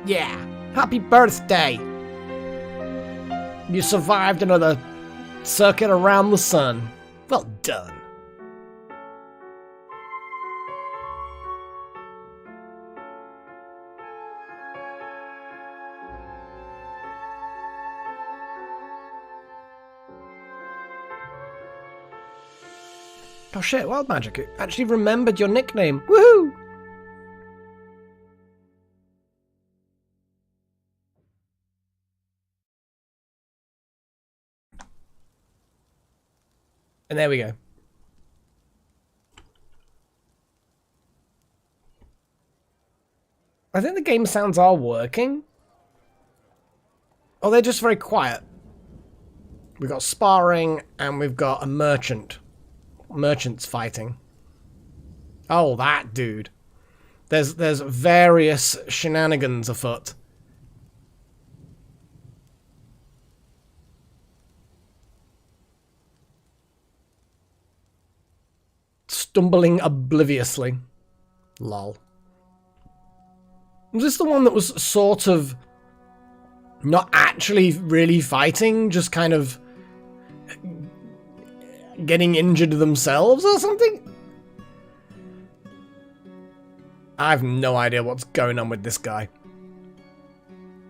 Yeah, happy birthday! You survived another circuit around the sun. Well done. Oh shit, Wild Magic, it actually remembered your nickname. Woohoo! And there we go. I think the game sounds are working. Oh, they're just very quiet. We've got sparring and we've got a merchant. Merchants fighting. Oh, that dude. There's various shenanigans afoot. Stumbling obliviously. Lol. Was this the one that was sort of not actually really fighting, just kind of getting injured themselves or something? I have no idea what's going on with this guy.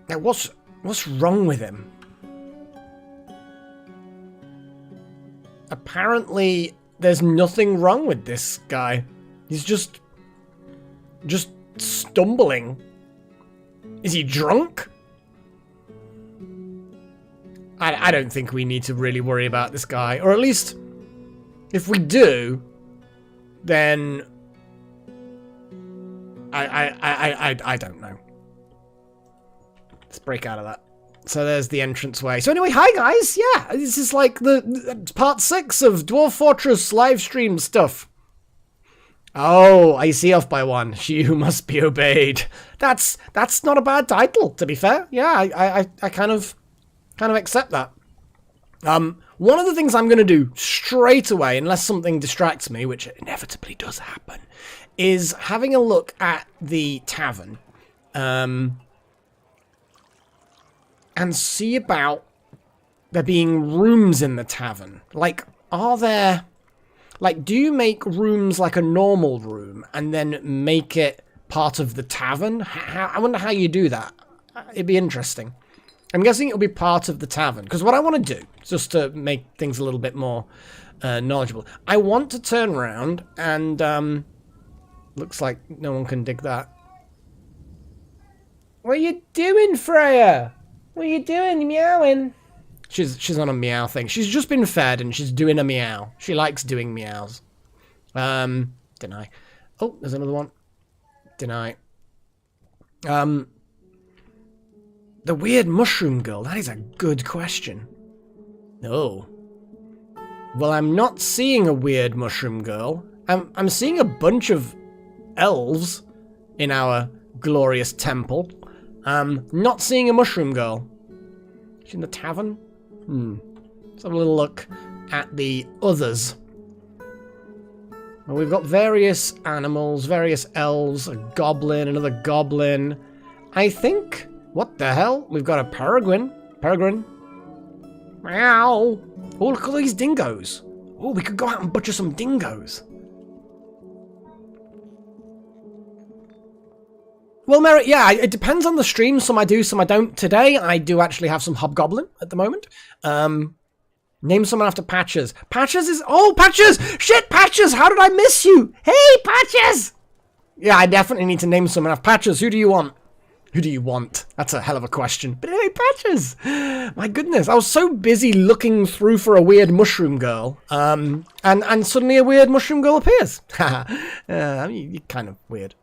Now, what's wrong with him? Apparently, there's nothing wrong with this guy. He's just stumbling. Is he drunk? I don't think we need to really worry about this guy. Or at least, if we do, then I don't know. Let's break out of that. So there's the entranceway. So anyway, hi guys! Yeah, this is like the part 6 of Dwarf Fortress live stream stuff. Oh, I see off by one. She who must be obeyed. That's not a bad title, to be fair. Yeah, I kind of accept that. One of the things I'm going to do straight away, unless something distracts me, which inevitably does happen, is having a look at the tavern. And see about there being rooms in the tavern. Like, are there... Like, do you make rooms like a normal room and then make it part of the tavern? I wonder how you do that. It'd be interesting. I'm guessing it'll be part of the tavern. Because what I want to do, just to make things a little bit more knowledgeable, I want to turn around and... looks like no one can dig that. What are you doing, Freya? What are you doing, meowing? She's on a meow thing. She's just been fed and she's doing a meow. She likes doing meows. Deny. Oh, there's another one. Deny. The weird mushroom girl. That is a good question. Oh. Well, I'm not seeing a weird mushroom girl. I'm seeing a bunch of elves in our glorious temple. Not seeing a mushroom girl. She's in the tavern? Let's have a little look at the others. Well, we've got various animals, various elves, a goblin, another goblin. I think... What the hell? We've got a peregrine. Peregrine. Meow. Oh, look at all these dingoes. Oh, we could go out and butcher some dingoes. Well, Merritt, yeah, it depends on the stream. Some I do, some I don't. Today, I do actually have some hobgoblin at the moment. Name someone after Patches. Patches is... Oh, Patches! Shit, Patches! How did I miss you? Hey, Patches! Yeah, I definitely need to name someone after Patches. Who do you want? Who do you want? That's a hell of a question. But anyway, Patches! My goodness, I was so busy looking through for a weird mushroom girl. And suddenly a weird mushroom girl appears. I mean, you're kind of weird.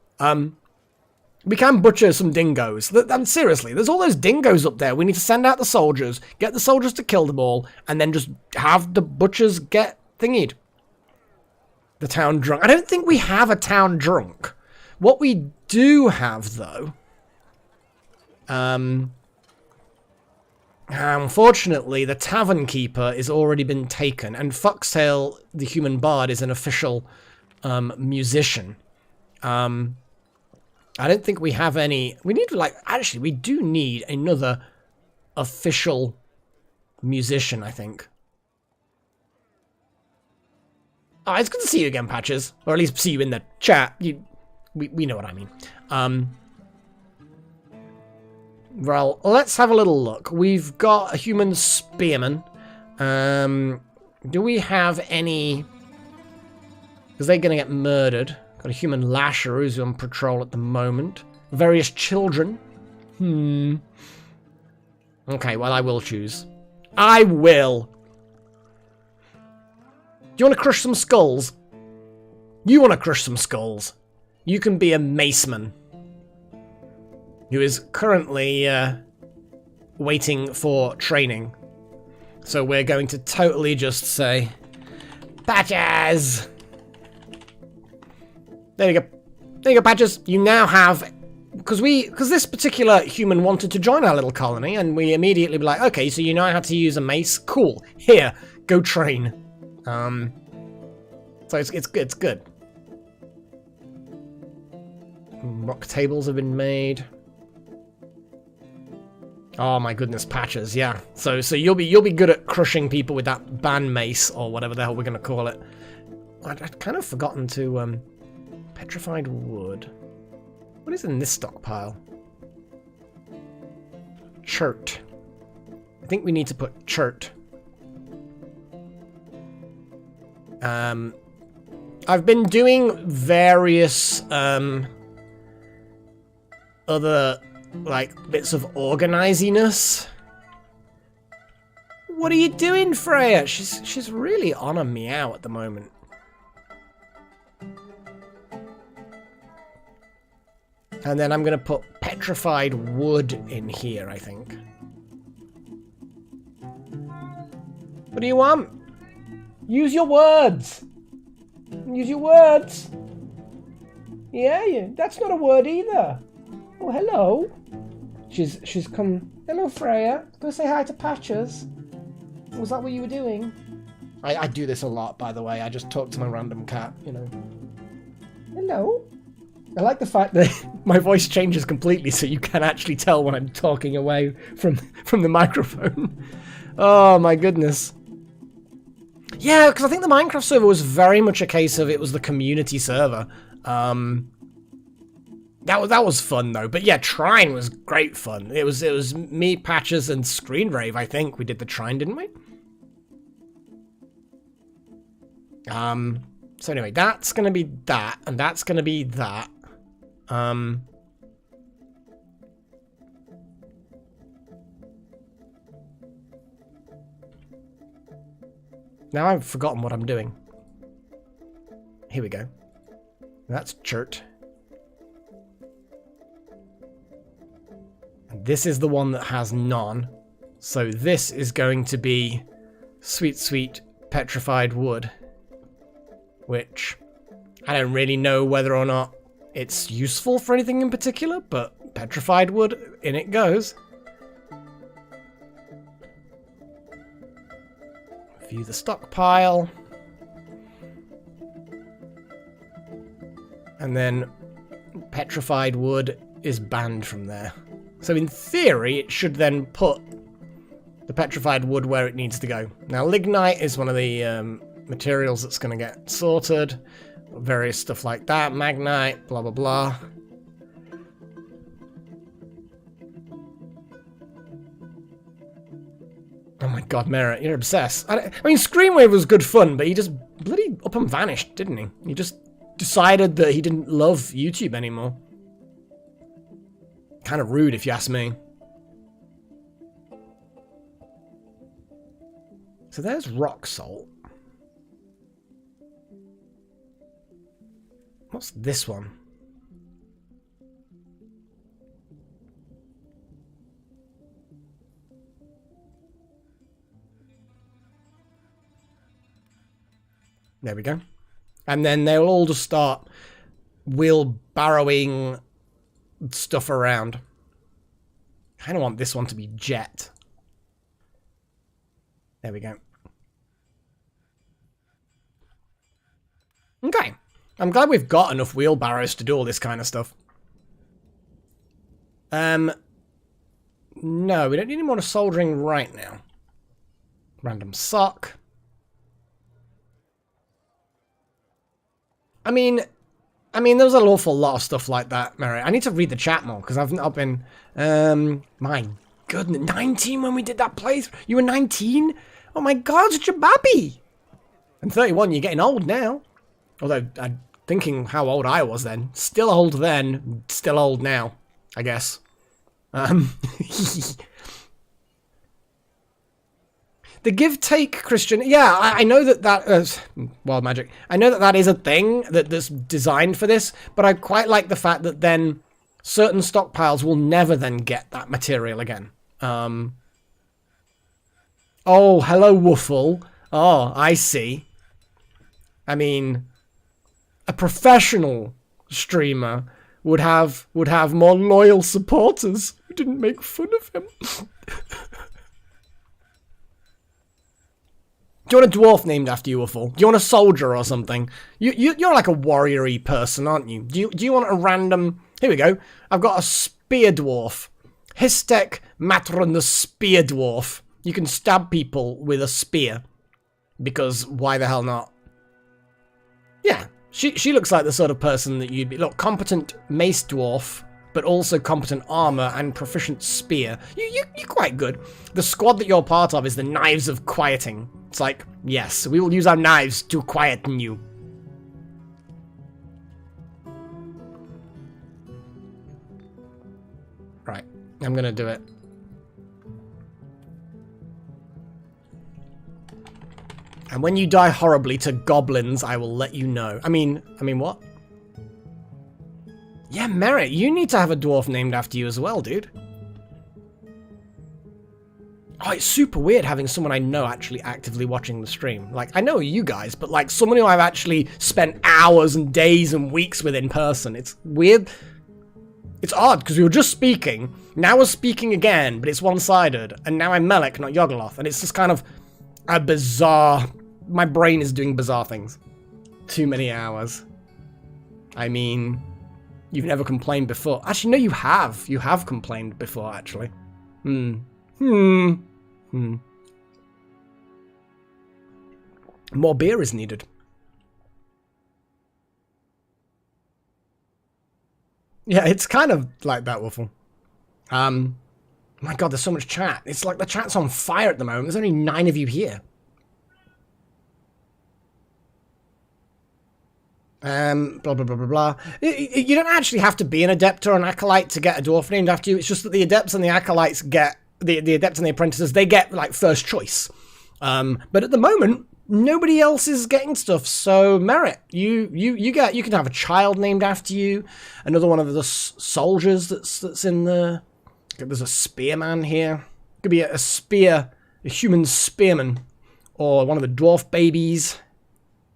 We can butcher some dingoes. Seriously, there's all those dingoes up there. We need to send out the soldiers, get the soldiers to kill them all, and then just have the butchers get thingied. The town drunk. I don't think we have a town drunk. What we do have, though... unfortunately, the tavern keeper has already been taken, and Foxtail, the human bard, is an official musician. I don't think we have any... We need, like... Actually, we do need another official musician, I think. Oh, it's good to see you again, Patches. Or at least see you in the chat. We know what I mean. Well, let's have a little look. We've got a human spearman. Do we have any... Because they're going to get murdered. Got a human lasher who's on patrol at the moment. Various children. Okay, well, I will choose. I will. Do you want to crush some skulls? You want to crush some skulls. You can be a maceman. Who is currently waiting for training. So we're going to totally just say... Patches! There you go. There you go, Patches. You now have... Because this particular human wanted to join our little colony, and we immediately be like, okay, so you know how to use a mace? Cool. Here, go train. So it's good. It's good. Rock tables have been made. Oh my goodness, Patches, yeah. So you'll be good at crushing people with that band mace or whatever the hell we're gonna call it. I'd kind of forgotten to petrified wood. What is in this stockpile? Chert. I think we need to put chert. I've been doing various other like bits of organiziness. What are you doing, Freya? She's really on a meow at the moment. And then I'm gonna put petrified wood in here, I think. What do you want? Use your words. Use your words. Yeah, that's not a word either. Oh, hello. She's come. Hello, Freya. Go say hi to Patches. Was that what you were doing? I do this a lot, by the way. I just talk to my random cat, you know. Hello. I like the fact that my voice changes completely, so you can actually tell when I'm talking away from the microphone. Oh my goodness. Yeah, because I think the Minecraft server was very much a case of it was the community server. That was fun though. But yeah, Trine was great fun. It was me, Patches, and Screenrave. I think we did the Trine, didn't we? So anyway, that's gonna be that, and that's gonna be that. Now I've forgotten what I'm doing. Here we go. That's chert. And this is the one that has none. So this is going to be sweet, sweet petrified wood. Which I don't really know whether or not it's useful for anything in particular, but petrified wood, in it goes. View the stockpile. And then petrified wood is banned from there. So in theory, it should then put the petrified wood where it needs to go. Now, lignite is one of the materials that's going to get sorted. Various stuff like that. Magnite, blah, blah, blah. Oh my god, Merritt, you're obsessed. I mean, Screenwave was good fun, but he just bloody up and vanished, didn't he? He just decided that he didn't love YouTube anymore. Kind of rude, if you ask me. So there's rock salt. What's this one? There we go. And then they'll all just start wheelbarrowing stuff around. I kind of want this one to be jet. There we go. Okay. I'm glad we've got enough wheelbarrows to do all this kind of stuff. No, we don't need any more soldering right now. Random sock. I mean, there's an awful lot of stuff like that, Mary. I need to read the chat more, because I've not been... my goodness, 19 when we did that playthrough? You were 19? Oh my god, such a babby! And 31, you're getting old now. Although, I'm thinking how old I was then. Still old then, still old now, I guess. The give-take, Christian, yeah, I know that wild magic. I know that is a thing that's designed for this, but I quite like the fact that then certain stockpiles will never then get that material again. Oh, hello, Woofle. Oh, I see. I mean, a professional streamer would have more loyal supporters who didn't make fun of him. Do you want a dwarf named after you, Woofle? Do you want a soldier or something? You're like a warrior-y person, aren't you? Do you want a random... Here we go. I've got a spear dwarf. Histek Matron the spear dwarf. You can stab people with a spear. Because why the hell not? Yeah. She looks like the sort of person that you'd be... Look, competent mace dwarf, but also competent armor and proficient spear. You're quite good. The squad that you're part of is the Knives of Quieting. It's like, yes, we will use our knives to quieten you. Right, I'm gonna do it. And when you die horribly to goblins, I will let you know. I mean what? Yeah, Merritt, you need to have a dwarf named after you as well, dude. Oh, it's super weird having someone I know actually actively watching the stream. Like, I know you guys, but like someone who I've actually spent hours and days and weeks with in person. It's weird. It's odd, because we were just speaking, now we're speaking again, but it's one-sided, and now I'm Melek, not Yogoloth, and it's just kind of a bizarre... My brain is doing bizarre things. Too many hours. I mean, you've never complained before. Actually, no, you have. You have complained before, actually. More beer is needed. Yeah, it's kind of like that, Waffle. My god, there's so much chat. It's like the chat's on fire at the moment. There's only 9 of you here. Blah, blah, blah, blah, blah. You don't actually have to be an adept or an acolyte to get a dwarf named after you. It's just that the adepts and the acolytes get... The adepts and the apprentices, they get, like, first choice. But at the moment, nobody else is getting stuff, so Merit, you can have a child named after you. Another one of the soldiers that's in the... There's a spearman here. Could be a human spearman. Or one of the dwarf babies.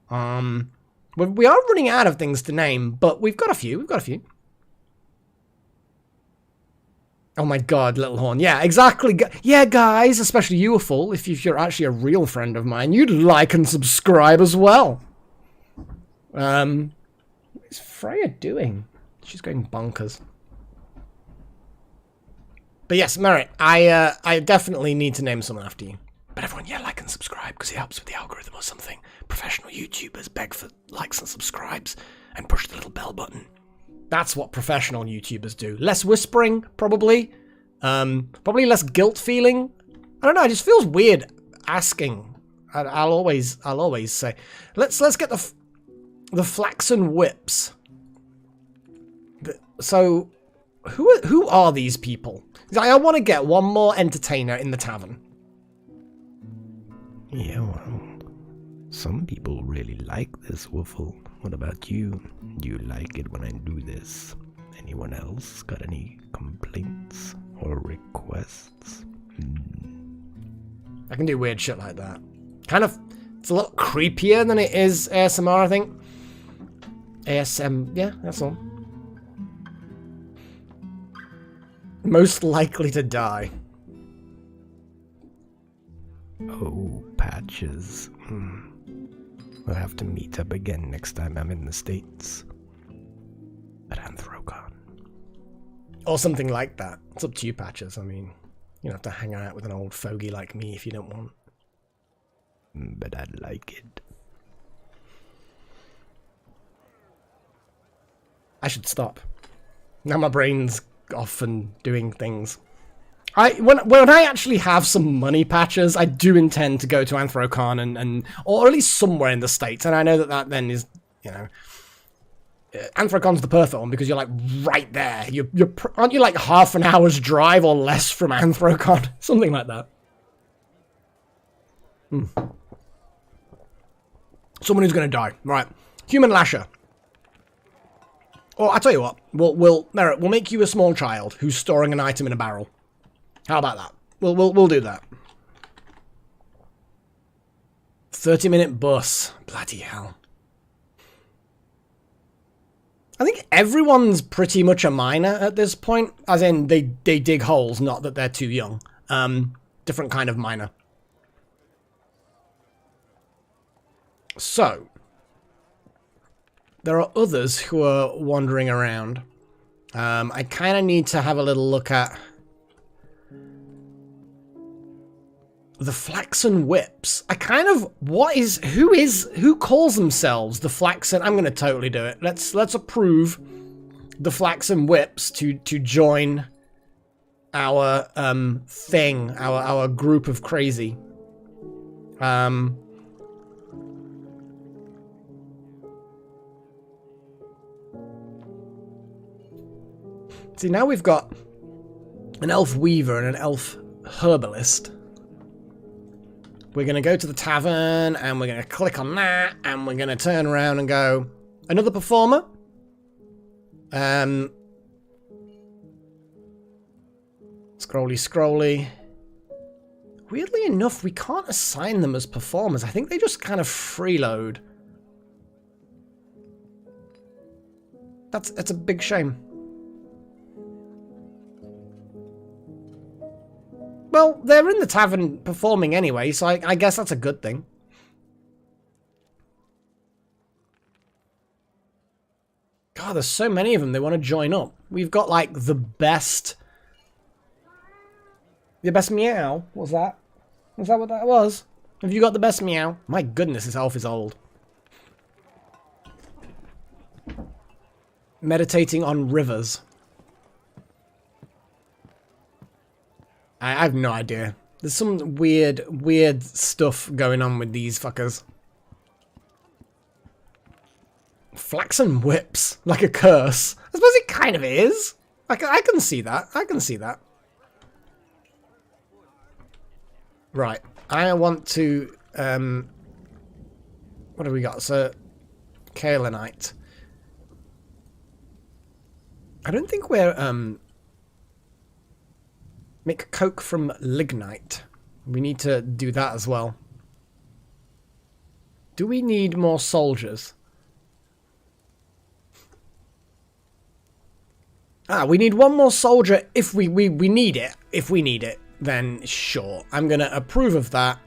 We are running out of things to name, but we've got a few. Oh my god, Little Horn. Yeah, exactly. Yeah, guys, especially you, Full, if you're actually a real friend of mine, you'd like and subscribe as well. What is Freya doing? She's going bonkers. But yes, Merritt, I definitely need to name someone after you. But everyone, yeah, like and subscribe, because it helps with the algorithm or something. Professional YouTubers beg for likes and subscribes, and push the little bell button. That's what professional YouTubers do. Less whispering, probably. Probably less guilt feeling. I don't know, it just feels weird asking. I'll always say. Let's get the flaxen whips. So, who are these people? I want to get one more entertainer in the tavern. Yeah, well, some people really like this, Woofle. What about you? Do you like it when I do this? Anyone else got any complaints or requests? I can do weird shit like that. Kind of, it's a lot creepier than it is ASMR, I think. ASM, yeah, that's all. Most likely to die. Oh, Patches. We'll have to meet up again next time I'm in the States. At Anthrocon. Or something like that. It's up to you, Patches. I mean, you don't have to hang out with an old fogey like me if you don't want. But I'd like it. I should stop. Now my brain's off and doing things. When I actually have some money, Patches, I do intend to go to Anthrocon and or at least somewhere in the States. And I know that then is, you know, Anthrocon's the perfect one because you're like right there. Aren't you like half an hour's drive or less from Anthrocon? Something like that. Someone who's going to die. Right. Human Lasher. Or I'll tell you what. We'll make you a small child who's storing an item in a barrel. How about that? We'll do that. 30-minute bus. Bloody hell. I think everyone's pretty much a miner at this point. As in, they dig holes, not that they're too young. Different kind of miner. So, there are others who are wandering around. I kind of need to have a little look at the Flaxen Whips. I kind of, who calls themselves the Flaxen? I'm going to totally do it. Let's approve the Flaxen Whips to join our thing, our group of crazy. See, now we've got an elf weaver and an elf herbalist. We're going to go to the tavern, and we're going to click on that, and we're going to turn around and go, another performer? Scrolly. Weirdly enough, we can't assign them as performers. I think they just kind of freeload. That's a big shame. Well, they're in the tavern performing anyway, so I guess that's a good thing. God, there's so many of them they want to join up. We've got, like, the best... The best meow? What's that? Was that what that was? Have you got the best meow? My goodness, this elf is old. Meditating on rivers. I have no idea. There's some weird stuff going on with these fuckers. Flaxen Whips. Like a curse. I suppose it kind of is. I can see that. I can see that. Right. I want to... what do we got? So, Kaelinite. I don't think we're... Make coke from lignite. We need to do that as well. Do we need more soldiers? We need one more soldier if we need it. If we need it, then sure. I'm going to approve of that.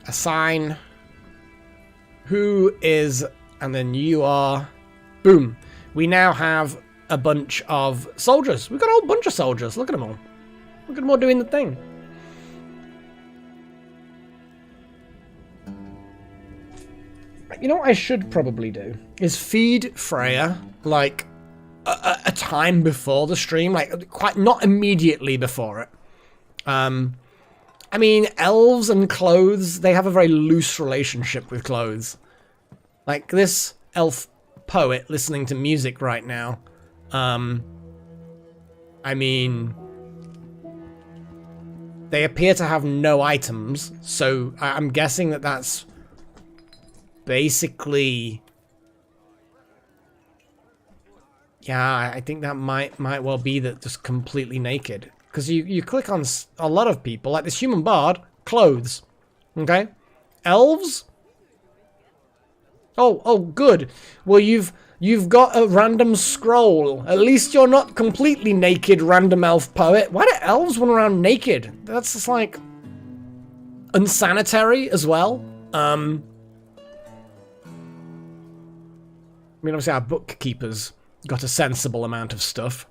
Assign. Who is... And then you are... Boom. We now have... a bunch of soldiers. We've got a whole bunch of soldiers. Look at them all. Look at them all doing the thing. You know what I should probably do? Is feed Freya, like, a time before the stream. Like, quite, not immediately before it. I mean, elves and clothes, they have a very loose relationship with clothes. Like, this elf poet listening to music right now. I mean, they appear to have no items, so I'm guessing that that's basically... Yeah, I think that might well be that just completely naked. Because you click on a lot of people, like this human bard, clothes. Okay? Elves? Oh, good. Well, You've got a random scroll. At least you're not completely naked, random elf poet. Why do elves run around naked? That's just like... unsanitary as well. I mean, obviously our bookkeepers got a sensible amount of stuff.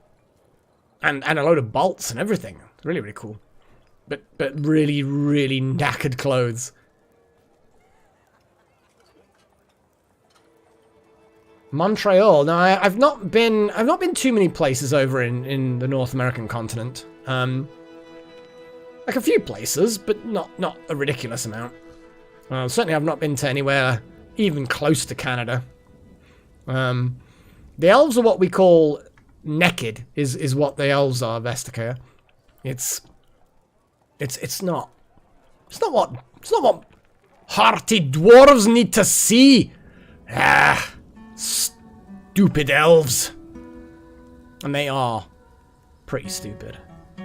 And a load of bolts and everything. Really, really cool. But really, really knackered clothes. Montreal. Now, I've not been too many places over in the North American continent. Like a few places, but not a ridiculous amount. Certainly, I've not been to anywhere even close to Canada. The elves are what we call naked. Is what the elves are, Vestica. It's not what hearty dwarves need to see. Ah. Stupid elves. And they are pretty stupid.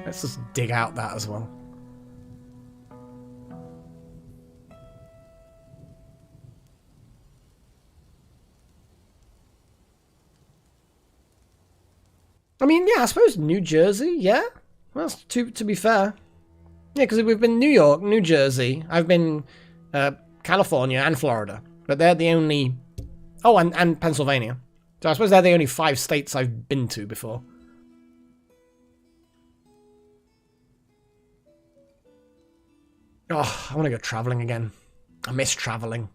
Let's just dig out that as well. I mean, yeah, I suppose New Jersey, yeah? Well, to be fair. Yeah, because we've been New York, New Jersey. I've been California and Florida. But they're the only... Oh, and Pennsylvania. So I suppose they're the only 5 states I've been to before. Oh, I want to go traveling again. I miss traveling.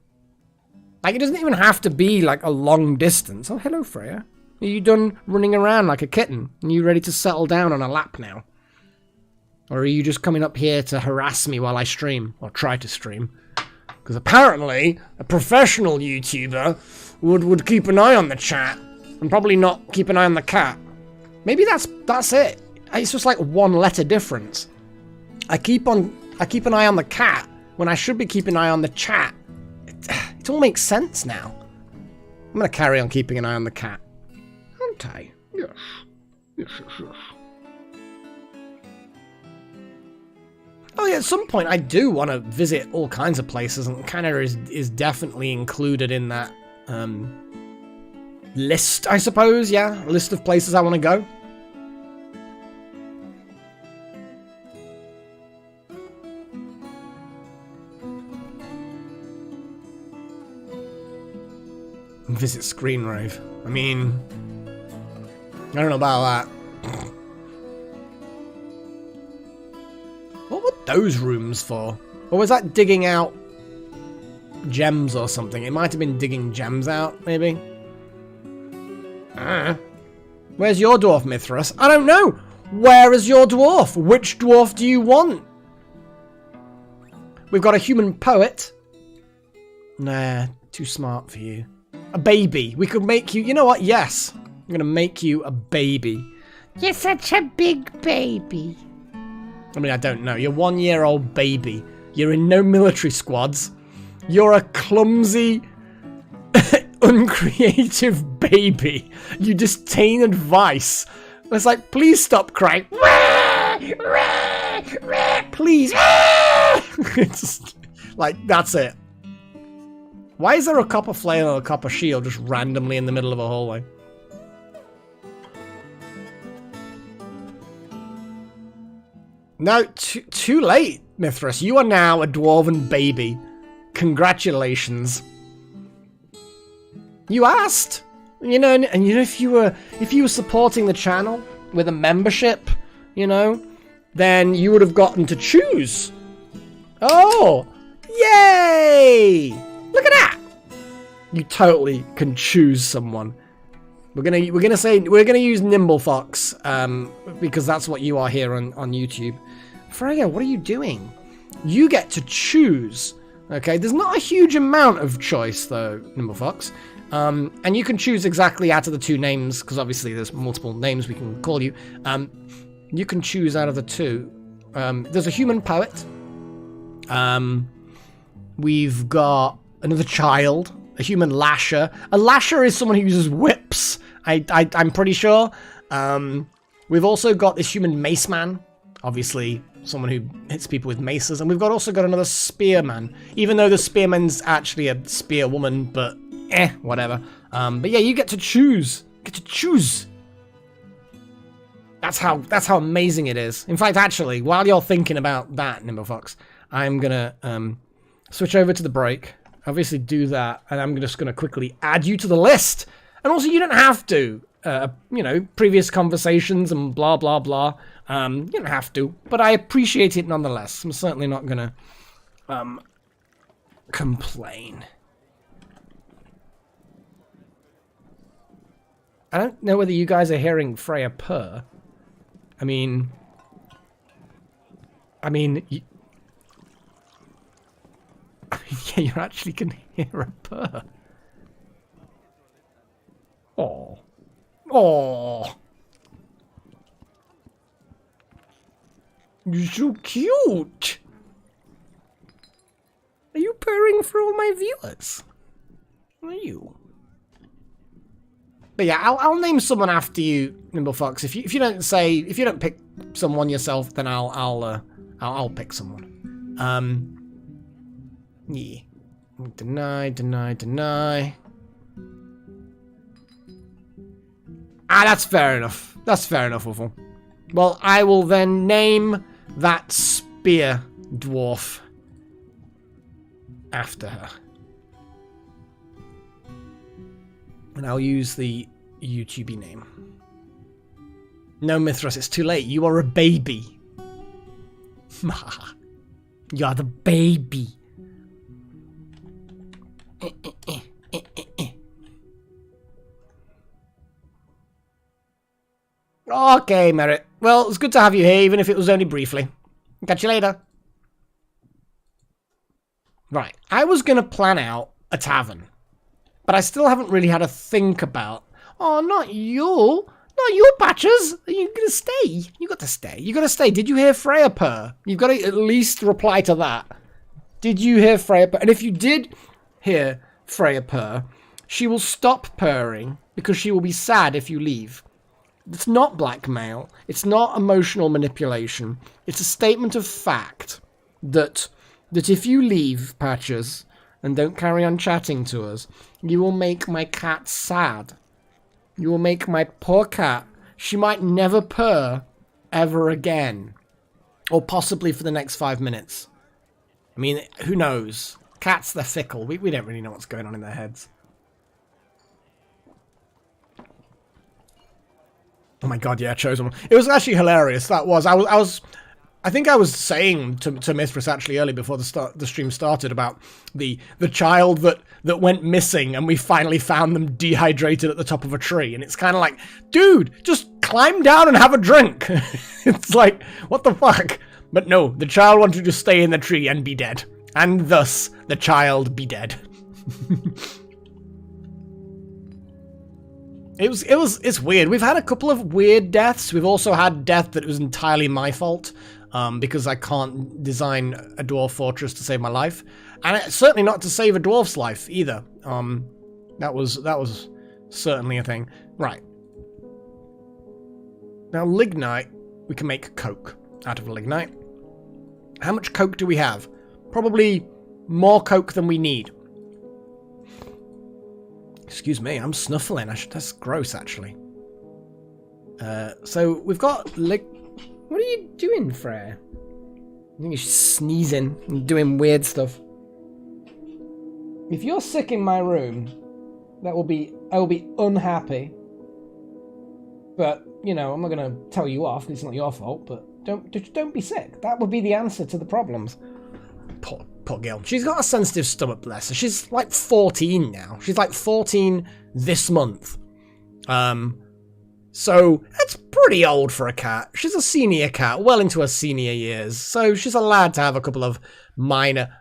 Like, it doesn't even have to be, like, a long distance. Oh, hello, Freya. Are you done running around like a kitten? Are you ready to settle down on a lap now? Or are you just coming up here to harass me while I stream? Or try to stream? Because apparently, a professional YouTuber would keep an eye on the chat and probably not keep an eye on the cat. Maybe that's it. It's just like 1 letter difference. I keep an eye on the cat when I should be keeping an eye on the chat. It all makes sense now. I'm gonna carry on keeping an eye on the cat. Aren't I? Yes. Yes. Oh yeah, at some point I do want to visit all kinds of places, and Canada is definitely included in that list, I suppose, yeah? A list of places I want to go. Visit Screenrave. I mean, I don't know about that. What were those rooms for? Or was that digging out gems or something? It might have been digging gems out, maybe. Where's your dwarf, Mithras? I don't know. Where is your dwarf? Which dwarf do you want? We've got a human poet. Nah, too smart for you. A baby. We could make you... You know what? Yes. I'm going to make you a baby. You're such a big baby. I mean, I don't know. You're 1-year-old baby. You're in no military squads. You're a clumsy, uncreative baby. You disdain advice. It's like, please stop crying. Please. It's like, that's it. Why is there a copper flail and a copper shield just randomly in the middle of a hallway? No, too late, Mithras. You are now a dwarven baby. Congratulations. You asked, you know, and you know if you were supporting the channel with a membership, you know, then you would have gotten to choose. Oh, yay! Look at that. You totally can choose someone. We're gonna use Nimble Fox because that's what you are here on YouTube. Freya, what are you doing? You get to choose. Okay, there's not a huge amount of choice though, Nimble Fox. And you can choose exactly out of the 2 names because obviously there's multiple names we can call you. You can choose out of the 2. There's a human poet. We've got another child, a human lasher. A lasher is someone who uses whips. I'm pretty sure. We've also got this human mace man, obviously someone who hits people with maces, and we've also got another spearman. Even though the spearman's actually a spear woman, but whatever. But yeah, you get to choose. That's how amazing it is. In fact, actually, while you're thinking about that, Nimblefox, I'm gonna switch over to the break. Obviously, do that, and I'm just gonna quickly add you to the list. And also, you don't have to you know, previous conversations and blah, blah, blah. You don't have to, but I appreciate it nonetheless. I'm certainly not gonna, complain. I don't know whether you guys are hearing Freya purr. I mean, yeah, you actually can hear her purr. Oh. Oh. You're so cute. Are you purring for all my viewers? Are you? But yeah, I'll name someone after you, Nimble Fox. If you don't pick someone yourself, then I'll pick someone. Yeah. Deny. Ah, that's fair enough. That's fair enough, Wuffle. Well, I will then name that spear dwarf after her. And I'll use the YouTube name. No, Mithras, it's too late. You are a baby. You are the baby. Okay, Merritt. Well, it's good to have you here, even if it was only briefly. Catch you later. Right, I was going to plan out a tavern, but I still haven't really had a think about... Oh, not you. Not you, Patches. You're going to stay. You got to stay. You got to stay. Did you hear Freya purr? You've got to at least reply to that. Did you hear Freya purr? And if you did hear Freya purr, she will stop purring because she will be sad if you leave. It's not blackmail. It's not emotional manipulation. It's a statement of fact that if you leave, Patches, and don't carry on chatting to us, you will make my cat sad. You will make my poor cat. She might never purr ever again. Or possibly for the next 5 minutes. I mean, who knows? Cats, they're fickle. We don't really know what's going on in their heads. Oh my god, yeah, Chosen One. It was actually hilarious. That was. I think I was saying to Mithras actually early before the stream started about the child that went missing and we finally found them dehydrated at the top of a tree. And it's kind of like, dude, just climb down and have a drink. It's like, what the fuck? But no, the child wanted to stay in the tree and be dead. And thus, the child be dead. It's weird. We've had a couple of weird deaths. We've also had death that was entirely my fault, because I can't design a dwarf fortress to save my life, and it's certainly not to save a dwarf's life either. That was certainly a thing. Right. Now lignite, we can make coke out of lignite. How much coke do we have? Probably more coke than we need. Excuse me, I'm snuffling. That's gross, actually. So we've got what are you doing, Freya? I think you're sneezing and doing weird stuff. If you're sick in my room, I will be unhappy. But you know, I'm not gonna tell you off. It's not your fault. But don't be sick. That would be the answer to the problems. Poor girl. She's got a sensitive stomach, bless her. She's like 14 now. She's like 14 this month. So that's pretty old for a cat. She's a senior cat, well into her senior years. So she's allowed to have a couple of minor,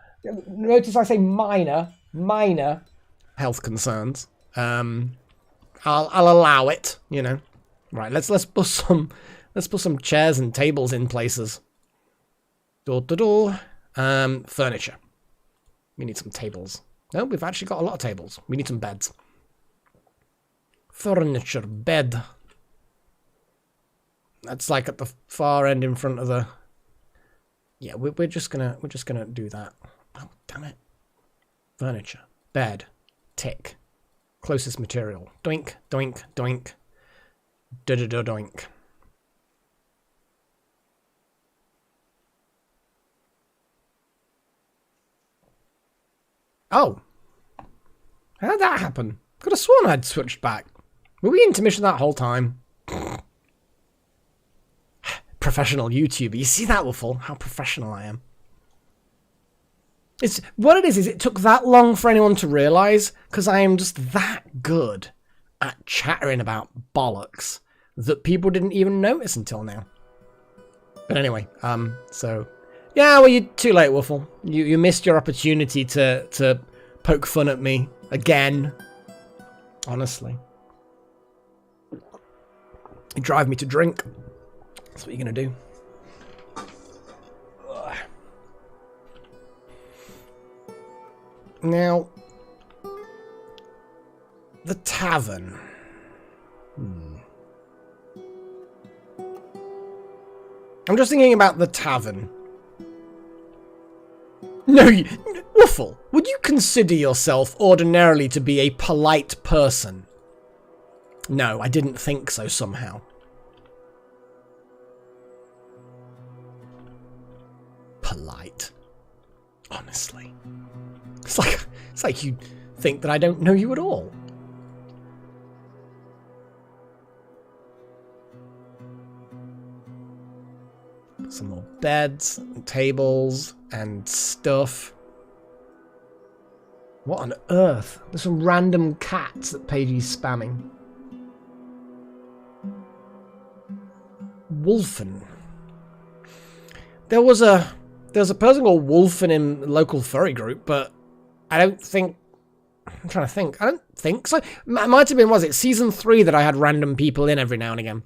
notice I say minor health concerns. I'll allow it, you know. Right, let's put some chairs and tables in places. Furniture. We need some tables. No, we've actually got a lot of tables. We need some beds. Furniture, bed. That's like at the far end in front of the... Yeah, we're just gonna do that. Oh, damn it. Furniture, bed, tick. Closest material. Doink, doink, doink. Da-da-da-doink. Oh. How'd that happen? Could have sworn I'd switched back. Were we intermission that whole time? Professional YouTuber. You see that, Waffle? How professional I am. It's what it is it took that long for anyone to realise, because I am just that good at chattering about bollocks that people didn't even notice until now. But anyway, so yeah, well, you're too late, Waffle. You missed your opportunity to poke fun at me again. Honestly, you drive me to drink. That's what you're gonna do. Ugh. Now, the tavern. I'm just thinking about the tavern. No, Waffle, would you consider yourself ordinarily to be a polite person? No, I didn't think so somehow. Polite. Honestly. It's like you think that I don't know you at all. Some more beds and tables and stuff. What on earth? There's some random cats that Pagey's spamming. Wolfen. There was a person called Wolfen in the local furry group, but I don't think... I'm trying to think. I don't think so. It might have been, was it season 3 that I had random people in every now and again.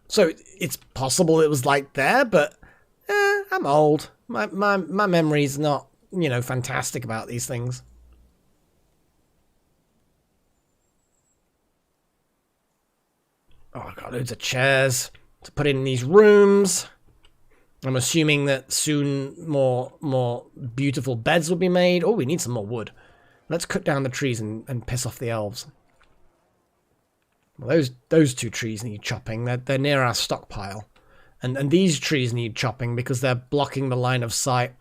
So it's possible it was like there, but I'm old. My memory's not, you know, fantastic about these things. Oh, I got loads of chairs to put in these rooms. I'm assuming that soon more beautiful beds will be made. Oh, we need some more wood. Let's cut down the trees and piss off the elves. Well, those two trees need chopping. They're near our stockpile. And these trees need chopping because they're blocking the line of sight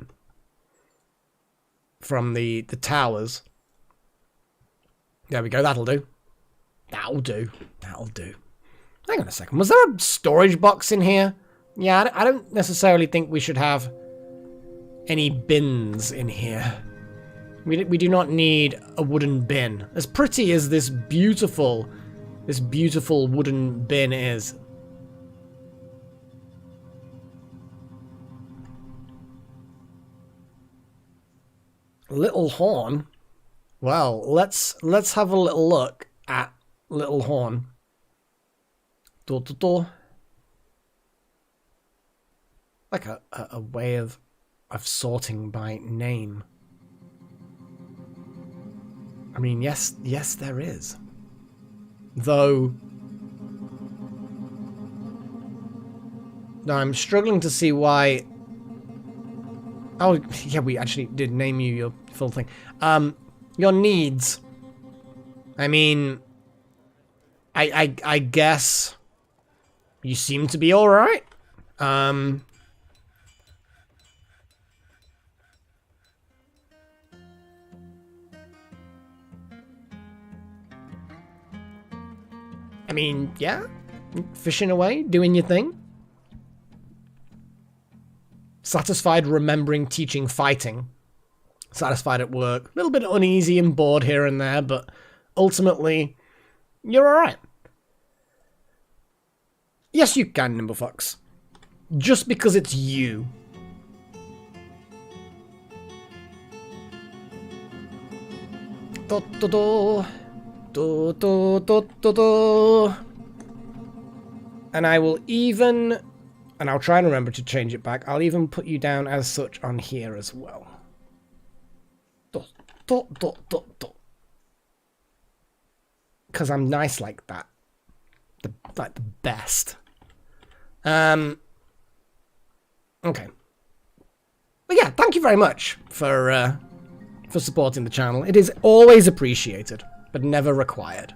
from the towers. There we go, that'll do. That'll do. That'll do. Hang on a second. Was there a storage box in here? Yeah, I don't necessarily think we should have any bins in here. We do not need a wooden bin. As pretty as this beautiful wooden bin is. Little Horn. Well, let's have a little look at Little Horn. Like a way of sorting by name. I mean, yes, there is. Though, no, I'm struggling to see why. Oh, yeah, we actually did name you your full thing. Your needs. I mean, I guess you seem to be all right. I mean, yeah, fishing away, doing your thing. Satisfied remembering, teaching, fighting. Satisfied at work. A little bit uneasy and bored here and there, but ultimately, you're alright. Yes, you can, Nimblefox. Just because it's you. And I will even, and I'll try and remember to change it back, I'll even put you down as such on here as well. Because I'm nice like that. Like the best. Okay. But yeah, thank you very much for supporting the channel. It is always appreciated, but never required.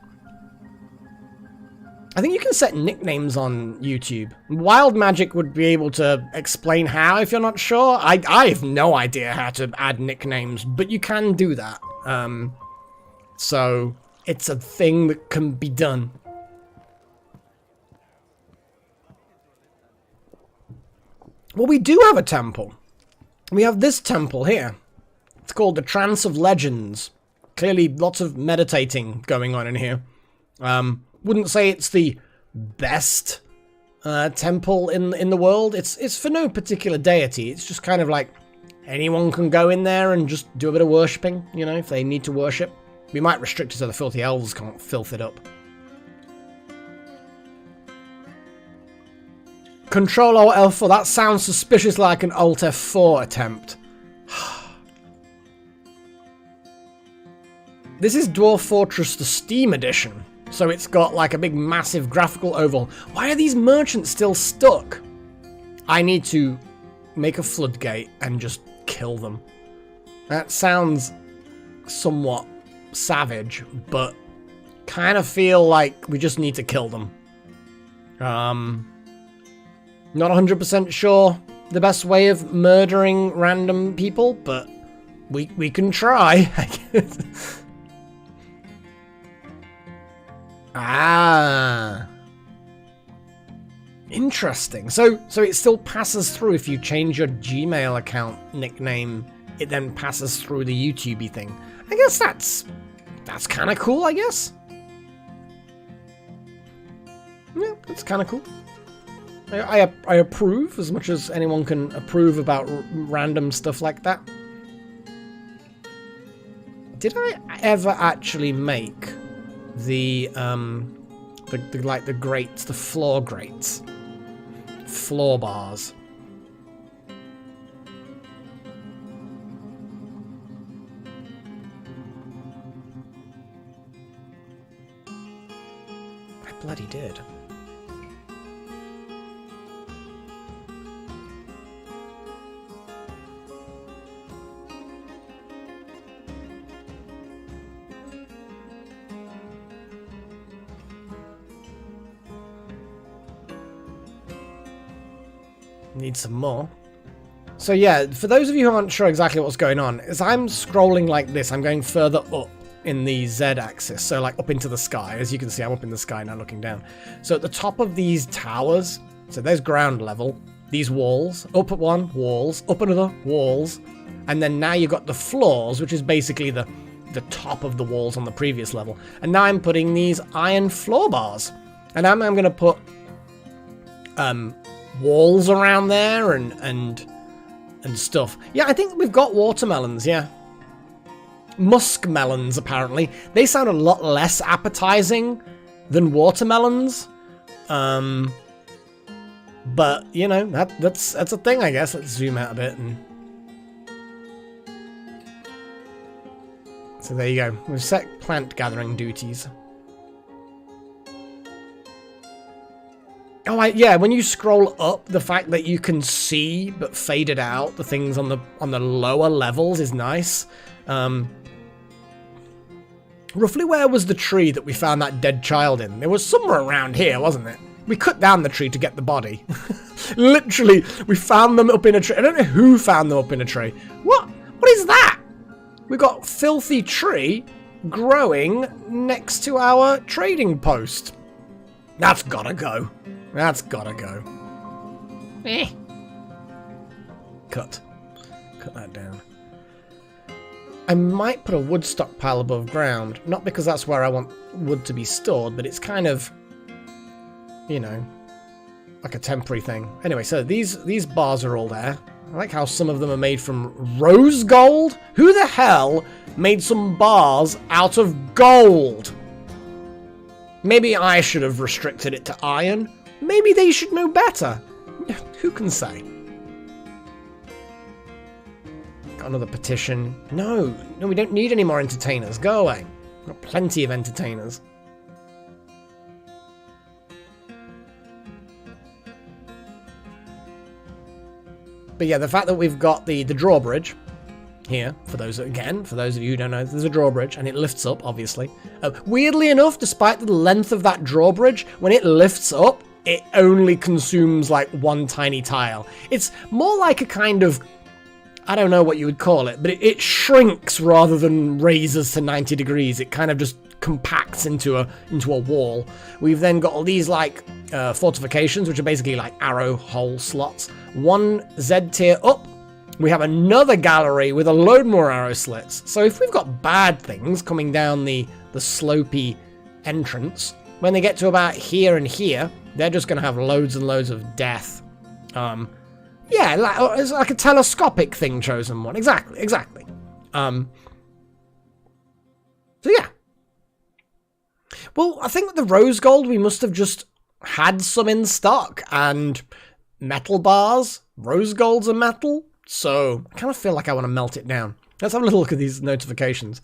I think you can set nicknames on YouTube. Wild Magic would be able to explain how if you're not sure. I have no idea how to add nicknames, but you can do that. So it's a thing that can be done. Well, we do have a temple. We have this temple here. It's called the Trance of Legends. Clearly, lots of meditating going on in here. Wouldn't say it's the best temple in the world. It's for no particular deity. It's just kind of like anyone can go in there and just do a bit of worshipping, you know, if they need to worship. We might restrict it so the filthy elves can't filth it up. Control Alt F4, that sounds suspiciously like an Alt F4 attempt. This is Dwarf Fortress, the Steam edition. So it's got like a big massive graphical overhaul. Why are these merchants still stuck? I need to make a floodgate and just kill them. That sounds somewhat savage, but kind of feel like we just need to kill them. Not 100% sure the best way of murdering random people, but we can try, I guess. Ah. Interesting. So it still passes through if you change your Gmail account nickname. It then passes through the YouTube-y thing. I guess that's kind of cool, I guess. Yeah, that's kind of cool. I approve as much as anyone can approve about random stuff like that. Did I ever actually make the grates, the floor grates, floor bars? I bloody did. Need some more. So yeah, for those of you who aren't sure exactly what's going on, as I'm scrolling like this, I'm going further up in the Z-axis, so like up into the sky. As you can see, I'm up in the sky now looking down. So at the top of these towers, so there's ground level, these walls, up at one, walls, up another, walls, and then now you've got the floors, which is basically the top of the walls on the previous level. And now I'm putting these iron floor bars. And I'm going to put walls around there and stuff. Yeah, I think we've got watermelons, yeah. Musk melons, apparently. They sound a lot less appetizing than watermelons. But, you know, that's a thing, I guess. Let's zoom out a bit. So there you go. We've set plant gathering duties. Oh, yeah, when you scroll up, the fact that you can see, but faded out, the things on the lower levels is nice. Roughly where was the tree that we found that dead child in? There was somewhere around here, wasn't it? We cut down the tree to get the body. Literally, we found them up in a tree. I don't know who found them up in a tree. What is that? We got filthy tree growing next to our trading post. That's gotta go. That's gotta go. Cut that down. I might put a wood stockpile above ground, not because that's where I want wood to be stored, but it's kind of, you know, like a temporary thing. Anyway, so these bars are all there. I like how some of them are made from rose gold. Who the hell made some bars out of gold? Maybe I should have restricted it to iron. Maybe they should know better. Who can say? Got another petition. No, we don't need any more entertainers. Go away. Got plenty of entertainers. But yeah, the fact that we've got the drawbridge here, for those of you who don't know, there's a drawbridge, and it lifts up, obviously. Weirdly enough, despite the length of that drawbridge, when it lifts up, it only consumes like one tiny tile. It's more like a kind of, I don't know what you would call it, but it shrinks rather than raises to 90 degrees. It kind of just compacts into a wall. We've then got all these like fortifications, which are basically like arrow hole slots. One Z tier up, we have another gallery with a load more arrow slits. So if we've got bad things coming down the slopey entrance, when they get to about here and here, they're just going to have loads and loads of death. Yeah, it's like a telescopic thing, Chosen One. Exactly. So yeah. Well, I think with the rose gold, we must have just had some in stock. And metal bars, rose golds are metal. So I kind of feel like I want to melt it down. Let's have a little look at these notifications.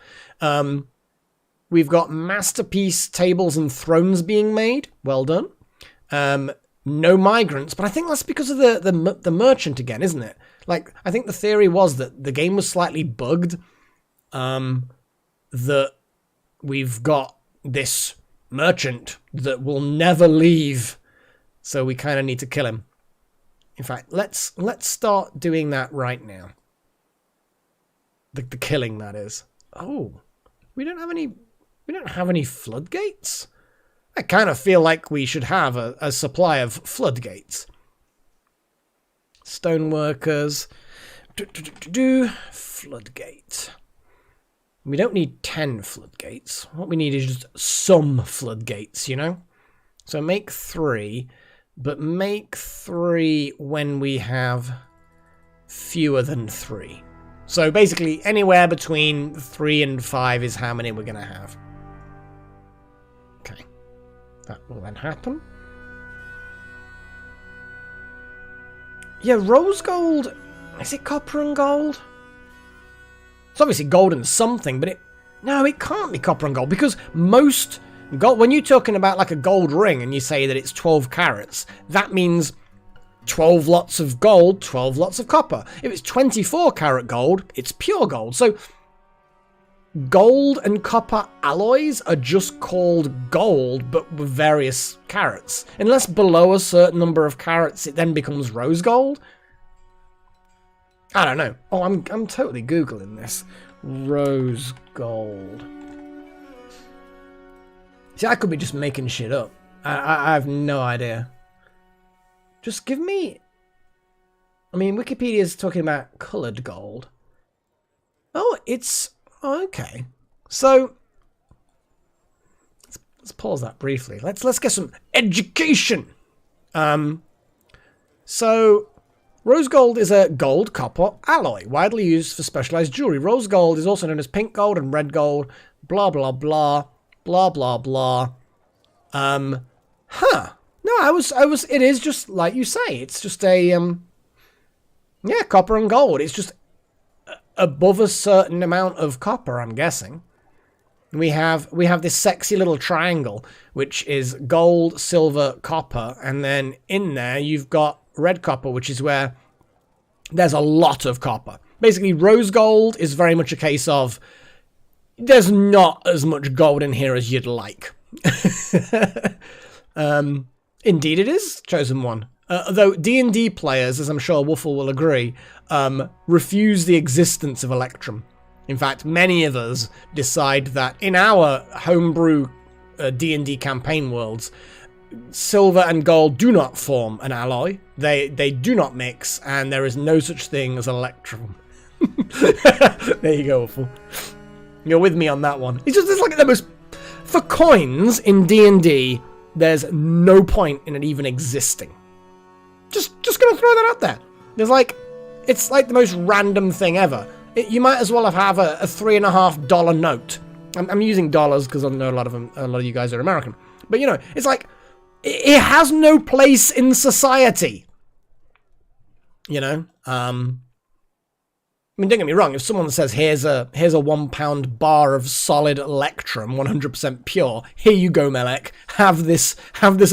We've got masterpiece tables and thrones being made. Well done. No migrants, but I think that's because of the merchant again, isn't it? Like, I think the theory was that the game was slightly bugged. That we've got this merchant that will never leave, so we kind of need to kill him. In fact, let's start doing that right now. The killing, that is. Oh, we don't have any floodgates. I kind of feel like we should have a supply of floodgates. Stoneworkers. Floodgate. We don't need 10 floodgates. What we need is just some floodgates, you know? So make 3, but make 3 when we have fewer than 3. So basically, anywhere between 3 and 5 is how many we're going to have. Okay. That will then happen. Yeah, rose gold. Is it copper and gold? It's obviously gold and something, but no, it can't be copper and gold, because most gold, when you're talking about like a gold ring and you say that it's 12 carats, that means 12 lots of gold, 12 lots of copper. If it's 24 carat gold, it's pure gold. So gold and copper alloys are just called gold, but with various carats. Unless below a certain number of carats, it then becomes rose gold. I don't know. Oh, I'm totally Googling this. Rose gold. See, I could be just making shit up. I have no idea. Just give me... I mean, Wikipedia's talking about coloured gold. Oh, it's... Oh, okay. So... Let's pause that briefly. Let's get some education. So... Rose gold is a gold-copper alloy, widely used for specialized jewelry. Rose gold is also known as pink gold and red gold, blah, blah, blah, blah, blah, blah. No, it is just like you say. It's just a, yeah, copper and gold. It's just above a certain amount of copper, I'm guessing. We have this sexy little triangle, which is gold, silver, copper, and then in there you've got red copper, which is where there's a lot of copper. Basically, rose gold is very much a case of there's not as much gold in here as you'd like. Indeed it is, Chosen One. Though D&D players, as I'm sure Woofle will agree, refuse the existence of Electrum. In fact, many of us decide that in our homebrew D&D campaign worlds, silver and gold do not form an alloy. They do not mix, and there is no such thing as Electrum. There you go, Woofle. You're with me on that one. It's like the most... For coins in D&D, there's no point in it even existing. Just gonna throw that out there. It's like the most random thing ever. You might as well have a $3.50 note. I'm using dollars because I know a lot of you guys are American. But you know, it's like it has no place in society. You know, I mean, don't get me wrong. If someone says here's a £1 bar of solid Electrum, 100% pure, here you go, Melek. Have this. I'll be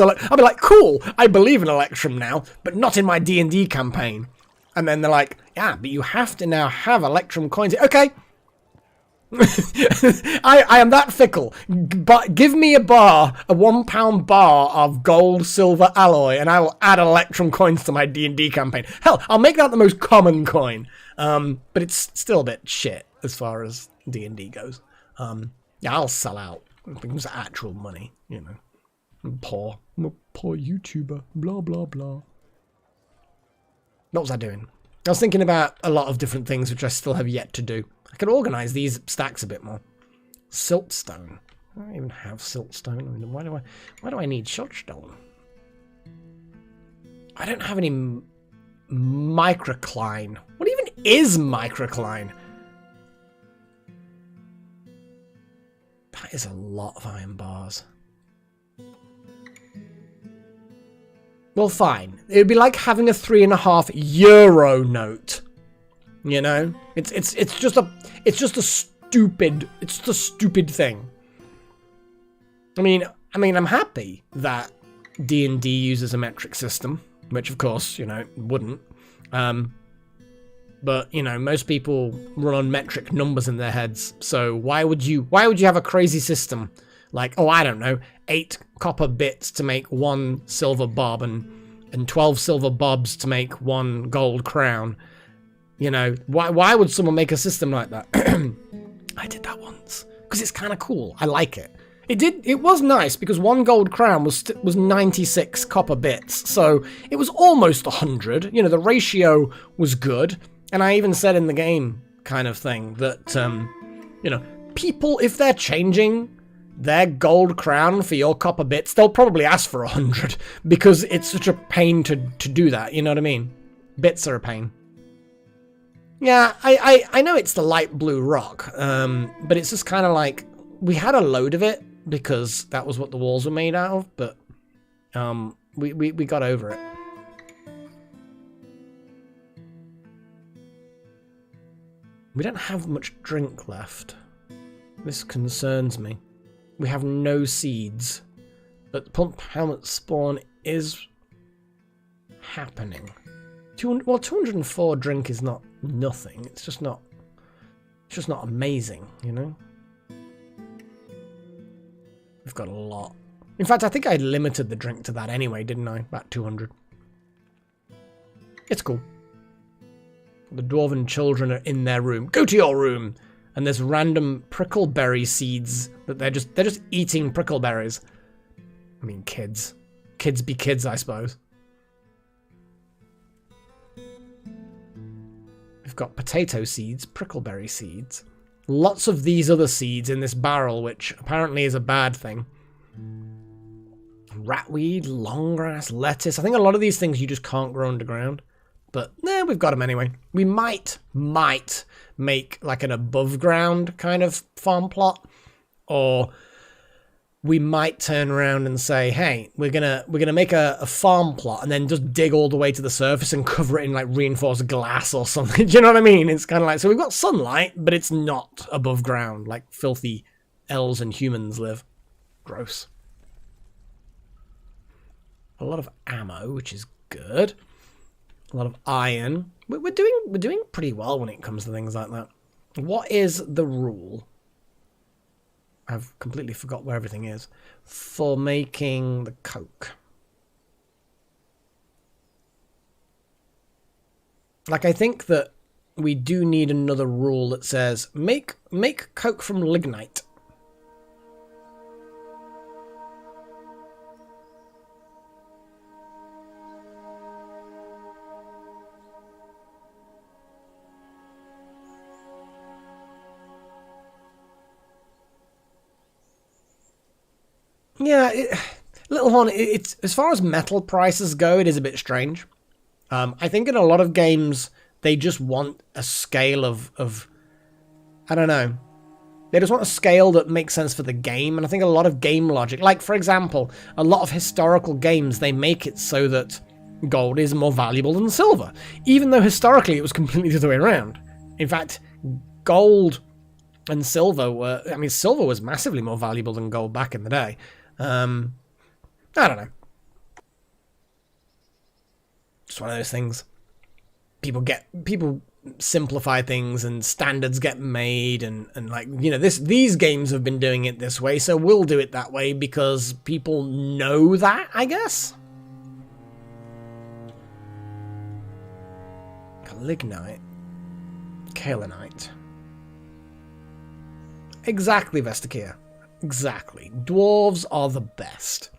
like, cool. I believe in Electrum now, but not in my D&D campaign. And then they're like, yeah, but you have to now have Electrum coins. Okay. I am that fickle. But give me a £1 bar of gold, silver alloy, and I will add Electrum coins to my D&D campaign. Hell, I'll make that the most common coin. But it's still a bit shit as far as D&D goes. Yeah, I'll sell out. It becomes actual money, you know. I'm a poor YouTuber, blah, blah, blah. What was I doing? I was thinking about a lot of different things which I still have yet to do. I can organise these stacks a bit more. Siltstone. I don't even have siltstone. I mean, why do I need siltstone? I don't have any microcline. What even is microcline? That is a lot of iron bars. Well, fine. It would be like having a €3.50 note. You know, it's just a stupid thing. I mean, I'm happy that D&D uses a metric system, which of course, you know, wouldn't. But you know, most people run on metric numbers in their heads. So why would you have a crazy system like, oh, I don't know, 8 copper bits to make 1 silver bob and 12 silver bobs to make 1 gold crown? You know, why would someone make a system like that? I did that once because it's kind of cool. I like it. It was nice because 1 gold crown was 96 copper bits, so it was almost 100. You know, the ratio was good, and I even said in the game kind of thing that you know, people, if they're changing their gold crown for your copper bits, they'll probably ask for 100 because it's such a pain to do that. You know what I mean? Bits are a pain. Yeah, I know it's the light blue rock, but it's just kind of like, we had a load of it because that was what the walls were made out of, but we got over it. We don't have much drink left. This concerns me. We have no seeds, but pump helmet spawn is happening. 204 drink is not nothing. It's just not amazing, you know? We've got a lot. In fact, I think I limited the drink to that anyway, didn't I? About 200. It's cool. The dwarven children are in their room. Go to your room! And there's random prickleberry seeds that they're just eating prickleberries. I mean, kids. Kids be kids, I suppose. We've got potato seeds, prickleberry seeds. Lots of these other seeds in this barrel, which apparently is a bad thing. Ratweed, longgrass, lettuce. I think a lot of these things you just can't grow underground. But, we've got them anyway. We might make like an above ground kind of farm plot. Or we might turn around and say, hey, we're gonna make a farm plot and then just dig all the way to the surface and cover it in like reinforced glass or something. Do you know what I mean? It's kind of like, so we've got sunlight, but it's not above ground like filthy elves and humans live. Gross. A lot of ammo, which is good. A lot of iron. We're doing pretty well when it comes to things like that. What is the rule? I've completely forgot where everything is. For making the coke. Like, I think that we do need another rule that says make coke from lignite. Yeah, Little Horn, it's as far as metal prices go, it is a bit strange. I think in a lot of games, they just want a scale of I don't know. They just want a scale that makes sense for the game, and I think a lot of game logic, like, for example, a lot of historical games, they make it so that gold is more valuable than silver, even though historically it was completely the other way around. In fact, gold and silver were, I mean, silver was massively more valuable than gold back in the day. I don't know. Just one of those things. People simplify things and standards get made and like, you know, these games have been doing it this way, so we'll do it that way because people know that, I guess. Lignite. Kaolinite. Exactly, Vestakia. Exactly. Dwarves are the best.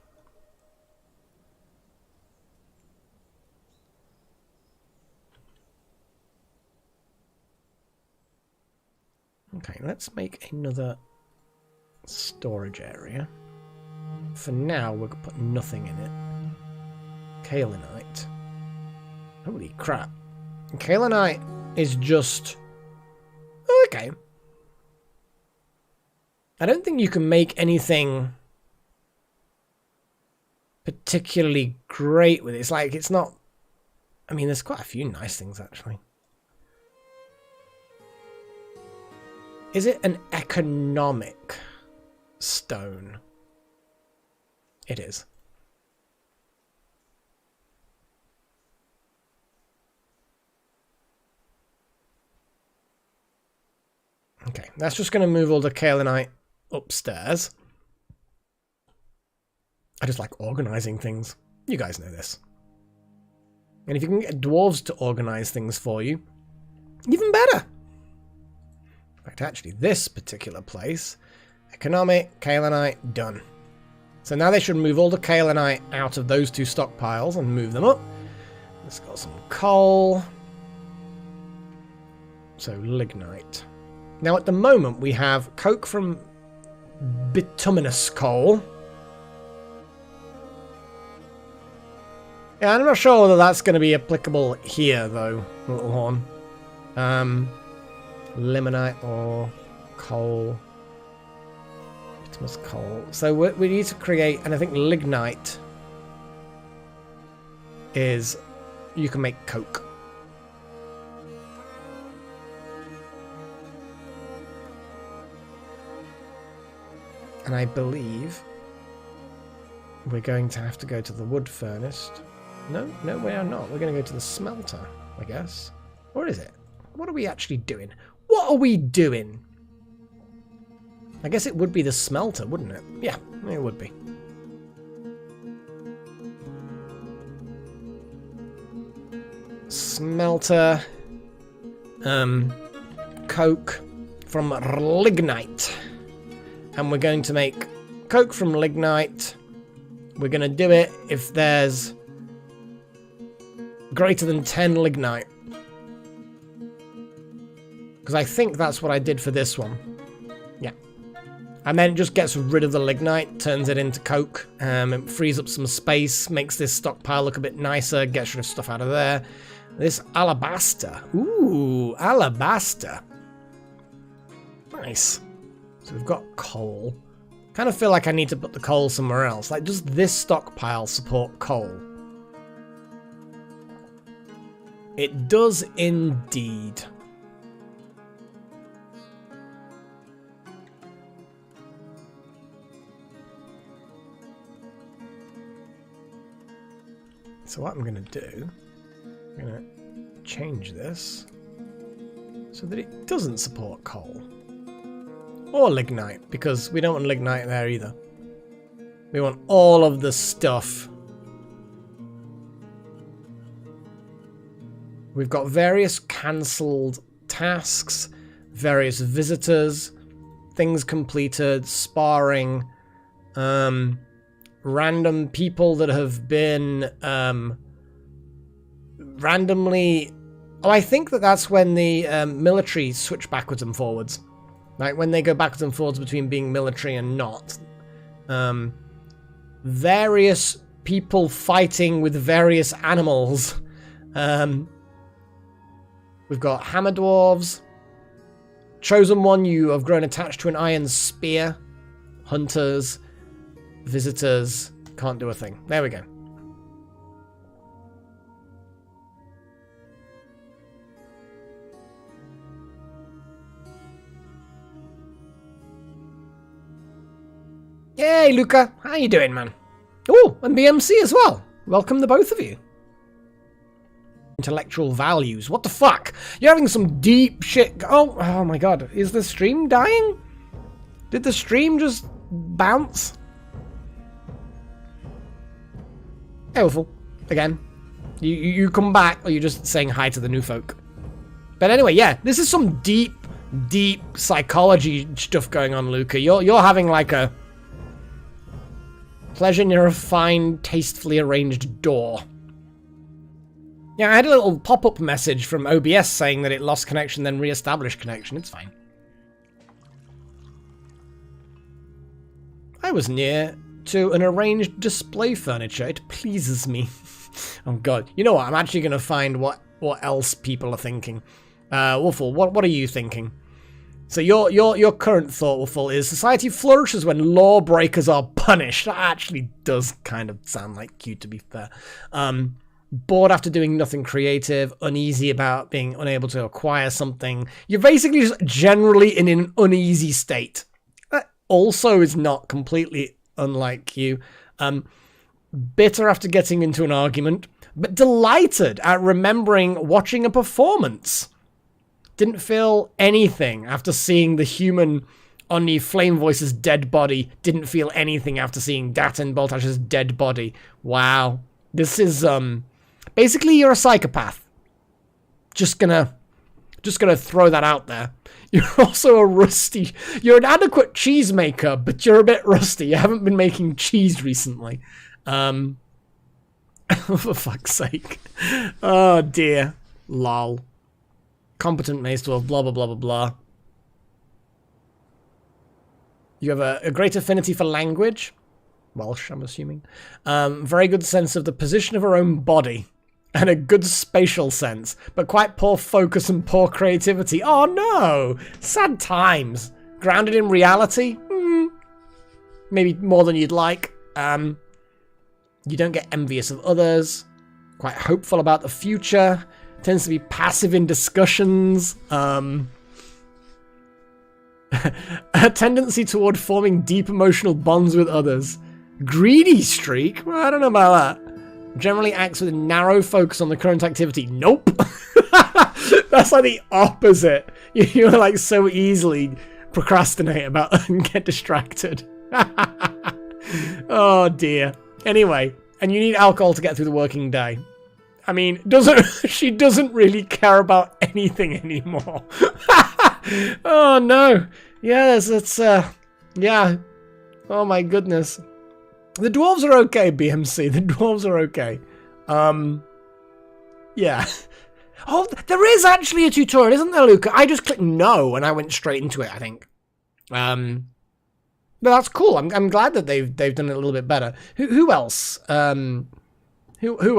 Okay, let's make another storage area. For now, we're going to put nothing in it. Kaolinite. Holy crap. Kaolinite is just... Oh, okay. I don't think you can make anything particularly great with it. It's like, it's not... I mean, there's quite a few nice things, actually. Is it an economic stone? It is. Okay, that's just going to move all the kaolinite upstairs. I just like organizing things. You guys know this. And if you can get dwarves to organize things for you, even better. In fact, actually, this particular place, economic, kaolinite, done. So now they should move all the kaolinite out of those two stockpiles and move them up. Let's got some coal. So lignite. Now at the moment we have coke from bituminous coal. Yeah, I'm not sure whether that's going to be applicable here though, Little Horn. Limonite or coal. Bituminous coal. So we need to create, and I think lignite is, you can make coke. And I believe we're going to have to go to the wood furnace. No, we are not. We're going to go to the smelter, I guess. Or is it? What are we actually doing? What are we doing? I guess it would be the smelter, wouldn't it? Yeah, it would be. Smelter. Coke from lignite. And we're going to make coke from lignite. We're going to do it if there's greater than 10 lignite. Because I think that's what I did for this one. Yeah. And then it just gets rid of the lignite, turns it into coke. It frees up some space, makes this stockpile look a bit nicer, gets rid of stuff out of there. This alabaster. Ooh, alabaster. Nice. So we've got coal. Kind of feel like I need to put the coal somewhere else. Like, does this stockpile support coal? It does indeed. So what I'm going to do, I'm going to change this so that it doesn't support coal. Or lignite, because we don't want lignite there either. We want all of the stuff. We've got various cancelled tasks, various visitors, things completed, sparring, random people that have been randomly... Oh, I think that's when the military switch backwards and forwards. Like when they go backwards and forwards between being military and not. Various people fighting with various animals. We've got hammer dwarves. Chosen one, you have grown attached to an iron spear. Hunters. Visitors. Can't do a thing. There we go. Hey, Luca. How you doing, man? Oh, and BMC as well. Welcome to both of you. Intellectual values. What the fuck? You're having some deep shit. Oh my god. Is the stream dying? Did the stream just bounce? Hey, Waffle. Again. You come back, or you're just saying hi to the new folk? But anyway, yeah. This is some deep deep psychology stuff going on, Luca. You're having like a pleasure near a fine, tastefully arranged door. Yeah, I had a little pop-up message from OBS saying that it lost connection, then re-established connection. It's fine. I was near to an arranged display furniture. It pleases me. Oh god. You know what? I'm actually going to find what else people are thinking. Wolfle, what are you thinking? So your current thought, Wolfle, is society flourishes when lawbreakers are punished. That actually does kind of sound like you, to be fair. Bored after doing nothing creative, uneasy about being unable to acquire something. You're basically just generally in an uneasy state. That also is not completely unlike you. Bitter after getting into an argument, but delighted at remembering watching a performance. Didn't feel anything after seeing the human Omni Flame Voice's dead body. Didn't feel anything after seeing Datin Boltash's dead body. Wow. This is, basically you're a psychopath. Just gonna throw that out there. You're also you're an adequate cheesemaker, but you're a bit rusty. You haven't been making cheese recently. For fuck's sake. Oh dear. Lol. Competent mace dwarf, blah, blah, blah, blah, blah. You have a great affinity for language. Welsh, I'm assuming. Very good sense of the position of her own body. And a good spatial sense. But quite poor focus and poor creativity. Oh no! Sad times. Grounded in reality? Maybe more than you'd like. You don't get envious of others. Quite hopeful about the future. Tends to be passive in discussions. A tendency toward forming deep emotional bonds with others. Greedy streak? Well, I don't know about that. Generally acts with a narrow focus on the current activity. Nope. That's like the opposite. You're like so easily procrastinate about and get distracted. Oh dear. Anyway, and you need alcohol to get through the working day. I mean, she doesn't really care about anything anymore. Oh no. Yes, it's yeah. Oh my goodness. The dwarves are okay, BMC. The dwarves are okay. Yeah. Oh, there is actually a tutorial, isn't there, Luca? I just clicked no and I went straight into it, I think. But that's cool. I'm glad that they've done it a little bit better. Who else? Who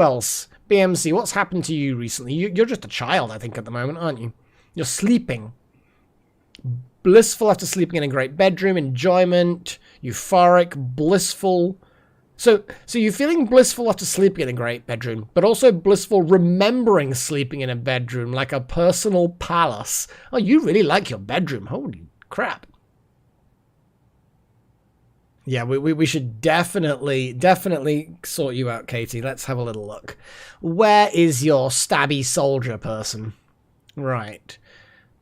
else? BMC, what's happened to you recently? You're just a child, I think, at the moment, aren't you? You're sleeping. Blissful after sleeping in a great bedroom. Enjoyment. Euphoric. Blissful. So you're feeling blissful after sleeping in a great bedroom, but also blissful remembering sleeping in a bedroom like a personal palace. Oh, you really like your bedroom. Holy crap. Yeah, we should definitely sort you out, Katie. Let's have a little look. Where is your stabby soldier person? Right.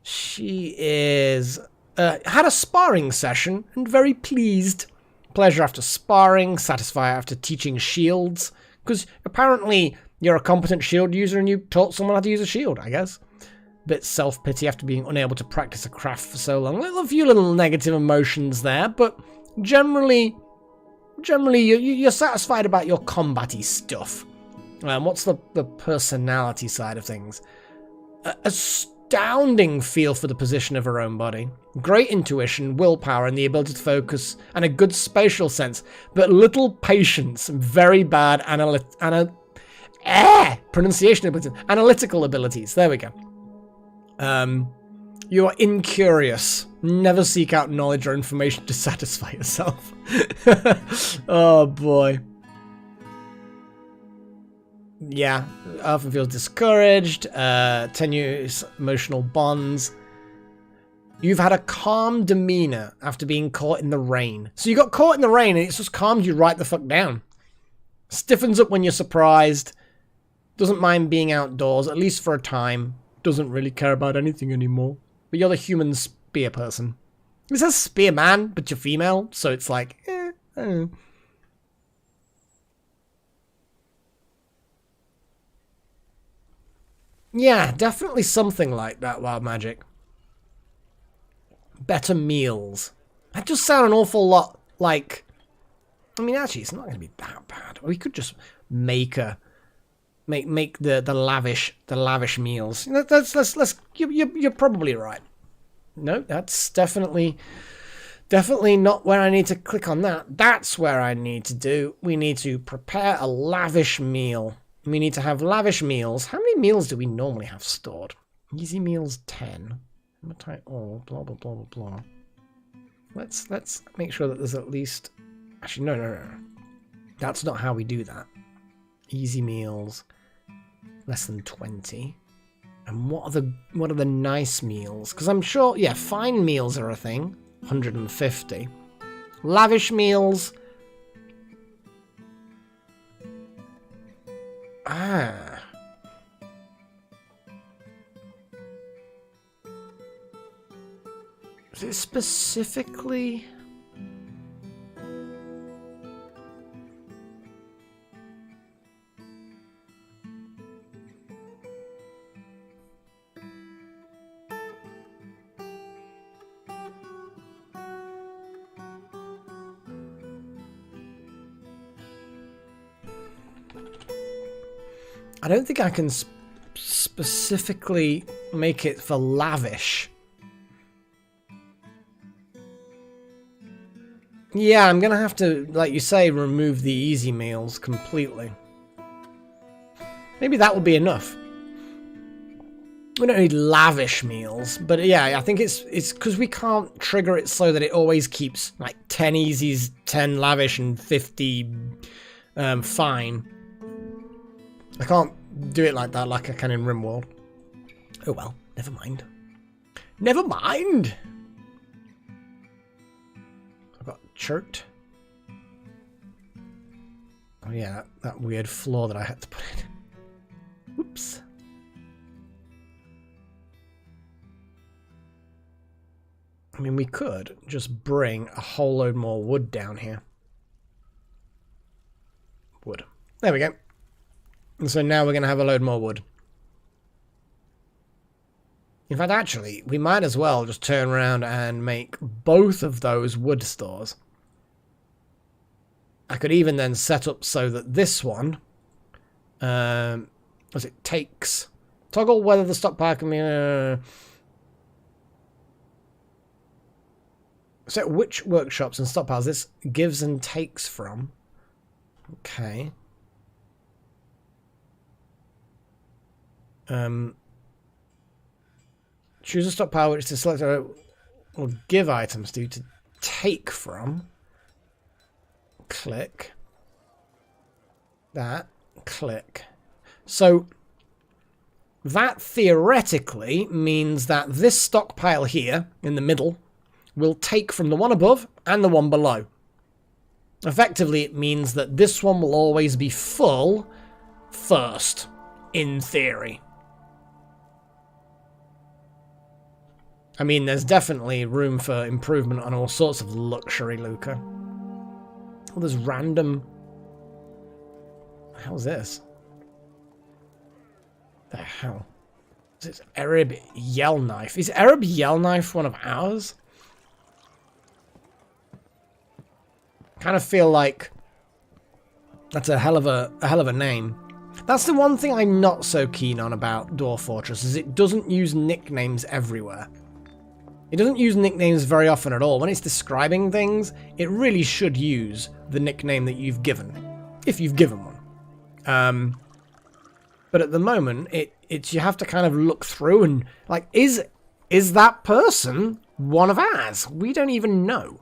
She is... had a sparring session and very pleased. Pleasure after sparring, satisfy after teaching shields. Because apparently you're a competent shield user and you taught someone how to use a shield, I guess. Bit self-pity after being unable to practice a craft for so long. A few little negative emotions there, but... Generally, you're satisfied about your combat-y stuff. What's the personality side of things? Astounding feel for the position of her own body. Great intuition, willpower, and the ability to focus, and a good spatial sense, but little patience, very bad pronunciation abilities, analytical abilities. There we go. You are incurious. Never seek out knowledge or information to satisfy yourself. Oh boy. Yeah, often feels discouraged. Tenuous emotional bonds. You've had a calm demeanor after being caught in the rain. So you got caught in the rain and it's just calmed you right the fuck down. Stiffens up when you're surprised. Doesn't mind being outdoors, at least for a time. Doesn't really care about anything anymore. But you're the human spear person. It says spearman, but you're female, so it's like, I don't know. Yeah, definitely something like that, Wild Magic. Better meals. That just sound an awful lot like... I mean, actually, it's not going to be that bad. We could just make a... Make the lavish meals. Let's you're probably right. No, that's definitely not where I need to click on that. That's where I need to do. We need to prepare a lavish meal. We need to have lavish meals. How many meals do we normally have stored? Easy meals 10. Oh, blah blah blah blah blah. Let's make sure that there's at least. Actually, no. That's not how we do that. Easy meals, less than 20. And what are the nice meals? Because I'm sure, yeah, fine meals are a thing. 150. Lavish meals. Is it specifically? I don't think I can specifically make it for lavish. Yeah, I'm gonna have to, like you say, remove the easy meals completely. Maybe that will be enough. We don't need lavish meals, but yeah, I think it's because we can't trigger it so that it always keeps like 10 easies, 10 lavish, and 50 fine. I can't do it like that like I can in RimWorld. Oh well, never mind. Never mind! I've got chert. Oh yeah, that weird floor that I had to put in. Whoops. I mean, we could just bring a whole load more wood down here. Wood. There we go. And so now we're going to have a load more wood. In fact, actually, we might as well just turn around and make both of those wood stores. I could even then set up so that this one, takes, toggle whether the stockpile can be, set which workshops and stockpiles this gives and takes from. Okay. Choose a stockpile which to select or give items to take from. Click. That. Click. So that theoretically means that this stockpile here in the middle will take from the one above and the one below. Effectively, it means that this one will always be full first, in theory. I mean, there's definitely room for improvement on all sorts of luxury, Luca. Oh, there's random... How's this? The hell? Is it Arab Yellknife? Is Arab Yellknife one of ours? Kind of feel like that's a hell of a name. That's the one thing I'm not so keen on about Dwarf Fortress, is it doesn't use nicknames everywhere. It doesn't use nicknames very often at all. When it's describing things, it really should use the nickname that you've given, if you've given one. But at the moment, it's you have to kind of look through and like, is that person one of ours? We don't even know.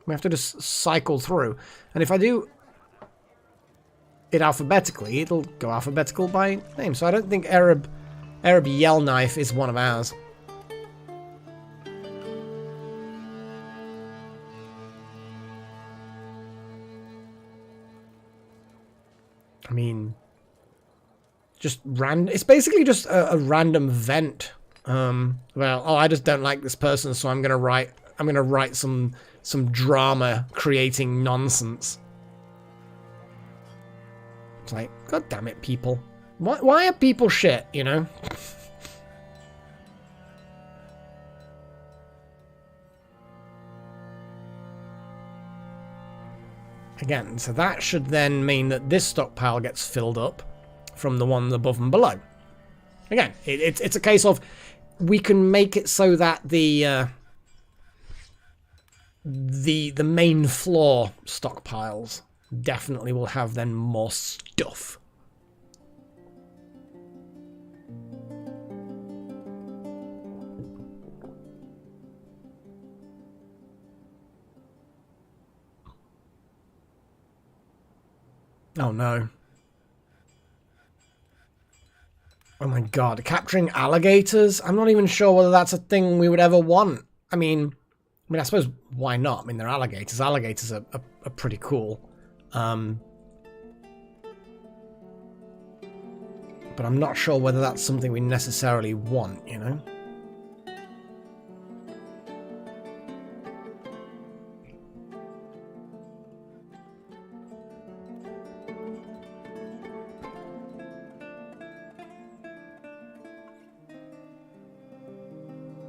We have to just cycle through, and if I do it alphabetically, it'll go alphabetical by name. So I don't think Arab Yellknife is one of ours. I mean, just it's basically just a random vent. Well, oh, I just don't like this person, so I'm gonna write some drama creating nonsense. It's like, God damn it, people. Why are people shit, you know? Again, so that should then mean that this stockpile gets filled up from the one above and below. Again, it's a case of we can make it so that the main floor stockpiles definitely will have then more stuff. Oh no. Oh my god, capturing alligators? I'm not even sure whether that's a thing we would ever want. I mean, I suppose why not? I mean, they're alligators. Alligators are pretty cool. But I'm not sure whether that's something we necessarily want, you know?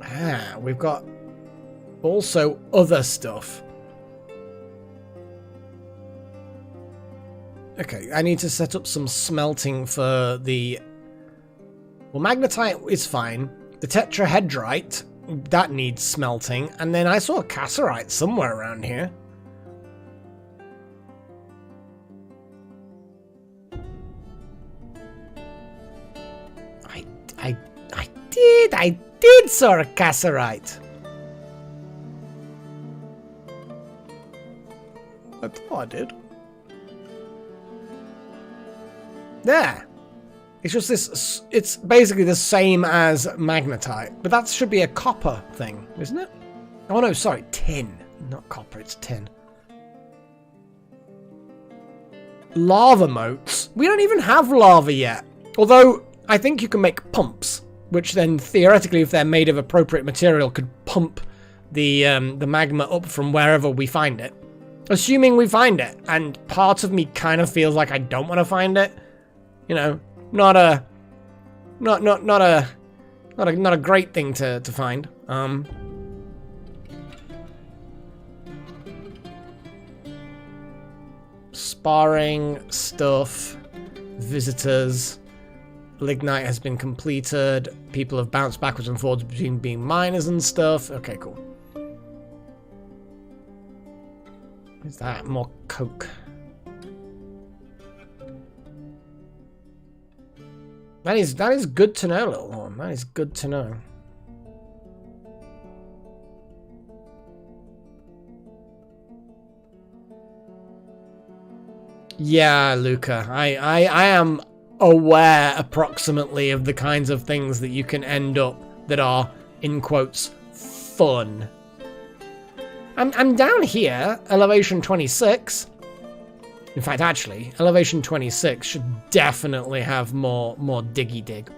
Ah, we've got also other stuff. Okay, I need to set up some smelting for the... Well, magnetite is fine. The tetrahedrite, that needs smelting. And then I saw a cassiterite somewhere around here. I did saw a cassiterite. I thought I did. There. It's just this, it's basically the same as magnetite, but that should be a copper thing, isn't it? Oh no, sorry, tin. Not copper, it's tin. Lava moats. We don't even have lava yet. Although, I think you can make pumps, which then theoretically, if they're made of appropriate material, could pump the magma up from wherever we find it. Assuming we find it, and part of me kind of feels like I don't want to find it. You know, not a great thing to find. Sparring stuff, visitors, lignite has been completed. People have bounced backwards and forwards between being miners and stuff. Okay, cool. What's that? More coke. That is good to know, little one. That is good to know. Yeah, Luca. I am aware approximately of the kinds of things that you can end up that are, in quotes, fun. I'm down here, elevation 26. In fact, actually, elevation 26 should definitely have more diggy dig.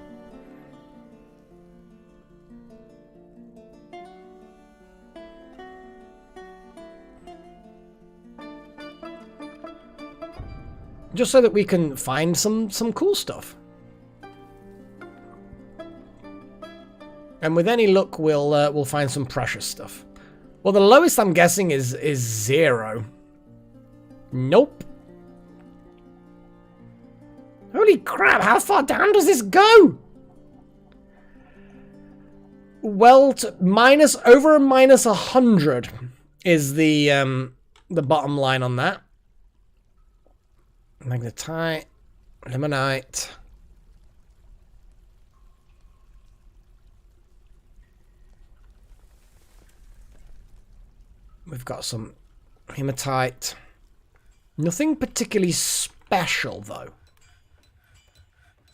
Just so that we can find some cool stuff. And with any luck, we'll find some precious stuff. Well, the lowest I'm guessing is 0. Nope. Holy crap, how far down does this go? Well, over minus 100 is the bottom line on that. Magnetite, limonite. We've got some hematite. Nothing particularly special, though.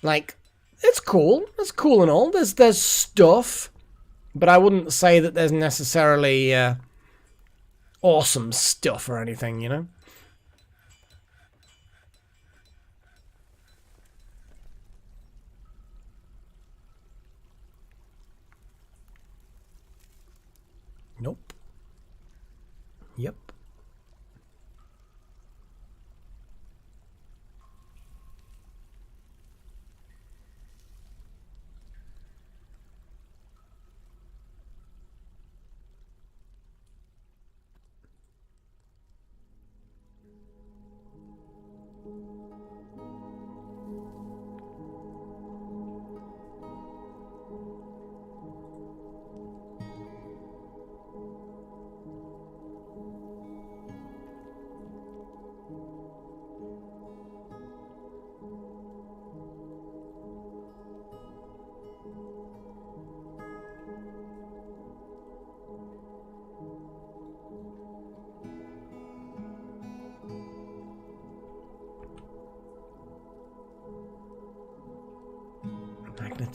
Like, it's cool. It's cool and all. There's stuff, but I wouldn't say that there's necessarily awesome stuff or anything, you know? Nope. Yep.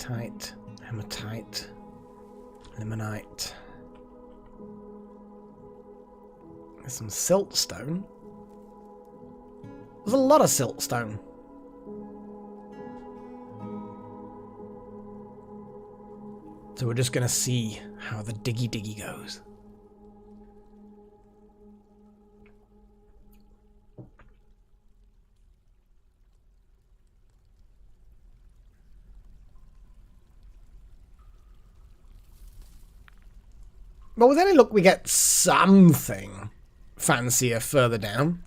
Hematite, hematite, limonite. There's some siltstone. There's a lot of siltstone. So we're just gonna see how the diggy diggy goes. But with any luck, we get something fancier further down.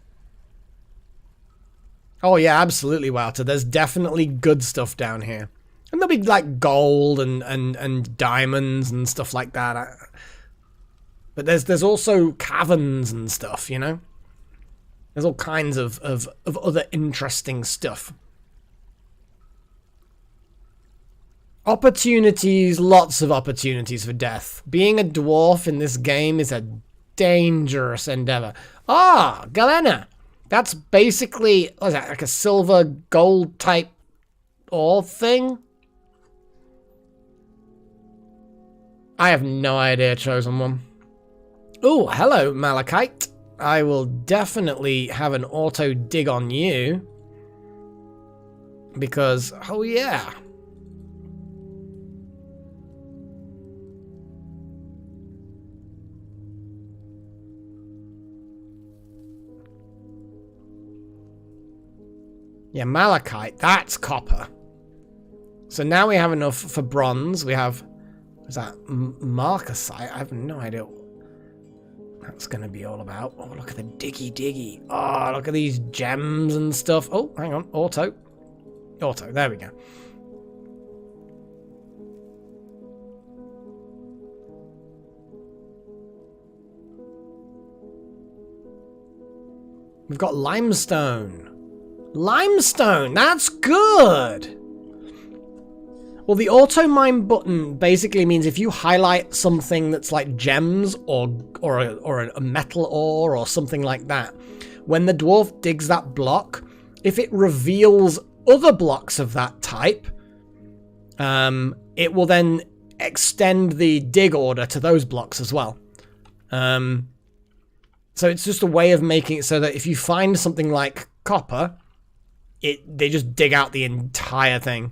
Oh yeah, absolutely, Wouter. There's definitely good stuff down here. And there'll be like gold and diamonds and stuff like that. But there's also caverns and stuff, you know? There's all kinds of other interesting stuff. Opportunities, lots of opportunities for death. Being a dwarf in this game is a dangerous endeavor. Ah, Galena! That's basically, what is that, like a silver gold type ore thing? I have no idea, Chosen One. Oh, hello, Malachite. I will definitely have an auto dig on you. Because, oh yeah. Yeah, malachite, that's copper. So now we have enough for bronze. We have, what's that, marcasite? I have no idea what that's going to be all about. Oh, look at the diggy diggy. Oh, look at these gems and stuff. Oh, hang on, auto. Auto, there we go. We've got limestone. Limestone, that's good! Well, the auto mine button basically means if you highlight something that's like gems or a metal ore or something like that, when the dwarf digs that block, if it reveals other blocks of that type, it will then extend the dig order to those blocks as well. So it's just a way of making it so that if you find something like copper, they just dig out the entire thing.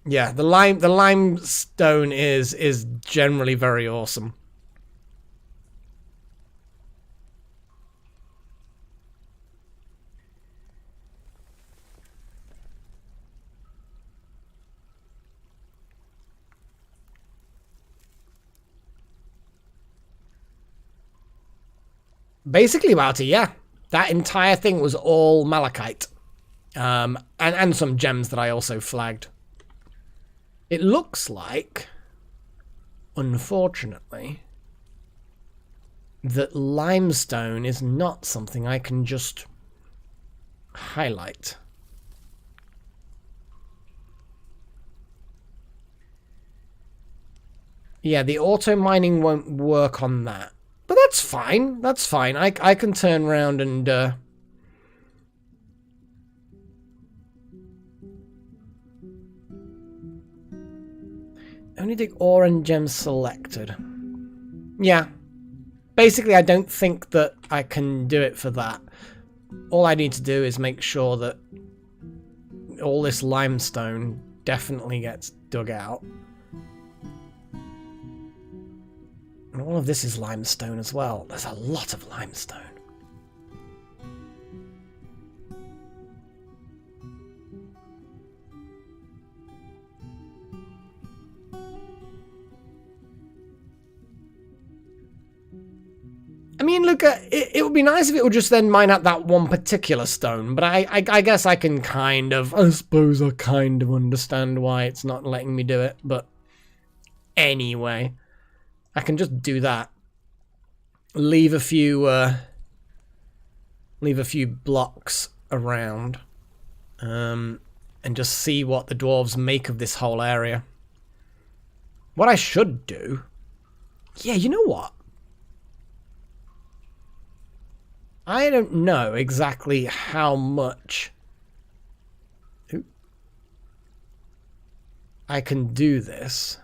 Yeah, the limestone is generally very awesome. Basically, Marty, yeah. That entire thing was all malachite. And some gems that I also flagged. It looks like, unfortunately, that limestone is not something I can just highlight. Yeah, the auto mining won't work on that. But that's fine. That's fine. I can turn around and only dig ore and gems selected. Yeah. Basically, I don't think that I can do it for that. All I need to do is make sure that all this limestone definitely gets dug out. And all of this is limestone as well. There's a lot of limestone. I mean, look, it would be nice if it would just then mine out that one particular stone, but I guess I can I suppose I kind of understand why it's not letting me do it, but anyway, I can just do that. Leave a few blocks around, and just see what the dwarves make of this whole area. What I should do, yeah, you know what? I don't know exactly how much I can do this.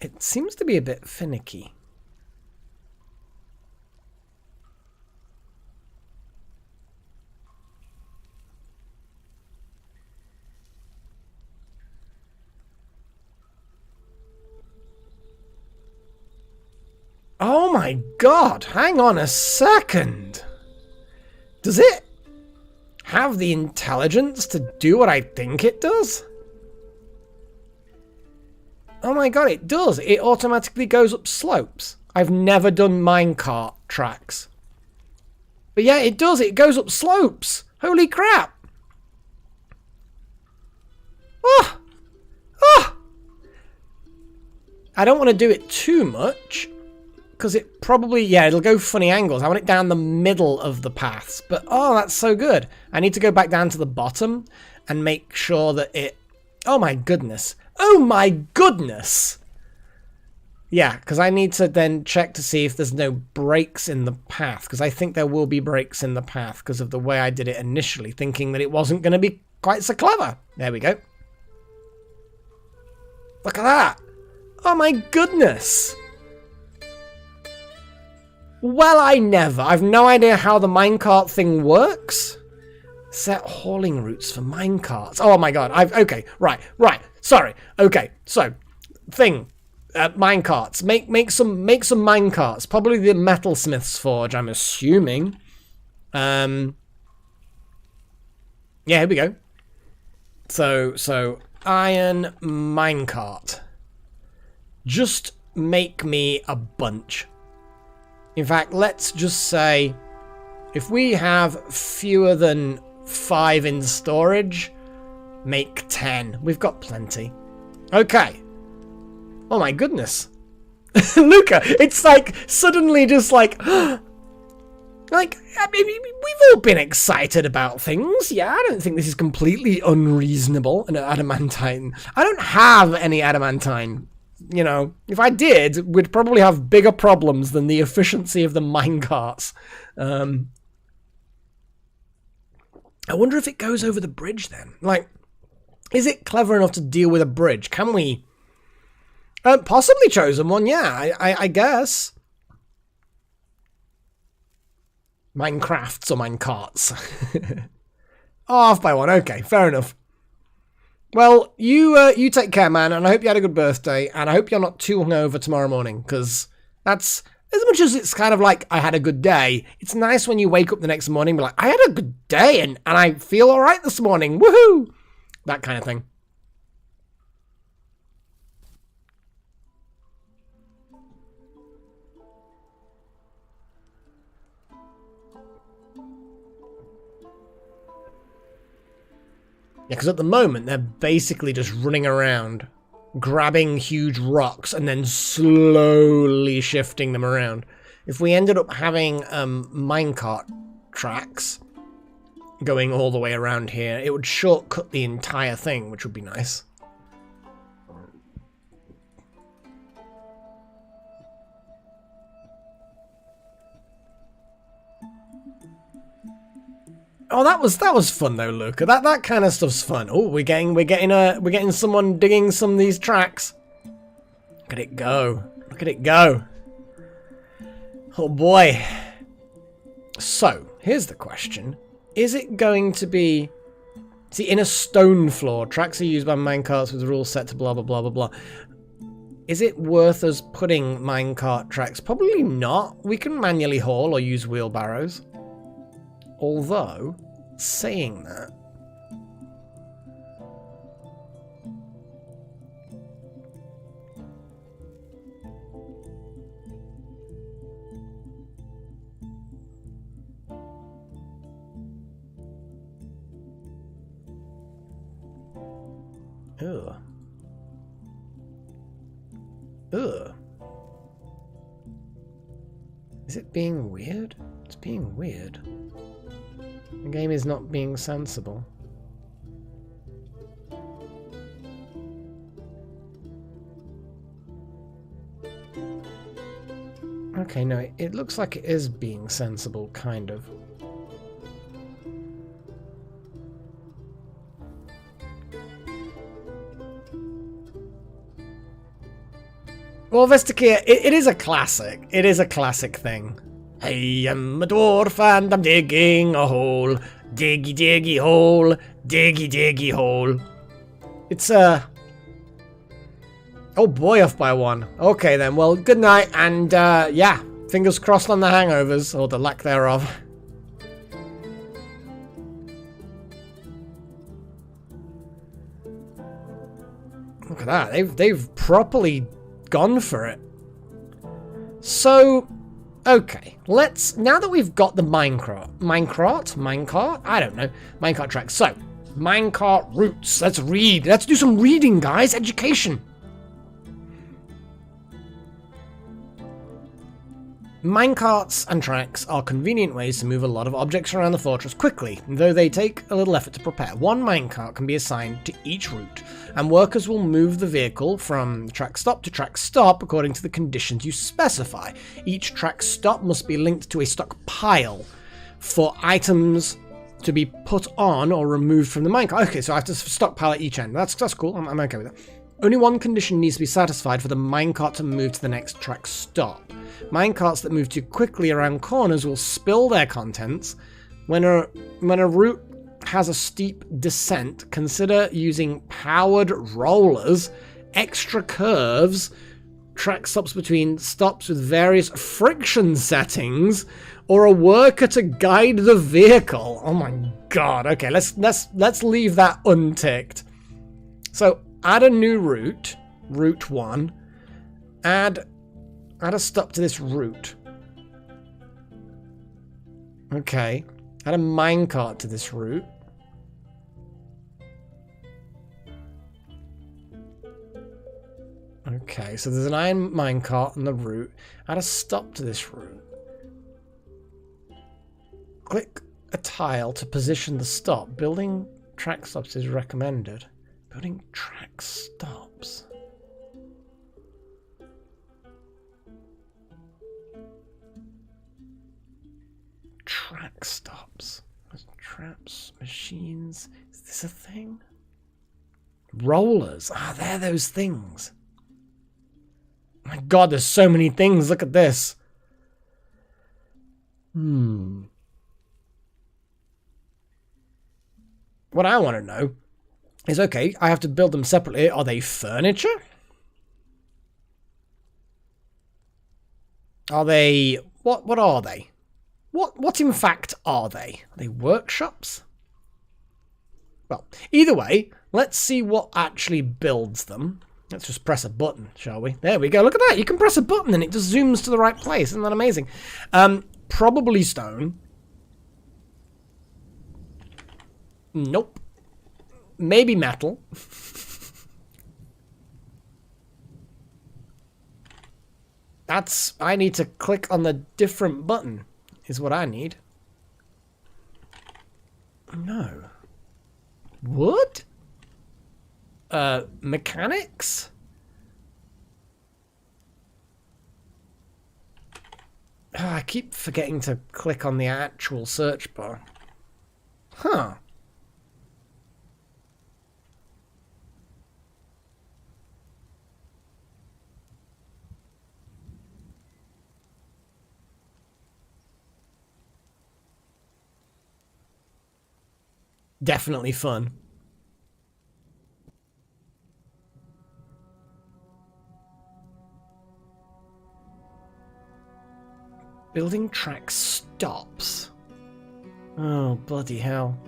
It seems to be a bit finicky. Oh my god, hang on a second. Does it have the intelligence to do what I think it does? Oh my god, it does. It automatically goes up slopes. I've never done minecart tracks. But yeah, it does. It goes up slopes. Holy crap. Oh! Oh! I don't want to do it too much. Because it probably, yeah, it'll go funny angles. I want it down the middle of the paths. But, oh, that's so good. I need to go back down to the bottom and make sure that it... Oh my goodness. Oh my goodness! Yeah, because I need to then check to see if there's no breaks in the path. Because I think there will be breaks in the path because of the way I did it initially, thinking that it wasn't going to be quite so clever. There we go. Look at that! Oh my goodness! Well, I never. I've no idea how the minecart thing works. Set hauling routes for minecarts. Oh my god. Okay, right. Sorry. Okay, so thing, minecarts. Make some minecarts. Probably the metalsmith's forge, I'm assuming. Yeah, here we go. So iron minecart. Just make me a bunch. In fact, let's just say if we have fewer than 5 in storage, make 10. We've got plenty. Okay. Oh my goodness. Luca, it's like suddenly just like like, I mean, we've all been excited about things. Yeah, I don't think this is completely unreasonable. And adamantine. I don't have any adamantine. You know, if I did, we'd probably have bigger problems than the efficiency of the minecarts. I wonder if it goes over the bridge then. Like, is it clever enough to deal with a bridge? Can we... possibly chosen one, yeah, I guess. Minecrafts or minecarts. Off by one, okay, fair enough. Well, you take care, man, and I hope you had a good birthday, and I hope you're not too hungover tomorrow morning, because that's... As much as it's kind of like, I had a good day, it's nice when you wake up the next morning and be like, I had a good day, and I feel alright this morning, woohoo! That kind of thing. Yeah, because at the moment, they're basically just running around, grabbing huge rocks, and then slowly shifting them around. If we ended up having minecart tracks going all the way around here, it would shortcut the entire thing, which would be nice. Oh, that was fun though, Luca. That kind of stuff's fun. Oh, we're getting someone digging some of these tracks. Look at it go! Look at it go! Oh boy. So here's the question: is it going to be? See, in a stone floor, tracks are used by minecarts with rules set to blah blah blah blah blah. Is it worth us putting minecart tracks? Probably not. We can manually haul or use wheelbarrows. Although, saying that, ugh. Ugh. Is it being weird? It's being weird. The game is not being sensible. Okay, no, it looks like it is being sensible, kind of. Well, Vestakia, it is a classic. It is a classic thing. I am a dwarf and I'm digging a hole. Diggy, diggy hole. Diggy, diggy hole. It's oh boy, off by one. Okay then, well, good night, and yeah, fingers crossed on the hangovers, or the lack thereof. Look at that, they've properly gone for it. So, okay, let's, now that we've got the minecart, I don't know, minecart tracks. So, minecart routes, let's read, let's do some reading, guys, education. Minecarts and tracks are convenient ways to move a lot of objects around the fortress quickly, though they take a little effort to prepare. One minecart can be assigned to each route, and workers will move the vehicle from track stop to track stop according to the conditions you specify. Each track stop must be linked to a stockpile for items to be put on or removed from the minecart. Okay, so I have to stockpile at each end. That's cool. I'm okay with that. Only one condition needs to be satisfied for the minecart to move to the next track stop. Minecarts that move too quickly around corners will spill their contents. When a route has a steep descent, consider using powered rollers, extra curves, track stops between stops with various friction settings, or a worker to guide the vehicle. Oh my god. Okay, let's leave that unticked. So add a new route, route 1. Add a stop to this route. Okay. Add a minecart to this route. Okay, so there's an iron minecart on the route. Add a stop to this route. Click a tile to position the stop. Building track stops is recommended. Building track stops. Track stops. Traps, machines. Is this a thing? Rollers. Ah, they're those things. My god, there's so many things. Look at this. What I want to know is, okay, I have to build them separately. Are they furniture? Are they... What are they? What in fact are they? Are they workshops? Well, either way, let's see what actually builds them. Let's just press a button, shall we? There we go. Look at that. You can press a button and it just zooms to the right place. Isn't that amazing? Probably stone. Nope. Maybe metal. I need to click on the different button, is what I need. No. Wood? Mechanics? Oh, I keep forgetting to click on the actual search bar. Huh. Definitely fun. Building track stops. Oh, bloody hell.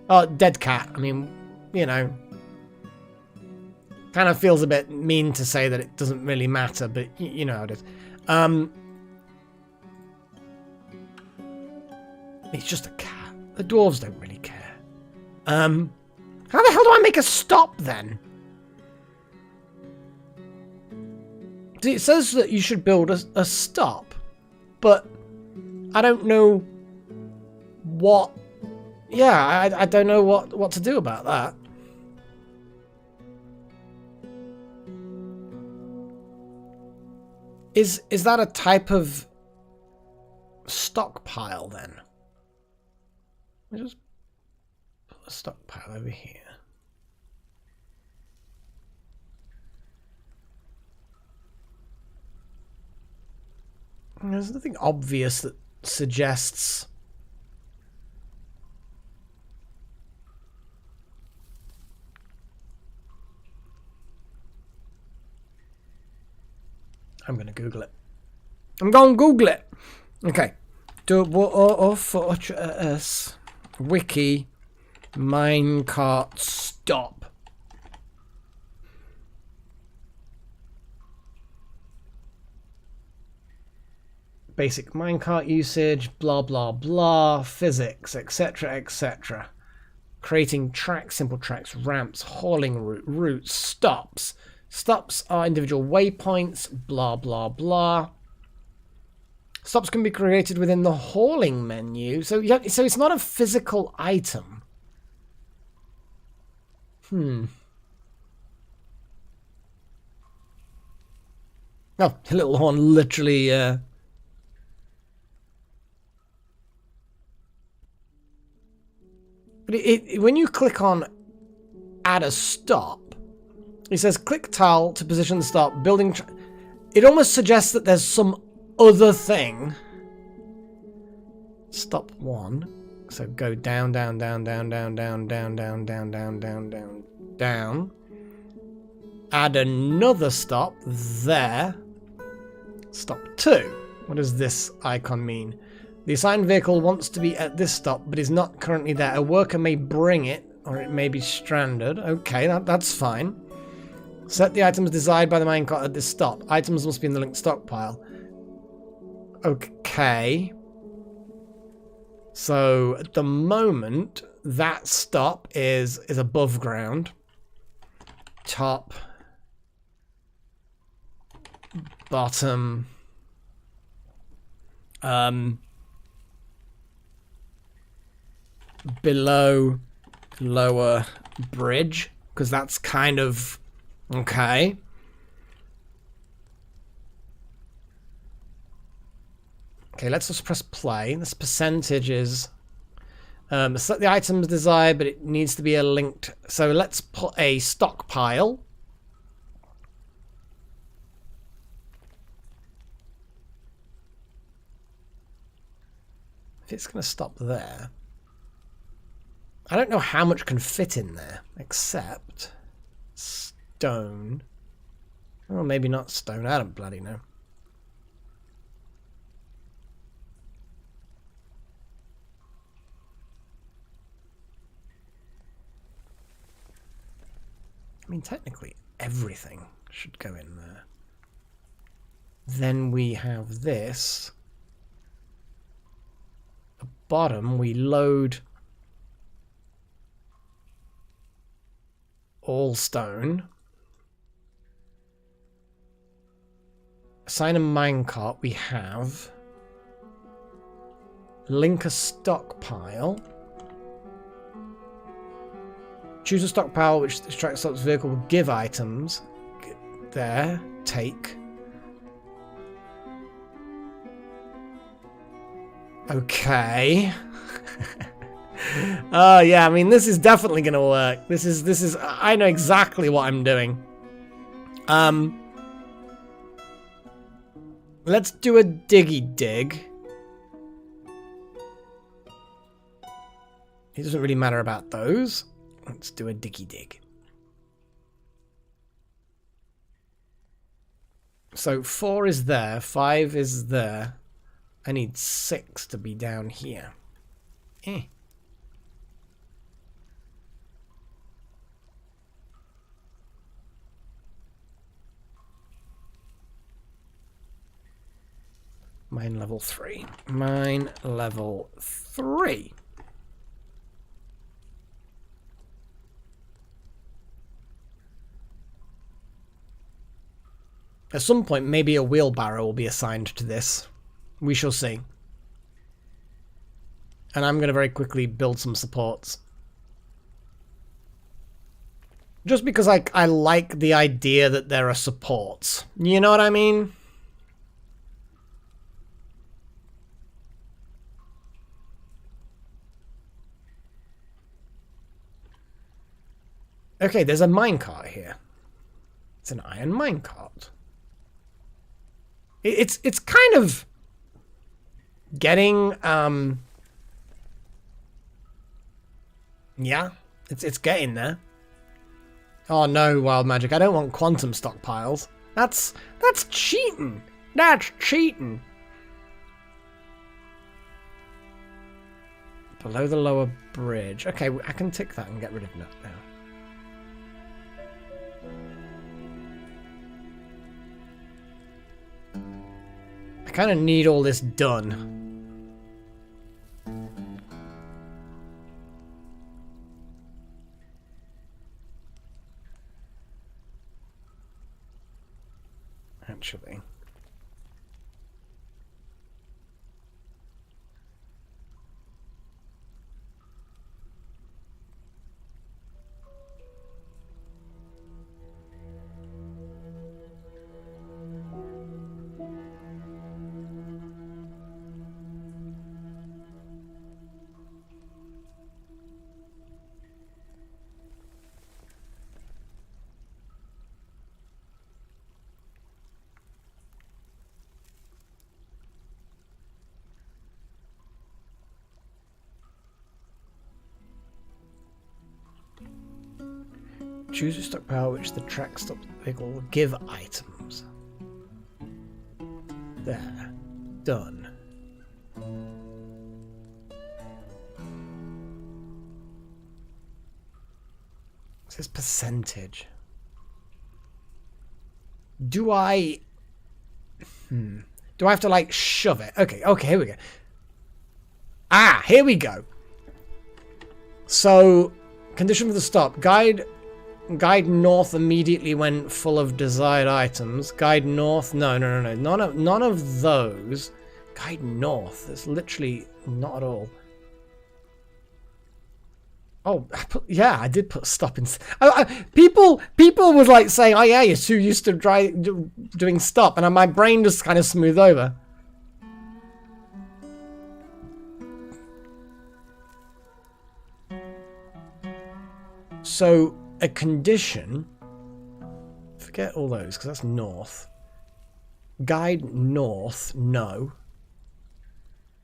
Oh, dead cat. I mean, you know. Kind of feels a bit mean to say that it doesn't really matter, but you know how it is. It's just a cat. The dwarves don't really care. How the hell do I make a stop then? It says that you should build a stop, but I don't know what. Yeah, I don't know what to do about that. Is that a type of stockpile then. Let me just put a stockpile over here. There's nothing obvious that suggests I'm going to Google it. I'm going to Google it. Okay. Dwarf Fortress wiki minecart stop. Basic minecart usage, blah blah blah, physics, etc. etc. Creating tracks, simple tracks, ramps, hauling routes, stops. Stops are individual waypoints, blah blah blah. Stops can be created within the hauling menu. So yeah, so it's not a physical item. Oh, the little horn literally but when you click on add a stop, it says click tile to position the stop, building. It almost suggests that there's some other thing. Stop 1. So go down, down, down, down, down, down, down, down, down, down, down, down, down. Add another stop there. Stop 2. What does this icon mean? The assigned vehicle wants to be at this stop, but is not currently there. A worker may bring it, or it may be stranded. Okay, that's fine. Set the items desired by the minecart at this stop. Items must be in the linked stockpile. Okay. So, at the moment, that stop is above ground. Top. Bottom. Below. Lower bridge. Because that's kind of... Okay. Okay, let's just press play. This percentage is set the items desired, but it needs to be a linked. So let's put a stockpile. If it's going to stop there, I don't know how much can fit in there, except stone. Well, maybe not stone. I don't bloody know. I mean, technically, everything should go in there. Then we have this. At the bottom, we load all stone. Assign a minecart, we have. Link a stockpile. Choose a stockpile which extracts stops vehicle will give items. There. Take. Okay. Oh yeah, I mean this is definitely gonna work. This is I know exactly what I'm doing. Let's do a diggy dig. It doesn't really matter about those. Let's do a diggy dig. So 4 is there, 5 is there. I need 6 to be down here. Mine level 3. Mine level 3. At some point, maybe a wheelbarrow will be assigned to this. We shall see. And I'm going to very quickly build some supports. Just because I like the idea that there are supports. You know what I mean? Okay, there's a minecart here. It's an iron minecart. It's kind of getting yeah, it's getting there. Oh no, wild magic! I don't want quantum stockpiles. That's cheating. That's cheating. Below the lower bridge. Okay, I can tick that and get rid of that now. I kind of need all this done. Actually. Choose a stockpile which the track stops vehicle will give items. There. Done. What's this percentage? Do I have to like shove it? Okay, here we go. Ah, here we go. So, condition for the stop. Guide north immediately when full of desired items. Guide north. No. None of those. Guide north. There's literally not at all. Oh, I did put stop in. People was like saying, "Oh yeah, you're too used to doing stop," and my brain just kind of smoothed over. So a condition. Forget all those because that's north. Guide north, no.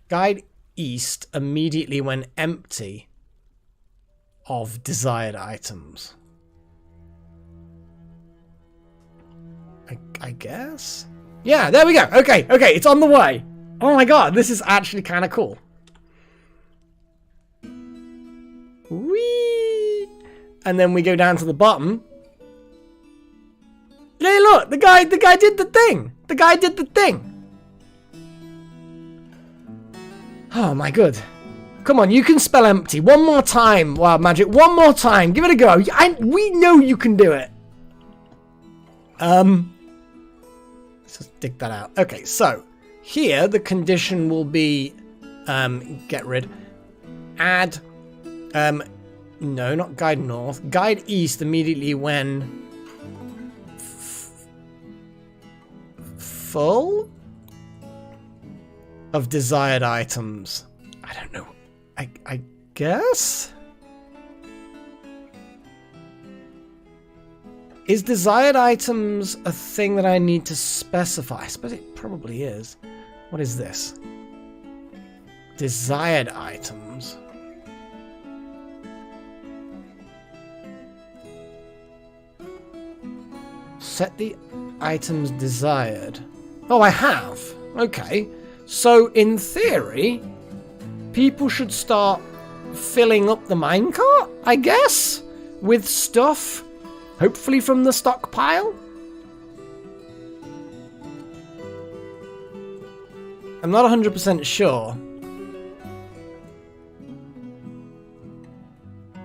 Guide east immediately when empty of desired items. I guess? Yeah, there we go. Okay, it's on the way. Oh my god, this is actually kind of cool. Whee! And then we go down to the bottom. Hey, look, the guy did the thing. The guy did the thing. Oh my god. Come on, you can spell empty. One more time, Wild Magic. One more time. Give it a go. We know you can do it. Let's just dig that out. Okay, so here the condition will be get rid. Add no, not guide north. Guide east immediately when full of desired items. I don't know. I guess? Is desired items a thing that I need to specify? I suppose it probably is. What is this? Desired items. Set the items desired. Oh, I have. Okay. So, in theory, people should start filling up the minecart, I guess, with stuff, hopefully from the stockpile. I'm not 100% sure.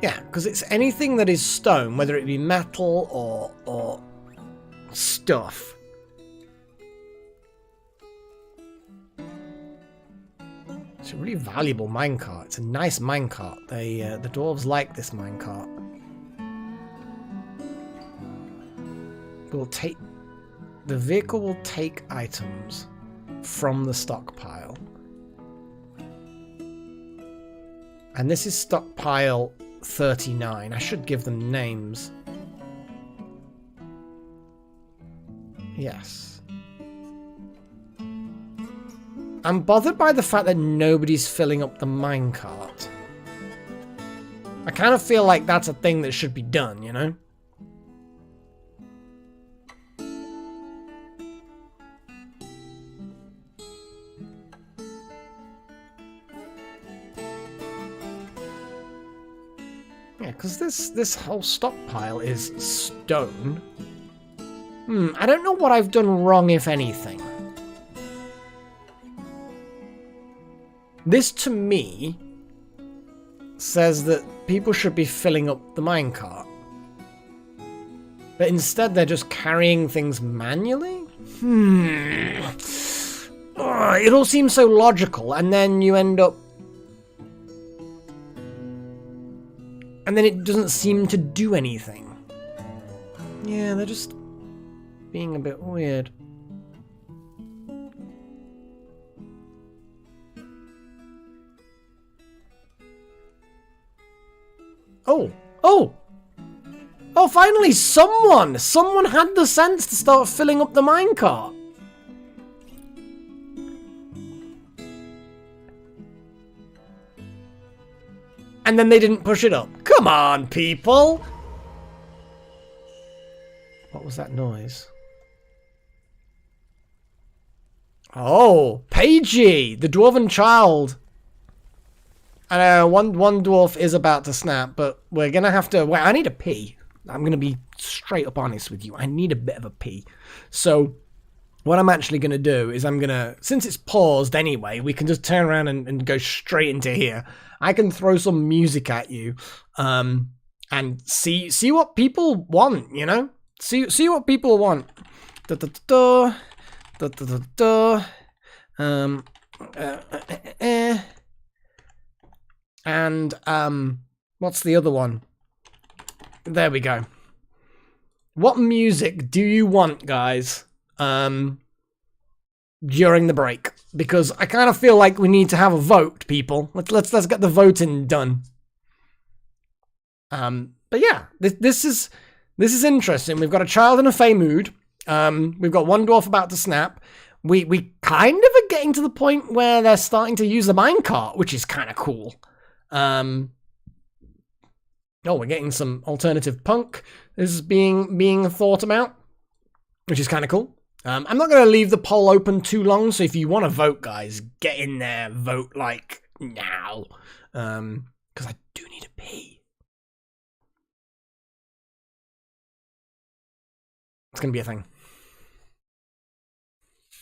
Yeah, because it's anything that is stone, whether it be metal or stuff. It's a really valuable minecart. It's a nice minecart. The dwarves like this minecart. The vehicle will take items from the stockpile. And this is stockpile 39. I should give them names. Yes. I'm bothered by the fact that nobody's filling up the minecart. I kind of feel like that's a thing that should be done, you know? Yeah, because this whole stockpile is stone. I don't know what I've done wrong, if anything. This, to me, says that people should be filling up the minecart. But instead, they're just carrying things manually? It all seems so logical, and then you end up... And then it doesn't seem to do anything. Yeah, they're just being a bit weird. Oh, finally, someone had the sense to start filling up the minecart. And then they didn't push it up. Come on, people! What was that noise? Oh, Pagey, the dwarven child. I know, one dwarf is about to snap, but we're gonna have to... Wait, I need a pee. I'm gonna be straight up honest with you. I need a bit of a pee. So, what I'm actually gonna do is I'm gonna... Since it's paused anyway, we can just turn around and go straight into here. I can throw some music at you, and see what people want, you know? See what people want. And what's the other one? There we go. What music do you want, guys? During the break, because I kind of feel like we need to have a vote, people. Let's get the voting done. But yeah, this is interesting. We've got a child in a fey mood. We've got one dwarf about to snap. We kind of are getting to the point where they're starting to use the minecart, which is kind of cool. Oh, we're getting some alternative punk. This is being thought about, which is kind of cool. I'm not going to leave the poll open too long, so if you want to vote, guys, get in there, vote, like, now. Because I do need a pee. It's going to be a thing.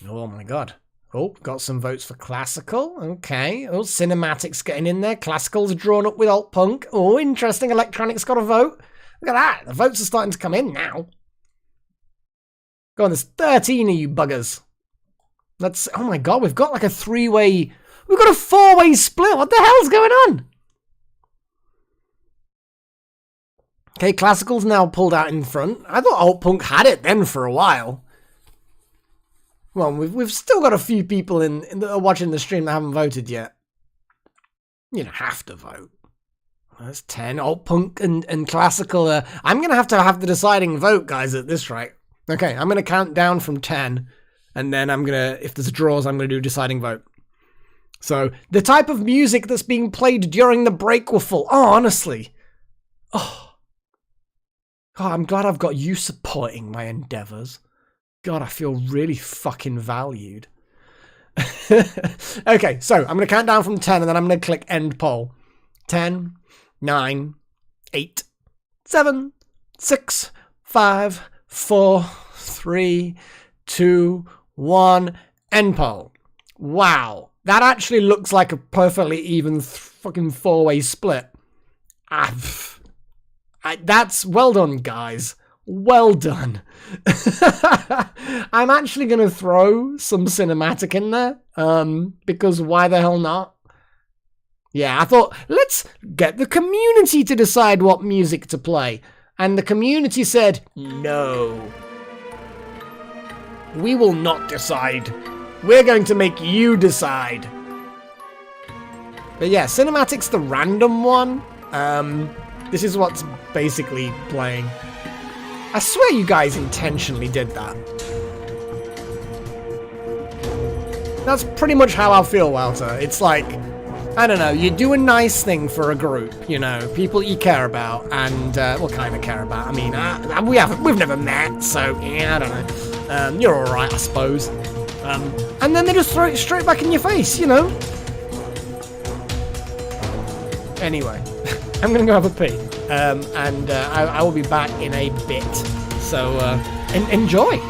Oh my god. Oh, got some votes for classical. Okay. Oh, cinematics getting in there. Classical's drawn up with alt punk. Oh, interesting. Electronic's got a vote. Look at that. The votes are starting to come in now. Go on, there's 13 of you buggers. Let's... Oh my god, we've got like a three-way... We've got a four-way split. What the hell's going on? Okay, classical's now pulled out in front. I thought alt punk had it then for a while. Well, we've still got a few people that are watching the stream that haven't voted yet. You don't have to vote. That's 10. Alt punk and classical. I'm going to have the deciding vote, guys, at this rate. Okay, I'm going to count down from 10. And then I'm going to, if there's draws, I'm going to do deciding vote. So, the type of music that's being played during the break will fall. Oh, honestly. Oh, I'm glad I've got you supporting my endeavors. God, I feel really fucking valued. Okay, so I'm going to count down from 10 and then I'm going to click end poll. 10, 9, 8, 7, 6, 5, 4, 3, 2, 1, end poll. Wow, that actually looks like a perfectly even fucking four-way split. That's well done, guys. Well done. I'm actually going to throw some cinematic in there, because why the hell not? Yeah, I thought, let's get the community to decide what music to play. And the community said, no. We will not decide. We're going to make you decide. But yeah, cinematic's the random one. This is what's basically playing. I swear you guys intentionally did that. That's pretty much how I feel, Walter. It's like, I don't know, you do a nice thing for a group, you know, people you care about, and, well, kind of care about. I mean, we've never met, so, yeah, I don't know. You're alright, I suppose. And then they just throw it straight back in your face, you know? Anyway, I'm gonna go have a pee, and I will be back in a bit, so, enjoy!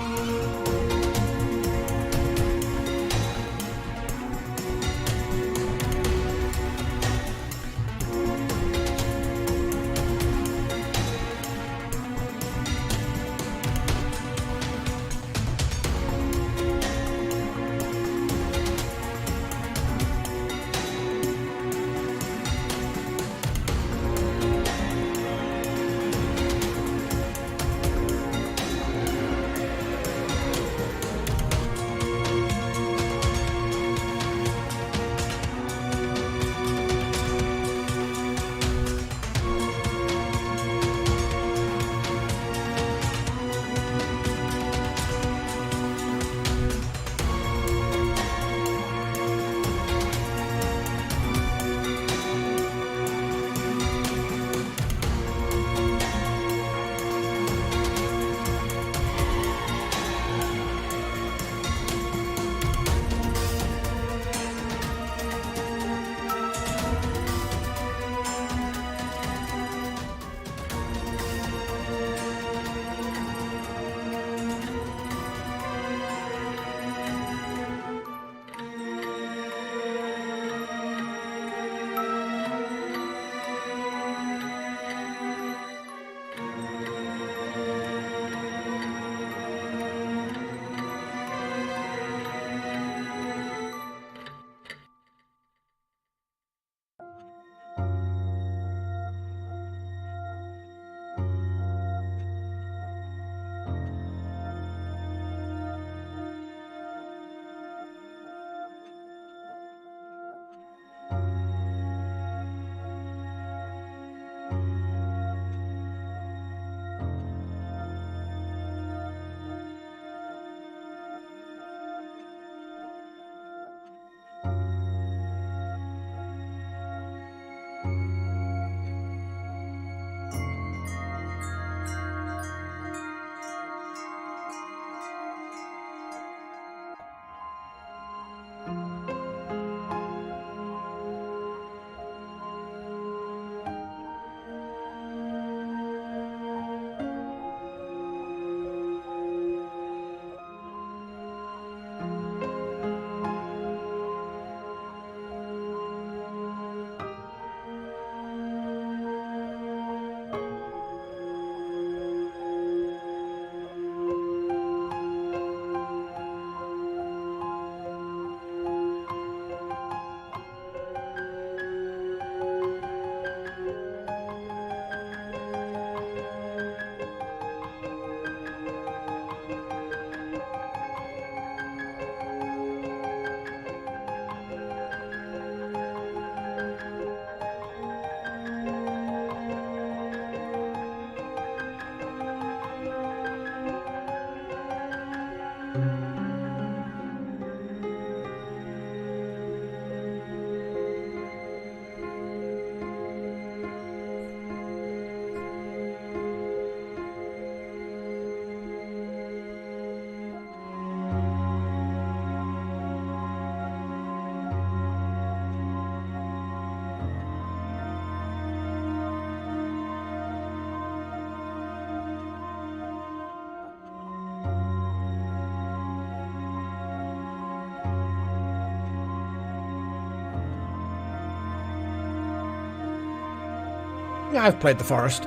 Yeah, I've played the forest.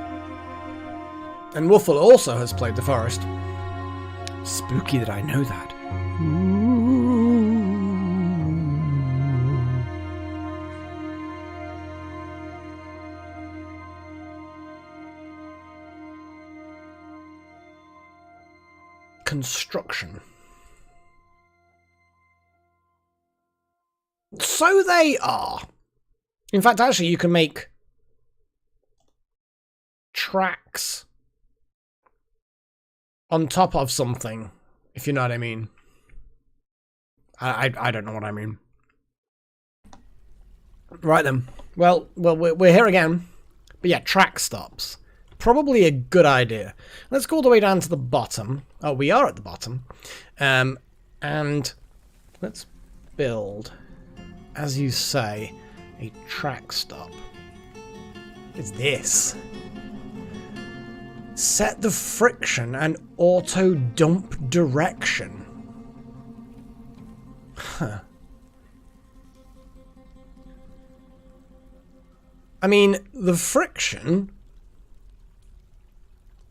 And Wuffle also has played the forest. Spooky that I know that. Construction. So they are. In fact, actually, you can make tracks on top of something, if you know what I mean. I don't know what I mean. Right then. Well, we're here again. But yeah, track stops. Probably a good idea. Let's go all the way down to the bottom. Oh, we are at the bottom. And let's build, as you say, a track stop. What's this? Set the friction and auto dump direction. Huh. I mean, the friction...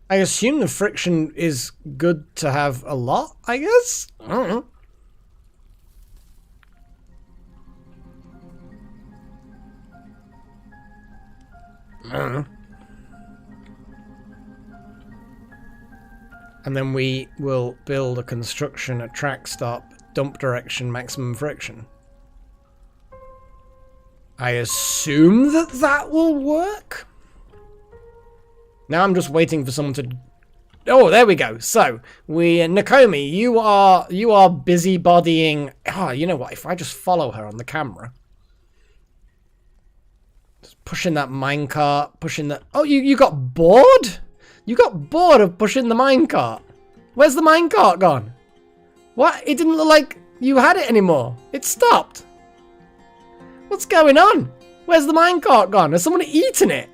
I assume the friction is good to have a lot, I guess? I don't know. I don't know. And then we will build a construction, a track stop, dump direction, maximum friction. I assume that that will work? Now I'm just waiting for someone to... Oh, there we go. So, Nakomi, you are busybodying... Oh, you know what? If I just follow her on the camera... Just pushing that minecart, pushing that... Oh, you got bored? You got bored of pushing the minecart. Where's the minecart gone? What? It didn't look like you had it anymore. It stopped. What's going on? Where's the minecart gone? Has someone eaten it?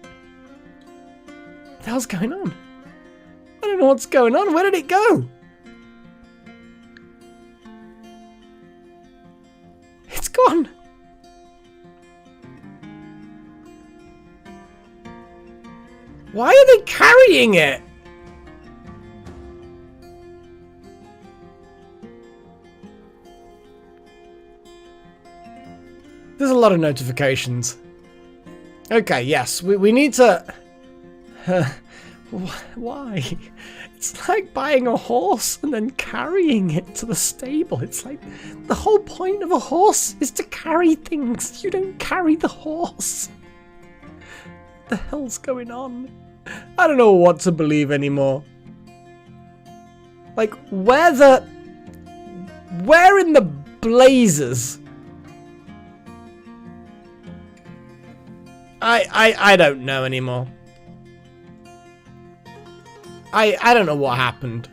What the hell's going on? I don't know what's going on. Where did it go? It's gone. Why are they carrying it? There's a lot of notifications. Okay, yes, we need to... why? It's like buying a horse and then carrying it to the stable. It's like the whole point of a horse is to carry things. You don't carry the horse. What the hell's going on? I don't know what to believe anymore. Like, where in the blazes? I don't know anymore. I don't know what happened.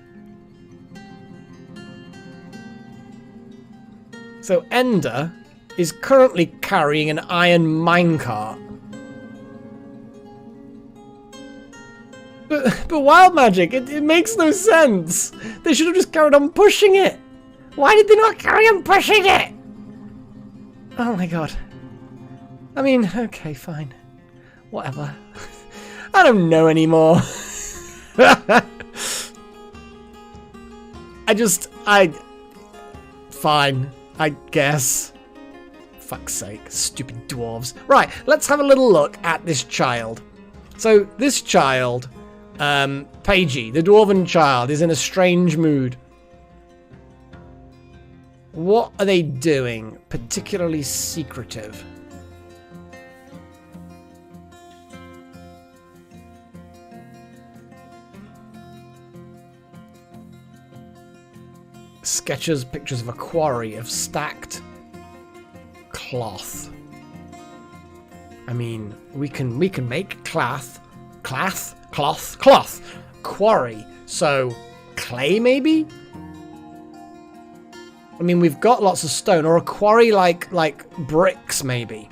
So Ender is currently carrying an iron minecart. But Wild Magic, it makes no sense. They should have just carried on pushing it. Why did they not carry on pushing it? Oh my god. I mean, okay, fine. Whatever. I don't know anymore. Fine, I guess. Fuck's sake, stupid dwarves. Right, let's have a little look at this child. So, this child, Paigey, the dwarven child, is in a strange mood. What are they doing? Particularly secretive. Sketches, pictures of a quarry of stacked cloth. I mean, we can make cloth. Quarry. So, clay maybe? I mean, we've got lots of stone, or a quarry like bricks maybe.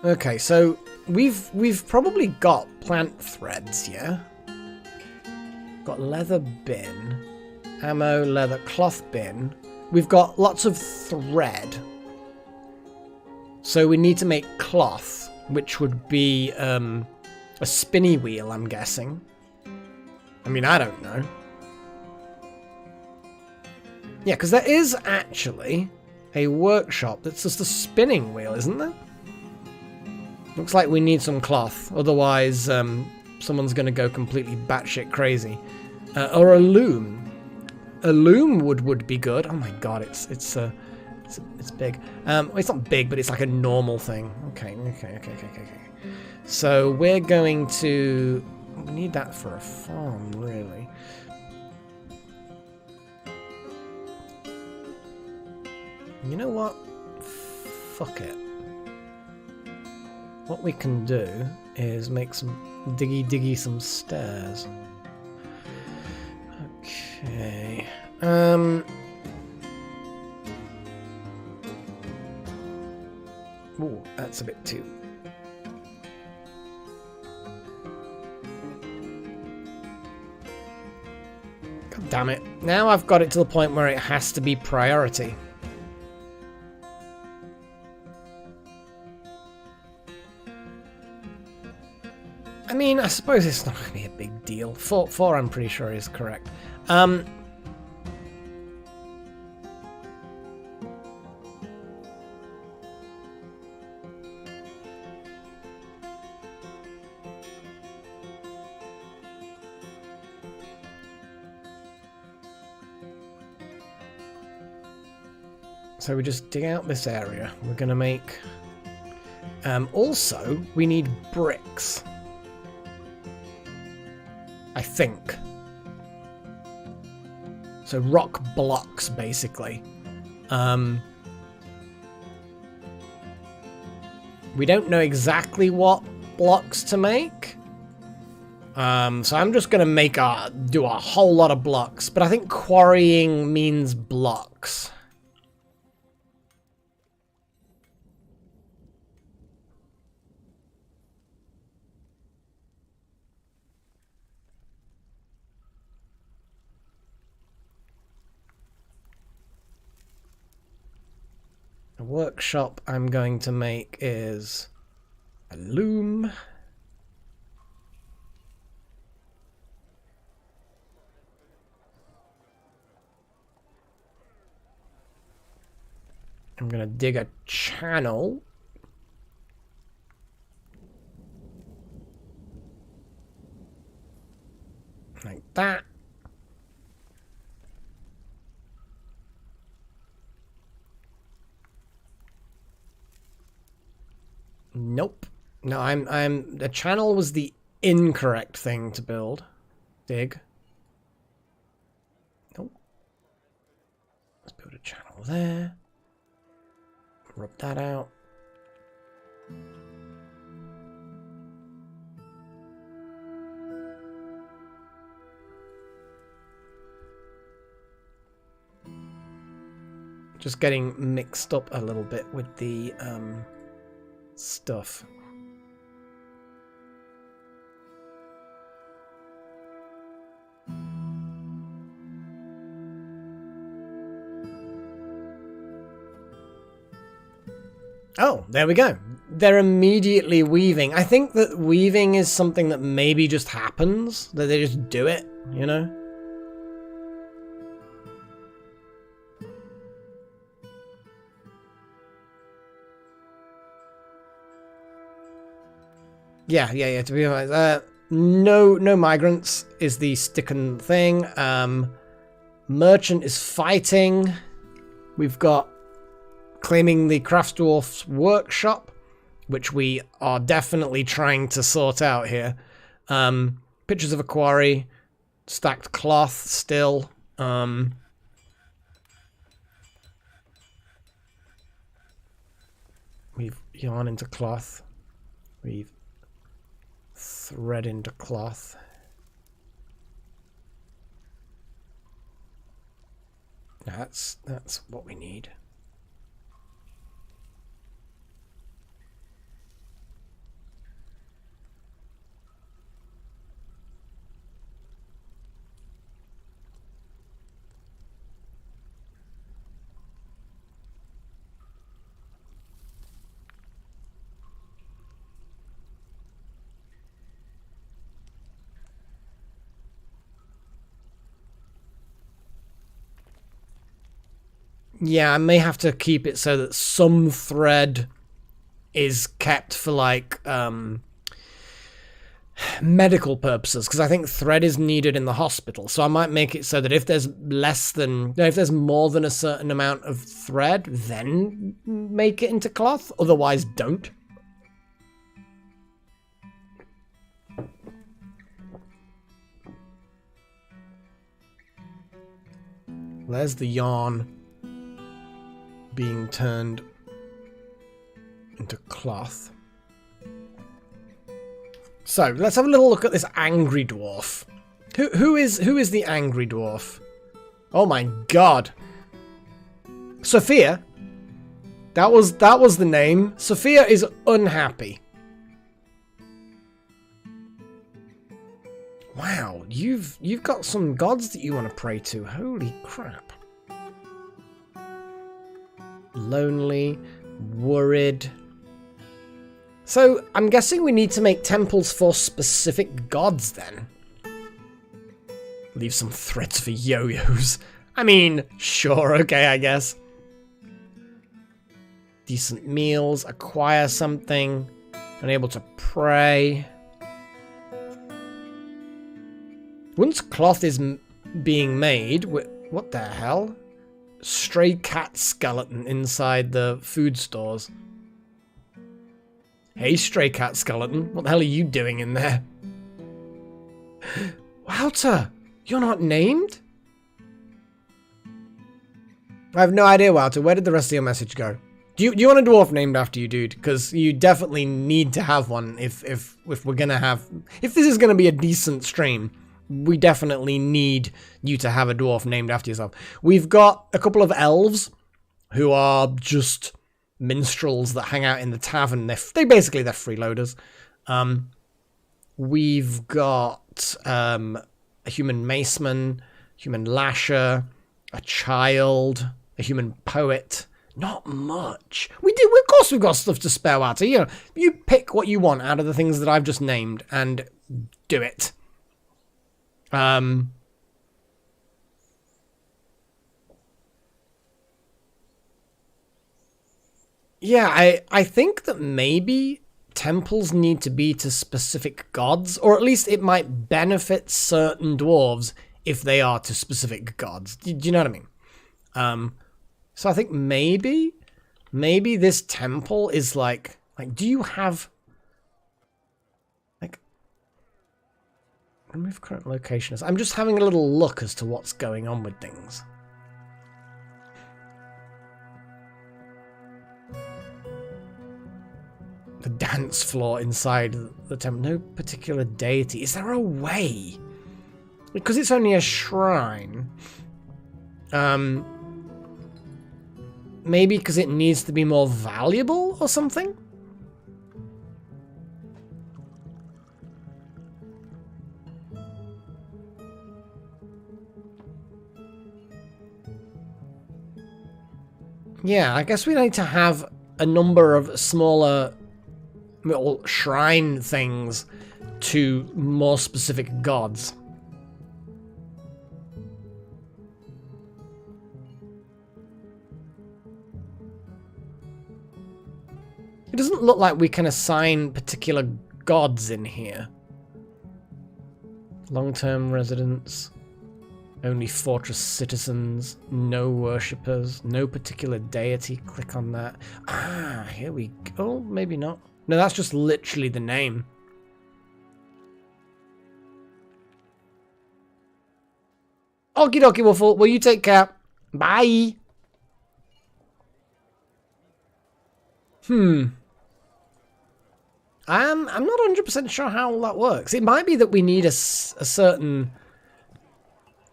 Okay, so we've probably got plant threads, yeah? Got leather bin, ammo, leather, cloth bin. We've got lots of thread. So we need to make cloth, which would be a spinny wheel, I'm guessing. I mean, I don't know. Yeah, because there is actually a workshop that's just a spinning wheel, isn't there? Looks like we need some cloth, otherwise someone's going to go completely batshit crazy. Or a loom. A loom would be good. Oh my god, it's big. It's not big, but it's like a normal thing. Okay. So we're going to... We need that for a farm, really. You know what? Fuck it. What we can do is make some diggy some stairs. Okay. Ooh, that's a bit too. God damn it. Now I've got it to the point where it has to be priority. I mean, I suppose it's not going to be a big deal. Four, I'm pretty sure is correct. So we just dig out this area. We're going to make... also, we need bricks. I think. So rock blocks, basically. We don't know exactly what blocks to make. So I'm just going to do a whole lot of blocks. But I think quarrying means blocks. The workshop I'm going to make is a loom. I'm going to dig a channel. Like that. Nope. No, the channel was the incorrect thing to build. Dig. Nope. Let's build a channel there. Rub that out. Just getting mixed up a little bit with the stuff. Oh, there we go. They're immediately weaving. I think that weaving is something that maybe just happens, that they just do it, you know? Yeah, to be honest. No migrants is the sticking thing. Merchant is fighting. We've got claiming the Craft Dwarf's workshop, which we are definitely trying to sort out here. Pictures of a quarry, stacked cloth still. We've yarn into cloth. We've thread into cloth. That's what we need. Yeah, I may have to keep it so that some thread is kept for, like, medical purposes, because I think thread is needed in the hospital. So I might make it so that if there's more than a certain amount of thread, then make it into cloth. Otherwise, don't. There's the yarn being turned into cloth. So let's have a little look at this angry dwarf. Who is the angry dwarf? Oh my god. Sophia. That was the name. Sophia is unhappy. Wow, you've got some gods that you want to pray to. Holy crap. Lonely, worried. So, I'm guessing we need to make temples for specific gods then. Leave some threads for yo-yos. I mean, sure, okay, I guess. Decent meals, acquire something, unable to pray. Once cloth is being made, what the hell? Stray cat skeleton inside the food stores. Hey, stray cat skeleton, what the hell are you doing in there? Wouter, you're not named? I have no idea, Wouter. Where did the rest of your message go? Do you want a dwarf named after you, dude? Because you definitely need to have one if we're gonna have... If this is gonna be a decent stream, we definitely need you to have a dwarf named after yourself. We've got a couple of elves who are just minstrels that hang out in the tavern. They're basically freeloaders. We've got a human maceman, human lasher, a child, a human poet. Not much. Of course we've got stuff to spare out. You know, you pick what you want out of the things that I've just named and do it. Yeah, I think that maybe temples need to be to specific gods, or at least it might benefit certain dwarves if they are to specific gods. Do you know what I mean? So I think maybe this temple is like do you have remove current location? I'm just having a little look as to what's going on with things. The dance floor inside the temple. No particular deity. Is there a way? Because it's only a shrine. Maybe because it needs to be more valuable or something? Yeah, I guess we need to have a number of smaller little shrine things to more specific gods. It doesn't look like we can assign particular gods in here. Long-term residents, only fortress citizens, no worshippers, no particular deity. Click on that. Ah, here we go. Maybe not. No, that's just literally the name. Okie dokie, Waffle. Well, you take care. Bye. I'm not 100% sure how that works. It might be that we need a certain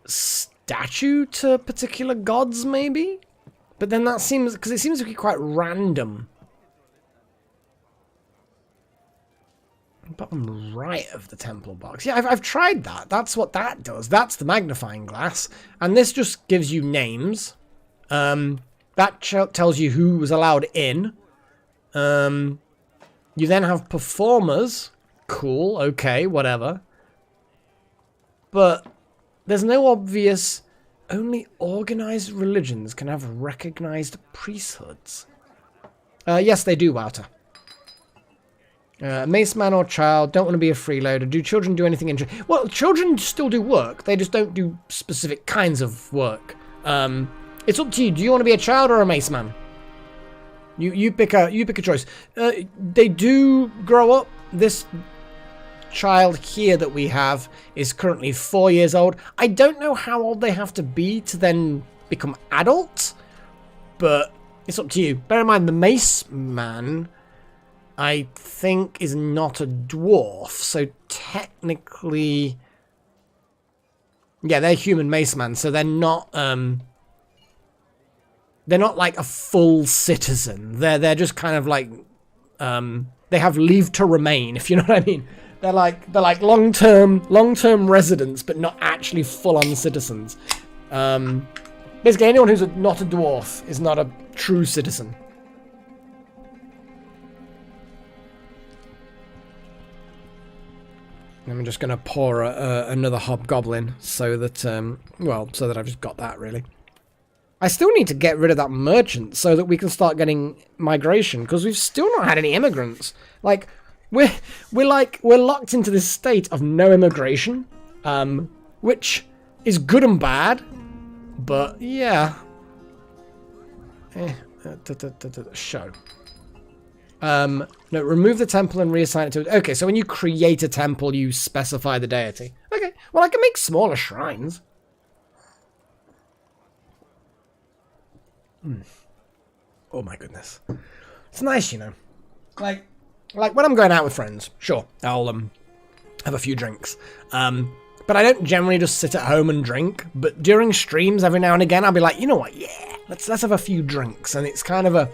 statue to particular gods, maybe? But then that seems... because it seems to be quite random. Bottom right of the temple box. Yeah, I've tried that. That's what that does. That's the magnifying glass. And this just gives you names. That tells you who was allowed in. You then have performers. Cool, okay, whatever. But there's no obvious... only organized religions can have recognized priesthoods. Yes, they do, Wouter. Mace man or child, don't want to be a freeloader. Do children do anything interesting? Well, children still do work. They just don't do specific kinds of work. It's up to you. Do you want to be a child or a mace man? You pick a choice. They do grow up. This child here that we have is currently 4 years old. I don't know how old they have to be to then become adults, but It's up to you. Bear in mind, the Mace Man, I think, is not a dwarf. So technically... Yeah, they're human Mace Man, so they're not like a full citizen. They're just kind of like they have leave to remain, if you know what I mean. They're like long-term residents, but not actually full-on citizens. Basically, anyone who's not a dwarf is not a true citizen. I'm just going to pour another hobgoblin so that, so that I've just got that, really. I still need to get rid of that merchant so that we can start getting migration, because we've still not had any immigrants. Like, we're locked into this state of no immigration, which is good and bad, but yeah. Show. No, remove the temple and reassign it to it. Okay, so when you create a temple, you specify the deity. Okay, well, I can make smaller shrines. Oh my goodness. It's nice, you know. Like when I'm going out with friends, sure, I'll have a few drinks. But I don't generally just sit at home and drink. But during streams, every now and again, I'll be like, you know what, yeah, let's have a few drinks. And it's kind of a...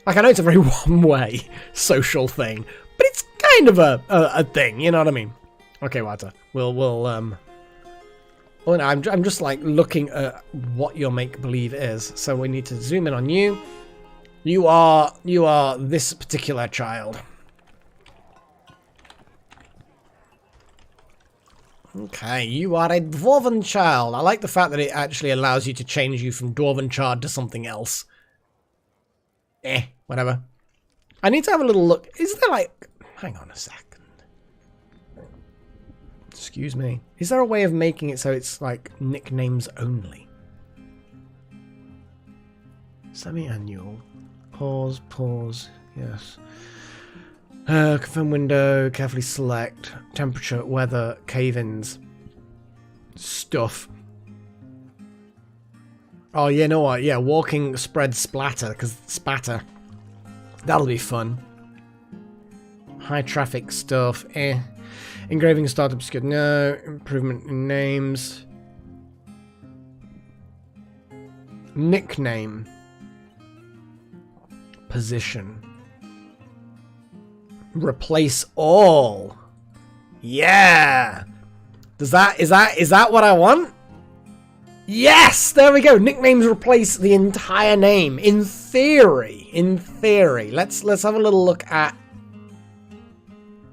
Like, I know it's a very one-way social thing, but it's kind of a thing, you know what I mean? Okay, Wata, we'll well, no, I'm just, like, looking at what your make-believe is. So we need to zoom in on you. You are this particular child. Okay, you are a dwarven child. I like the fact that it actually allows you to change you from dwarven child to something else. Whatever. I need to have a little look. Is there like... Hang on a second. Excuse me. Is there a way of making it so it's like nicknames only? Semi-annual. Pause. Yes. Confirm window. Carefully select. Temperature, weather, cave-ins. Stuff. Oh, you know what? Yeah, walking spread splatter, because spatter. That'll be fun. High traffic stuff, Engraving startups good, no. Improvement in names. Nickname. Position. Replace all. Yeah! Is that what I want? Yes! There we go. Nicknames replace the entire name. In theory. Let's have a little look at...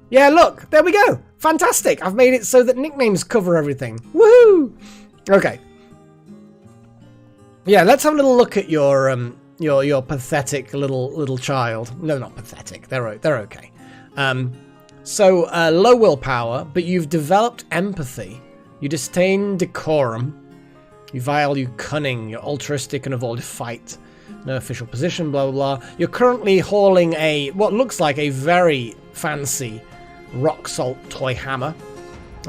Yeah, look. There we go. Fantastic. I've made it so that nicknames cover everything. Woohoo! Okay. Yeah, let's have a little look at your pathetic little child. No, not pathetic. They're okay. So low willpower, but you've developed empathy. You disdain decorum. You value cunning, you're altruistic and avoid fight. No official position, blah, blah, blah. You're currently hauling what looks like a very fancy rock salt toy hammer.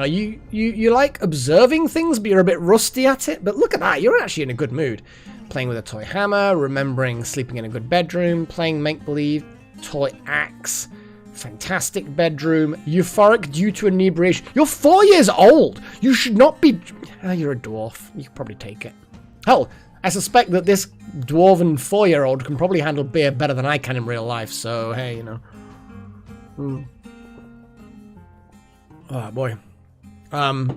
You like observing things, but you're a bit rusty at it. But look at that, you're actually in a good mood. Playing with a toy hammer, remembering sleeping in a good bedroom, playing make-believe, toy axe. Fantastic bedroom. Euphoric due to inebriation. You're 4 years old. You should not be... you're a dwarf. You can probably take it. Hell, I suspect that this dwarven 4-year-old can probably handle beer better than I can in real life. So, hey, you know. Oh, boy. No,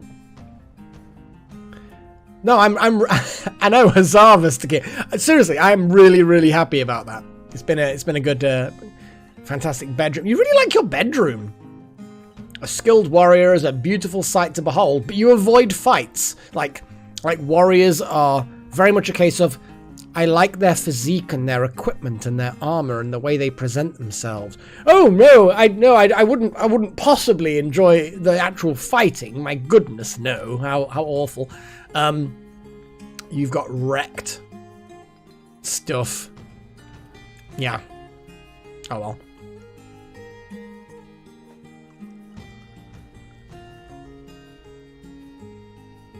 I know, Hazarvus to get... Seriously, I'm really, really happy about that. It's been a good... fantastic bedroom. You really like your bedroom. A skilled warrior is a beautiful sight to behold, but you avoid fights. Like warriors are very much a case of, I like their physique and their equipment and their armor and the way they present themselves. Oh no, I wouldn't possibly enjoy the actual fighting. My goodness, no. How awful. You've got wrecked stuff. Yeah. Oh well.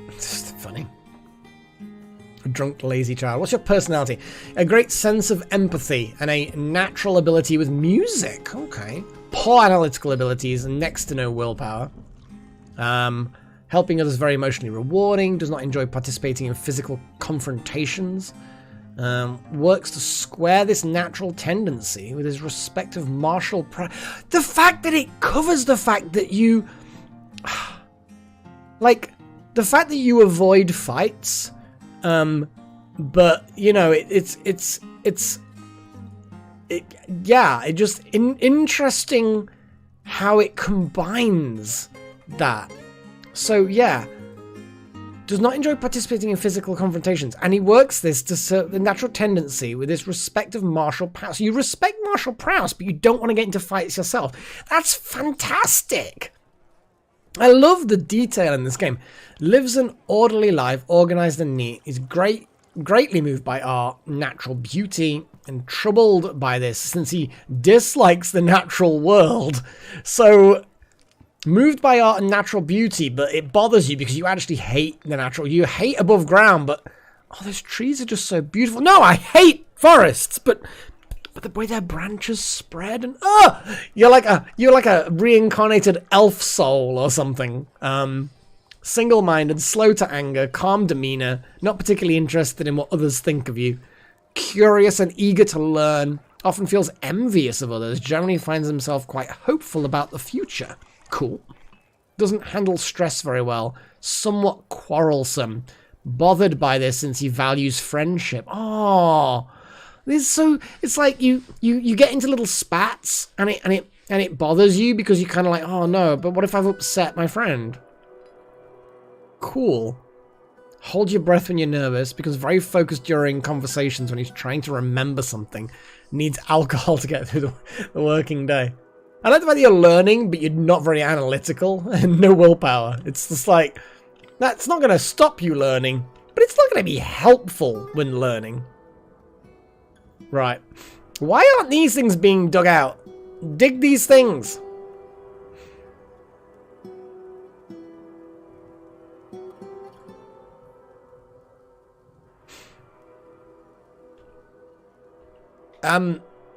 It's funny. A drunk, lazy child. What's your personality? A great sense of empathy and a natural ability with music. Okay. Poor analytical abilities and next to no willpower. Helping others very emotionally rewarding. Does not enjoy participating in physical confrontations. Works to square this natural tendency with his respective martial prowess. The fact that it covers the fact that you... like, the fact that you avoid fights... but you know, it's just interesting how it combines that. So yeah, does not enjoy participating in physical confrontations, and he works this to serve the natural tendency with his respect of martial prowess. You respect martial prowess, but you don't want to get into fights yourself. That's fantastic. I love the detail in this game. Lives an orderly life, organized and neat. Is greatly moved by art, natural beauty, and troubled by this since he dislikes the natural world. So, moved by art and natural beauty, but it bothers you because you actually hate the natural. You hate above ground, but oh, those trees are just so beautiful. No, I hate forests, but the way their branches spread and you're like a reincarnated elf soul or something. Single-minded, slow to anger, calm demeanor, not particularly interested in what others think of you, curious and eager to learn, often feels envious of others, generally finds himself quite hopeful about the future. Cool. Doesn't handle stress very well, somewhat quarrelsome, bothered by this since he values friendship. Oh. It's like you get into little spats and it bothers you because you're kind of like, oh no, but what if I've upset my friend? Cool. Hold your breath when you're nervous, becomes very focused during conversations when he's trying to remember something. Needs alcohol to get through the working day. I like the fact that you're learning, but you're not very analytical and no willpower. It's just like, that's not going to stop you learning, but it's not going to be helpful when learning. Right. Why aren't these things being dug out? Dig these things.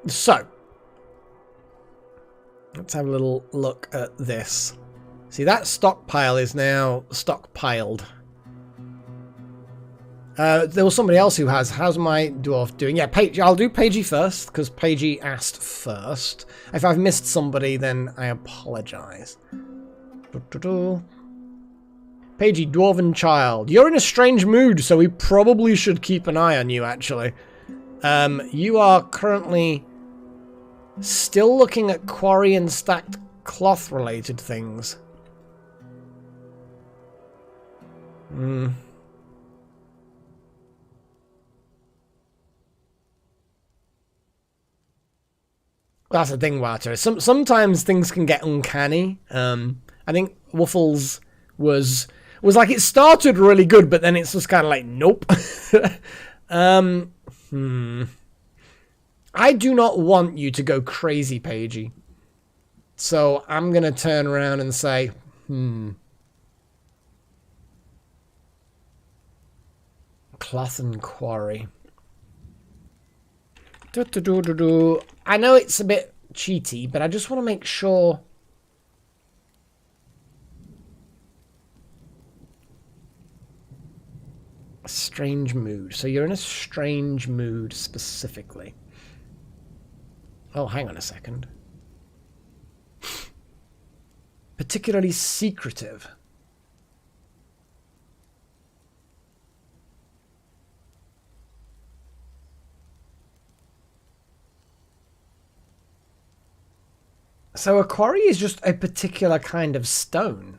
So. Let's have a little look at this. See, that stockpile is now stockpiled. There was somebody else who has. How's my dwarf doing? Yeah, I'll do Pagey first, because Pagey asked first. If I've missed somebody, then I apologize. Pagey, dwarven child. You're in a strange mood, so we probably should keep an eye on you, actually. You are currently still looking at quarry and stacked cloth-related things. That's the thing, Walter. Sometimes things can get uncanny. I think Wuffles was like, it started really good, but then it's just kind of like, nope. I do not want you to go crazy, Pagey. So I'm going to turn around and say, cloth and quarry. I know it's a bit cheaty, but I just want to make sure. A strange mood. So you're in a strange mood specifically. Oh, hang on a second. Particularly secretive. So a quarry is just a particular kind of stone.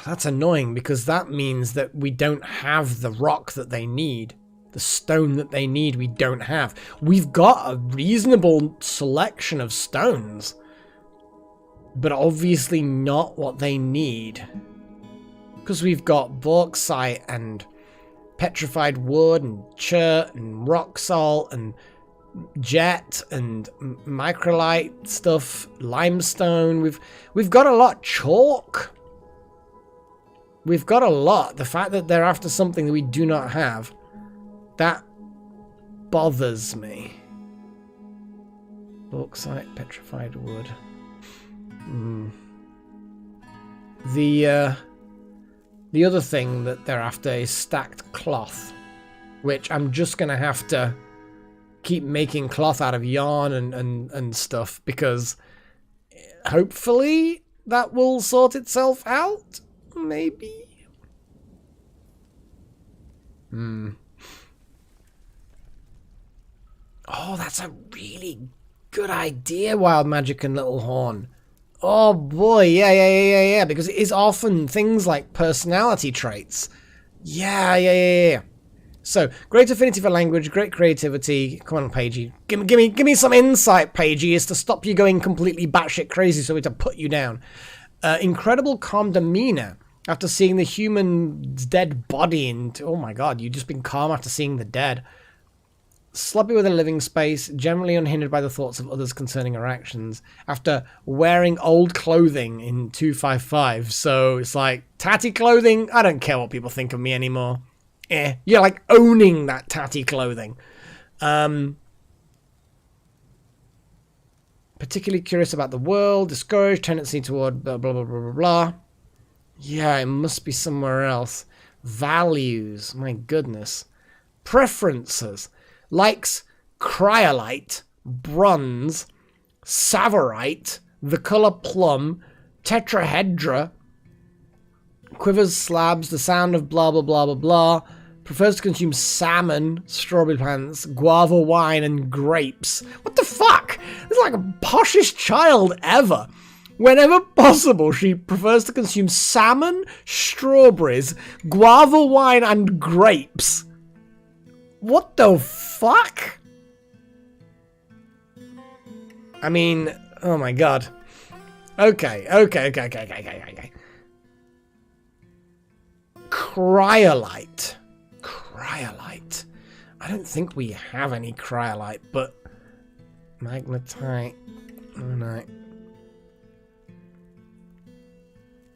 That's annoying because that means that we don't have the rock that they need. The stone that they need, we don't have. We've got a reasonable selection of stones, but obviously not what they need. Because we've got bauxite and petrified wood and chert and rock salt and jet and microlite stuff, limestone. We've got a lot. Chalk. We've got a lot. The fact that they're after something that we do not have, that bothers me. Bauxite, petrified wood. The other thing that they're after is stacked cloth, which I'm just gonna have to keep making cloth out of yarn and stuff, because hopefully that will sort itself out. Maybe. Oh, that's a really good idea, Wild Magic and Little Horn. Oh boy, yeah, because it is often things like personality traits. Yeah. So, great affinity for language, great creativity. Come on, Paigey. Give me some insight, Paigey, is to stop you going completely batshit crazy so we have to put you down. Incredible calm demeanor after seeing the human's dead body. And oh my god, you've just been calm after seeing the dead. Sloppy with a living space, generally unhindered by the thoughts of others concerning her actions, after wearing old clothing in 255. So it's like, tatty clothing, I don't care what people think of me anymore. You're like owning that tatty clothing. Particularly curious about the world, discouraged, tendency toward blah, blah, blah, blah, blah, blah. Yeah, it must be somewhere else. Values, my goodness. Preferences. Likes cryolite, bronze, savorite, the color plum, tetrahedra, quivers, slabs, the sound of blah, blah, blah, blah, blah. Prefers to consume salmon, strawberry plants, guava wine, and grapes. What the fuck? This is like a poshest child ever. Whenever possible, she prefers to consume salmon, strawberries, guava wine, and grapes. What the fuck? I mean, oh my god. Okay. Cryolite. I don't think we have any cryolite, but magnetite.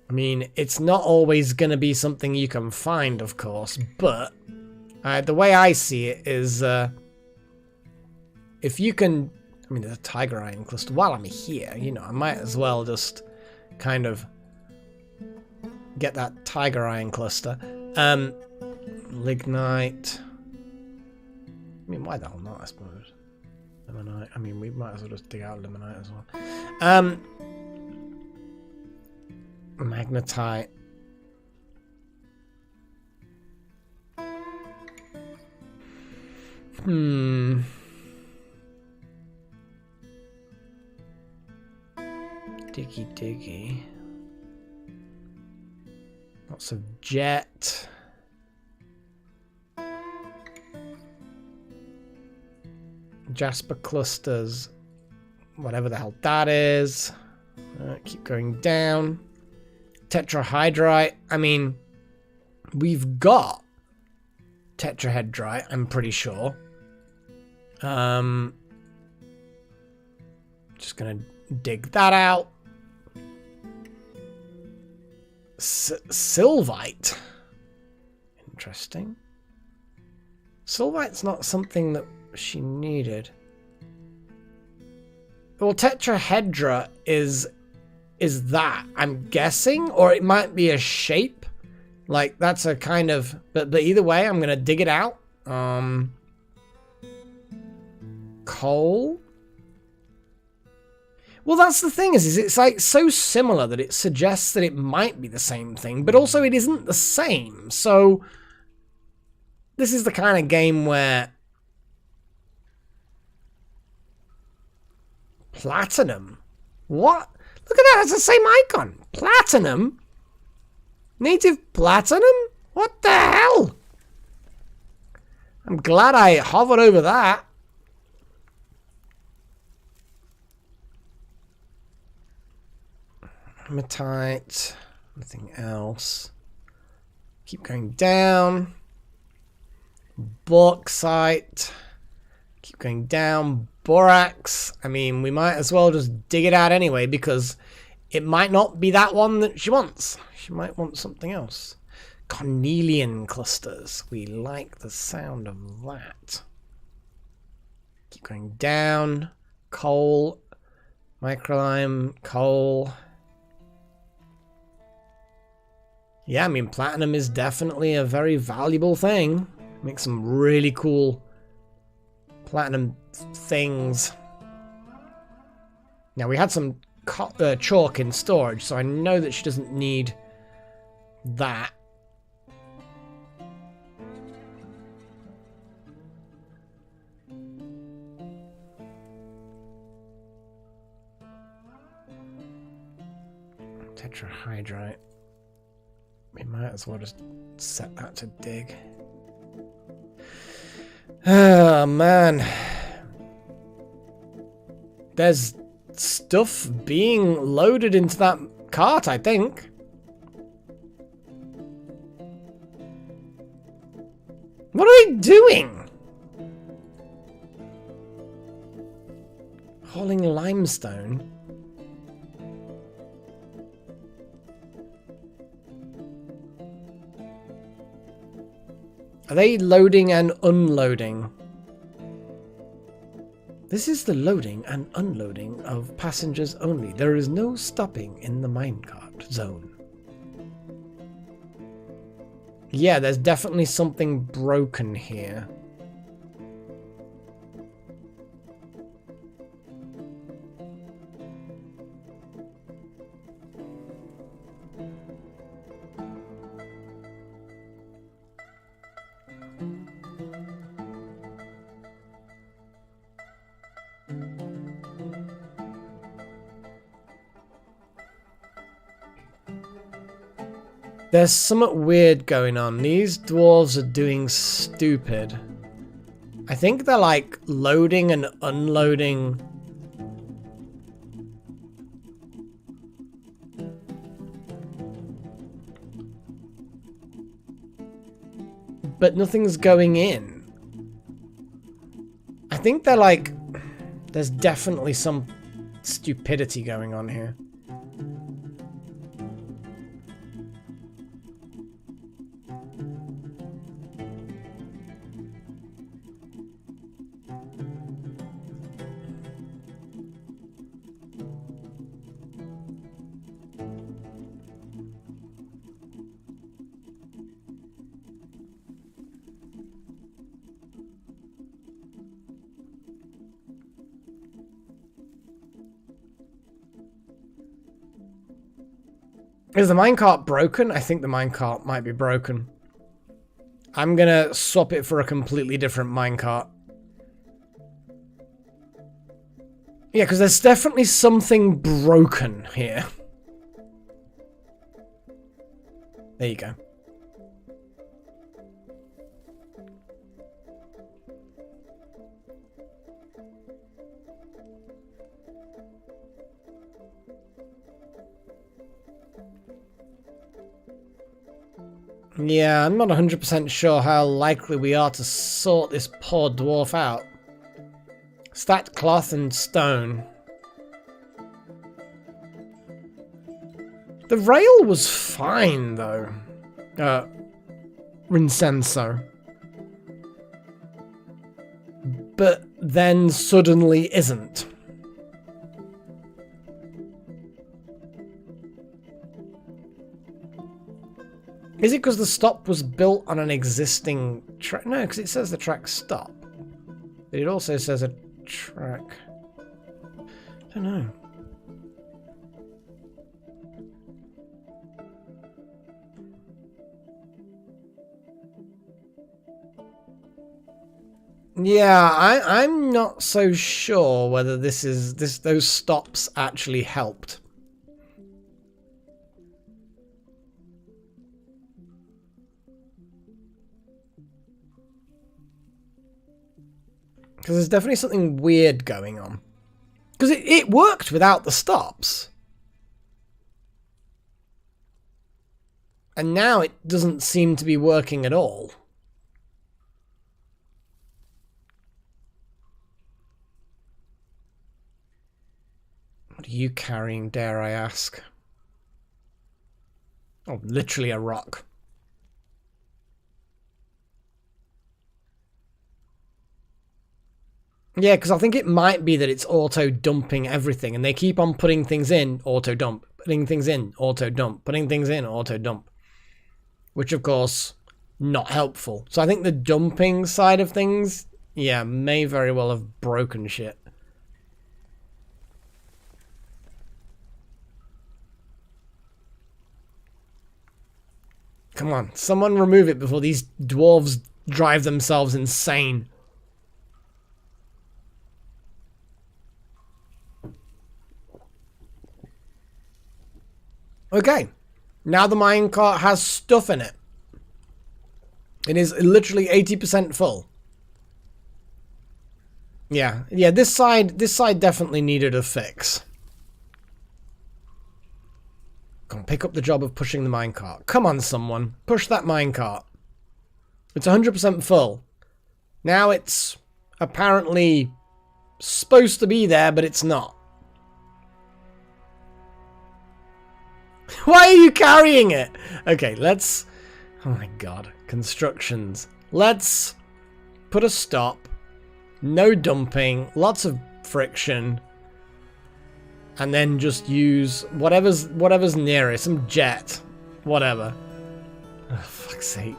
I mean, it's not always going to be something you can find, of course, but the way I see it is, if you can, I mean, there's a tiger iron cluster. While I'm here, you know, I might as well just kind of get that tiger iron cluster. Lignite. I mean, why the hell not, I suppose. Limonite. I mean, we might as well just dig out limonite as well. Magnetite. Diggy. Lots of jet. Jasper clusters. Whatever the hell that is. Keep going down. Tetrahydrite. I mean, we've got tetrahedrite, I'm pretty sure. Just gonna dig that out. Sylvite. Interesting. Sylvite's not something that she needed. Well, tetrahedra is that, I'm guessing, or it might be a shape. Like, that's a kind of, but either way, I'm gonna dig it out. Coal. Well, that's the thing, is it's like so similar that it suggests that it might be the same thing, but also it isn't the same. So this is the kind of game where platinum. What? Look at that, it's the same icon. Platinum? Native platinum? What the hell? I'm glad I hovered over that. Hematite. Nothing else. Keep going down. Bauxite. Keep going down. Borax. I mean, we might as well just dig it out anyway, because it might not be that one that she wants. She might want something else. Cornelian clusters. We like the sound of that. Keep going down. Coal. Microlime. Coal. Yeah, I mean, platinum is definitely a very valuable thing. Makes some really cool platinum things. Now, we had some chalk in storage, so I know that she doesn't need that. Tetrahydrite. We might as well just set that to dig. Oh, man. There's stuff being loaded into that cart, I think. What are they doing? Hauling limestone. Are they loading and unloading? This is the loading and unloading of passengers only. There is no stopping in the minecart zone. Yeah, there's definitely something broken here. There's something weird going on. These dwarves are doing stupid. I think they're like loading and unloading. But nothing's going in. I think they're like... There's definitely some stupidity going on here. Is the minecart broken? I think the minecart might be broken. I'm gonna swap it for a completely different minecart. Yeah, because there's definitely something broken here. There you go. Yeah, I'm not 100% sure how likely we are to sort this poor dwarf out. Stacked cloth and stone. The rail was fine, though. Rincenso. But then suddenly isn't. Is it because the stop was built on an existing track? No, because it says the track stop. But it also says a track. I don't know. Yeah, I'm not so sure whether those stops actually helped. Because there's definitely something weird going on. Because it worked without the stops. And now it doesn't seem to be working at all. What are you carrying, dare I ask? Oh, literally a rock. Yeah, because I think it might be that it's auto-dumping everything, and they keep on putting things in, auto-dump, putting things in, auto-dump, putting things in, auto-dump. Which, of course, not helpful. So I think the dumping side of things, yeah, may very well have broken shit. Come on, someone remove it before these dwarves drive themselves insane. Okay, now the minecart has stuff in it. It is literally 80% full. Yeah, this side definitely needed a fix. Come on, pick up the job of pushing the minecart. Come on, someone. Push that minecart. It's 100% full. Now it's apparently supposed to be there, but it's not. Why are you carrying it? Okay, let's... Oh my god. Constructions. Let's put a stop. No dumping. Lots of friction. And then just use whatever's nearest. Some jet. Whatever. Oh, fuck's sake.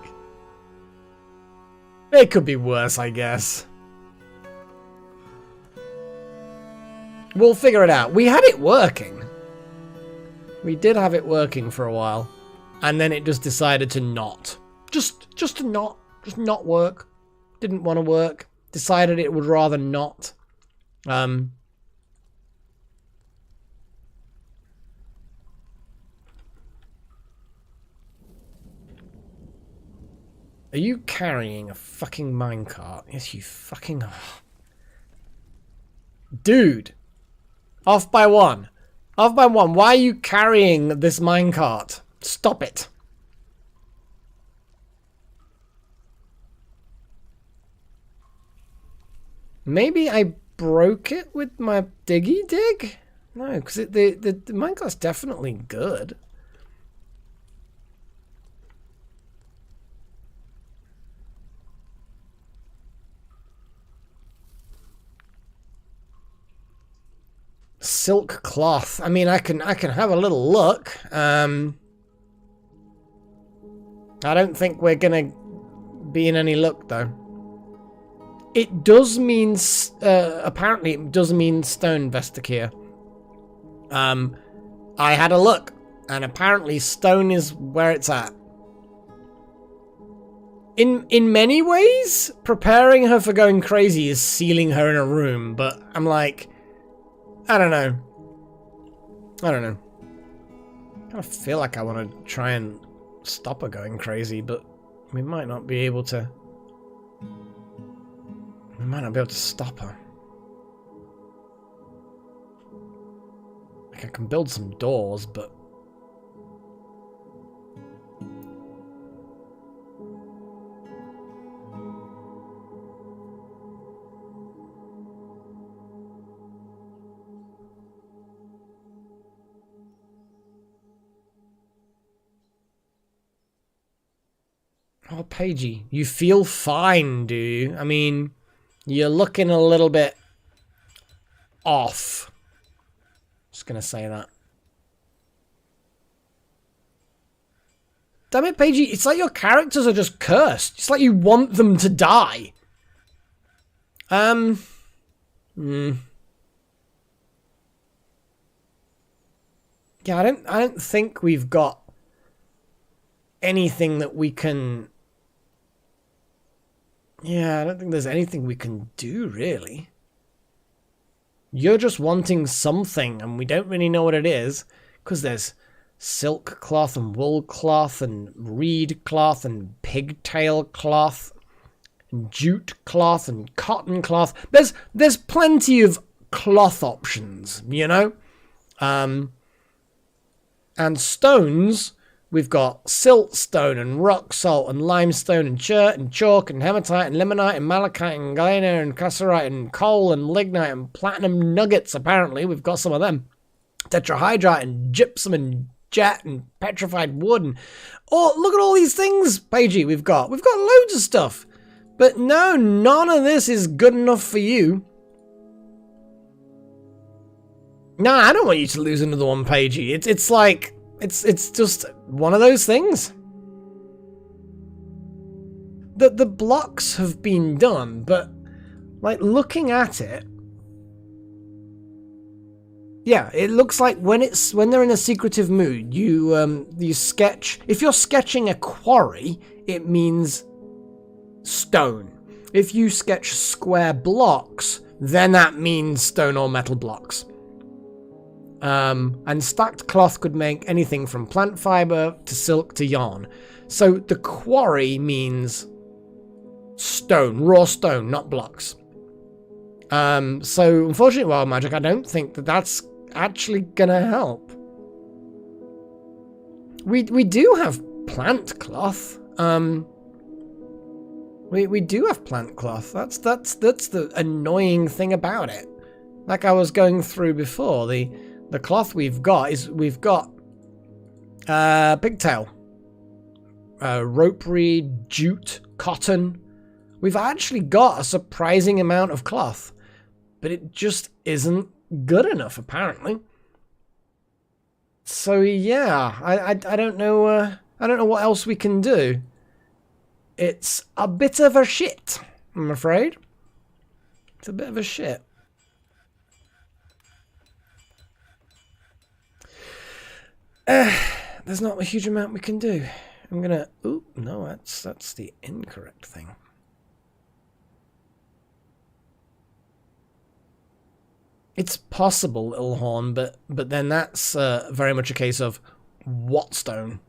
It could be worse, I guess. We'll figure it out. We had it working. We did have it working for a while. And then it just decided to not. Just to not work. Didn't want to work. Decided it would rather not. Are you carrying a fucking minecart? Yes, you fucking are. Dude! Off by one. Off by one. Why are you carrying this minecart? Stop it. Maybe I broke it with my diggy dig? No, because the minecart's definitely good. Silk cloth. I mean, I can have a little look. I don't think we're gonna be in any luck though. It does mean apparently it does mean stone vesticure. I had a look, and apparently stone is where it's at. In many ways, preparing her for going crazy is sealing her in a room, but I'm like, I don't know. I kind of feel like I want to try and stop her going crazy, but we might not be able to. We might not be able to stop her. Like, I can build some doors, but... Oh, Pagey, you feel fine, do you? I mean, you're looking a little bit off. Just gonna say that. Damn it, Pagey, it's like your characters are just cursed. It's like you want them to die. Yeah, I don't think we've got anything that we can... Yeah, I don't think there's anything we can do, really. You're just wanting something, and we don't really know what it is, because there's silk cloth and wool cloth and reed cloth and pigtail cloth and jute cloth and cotton cloth. There's plenty of cloth options, you know? And stones... We've got siltstone and rock salt and limestone and chert and chalk and hematite and limonite and malachite and galena and cassiterite and coal and lignite and platinum nuggets, apparently. We've got some of them. tetrahydrite and gypsum and jet and petrified wood and look at all these things, Pagey, we've got loads of stuff. But no, none of this is good enough for you. No, I don't want you to lose another one, Pagey. It's like it's just one of those things. The blocks have been done, but like looking at it, yeah, it looks like when they're in a secretive mood, you sketch. If you're sketching a quarry, it means stone. If you sketch square blocks, then that means stone or metal blocks. And stacked cloth could make anything from plant fiber to silk to yarn. So the quarry means stone, raw stone, not blocks. So unfortunately, Wild Magic, I don't think that's actually gonna help. We do have plant cloth. We do have plant cloth. That's the annoying thing about it. Like I was going through before, the cloth we've got pigtail, rope reed, jute, cotton. We've actually got a surprising amount of cloth, but it just isn't good enough apparently. So yeah, I don't know I don't know what else we can do. It's a bit of a shit, I'm afraid. It's a bit of a shit. There's not a huge amount we can do. I'm gonna... Ooh, no, that's the incorrect thing. It's possible, Little Horn, but then that's very much a case of what stone?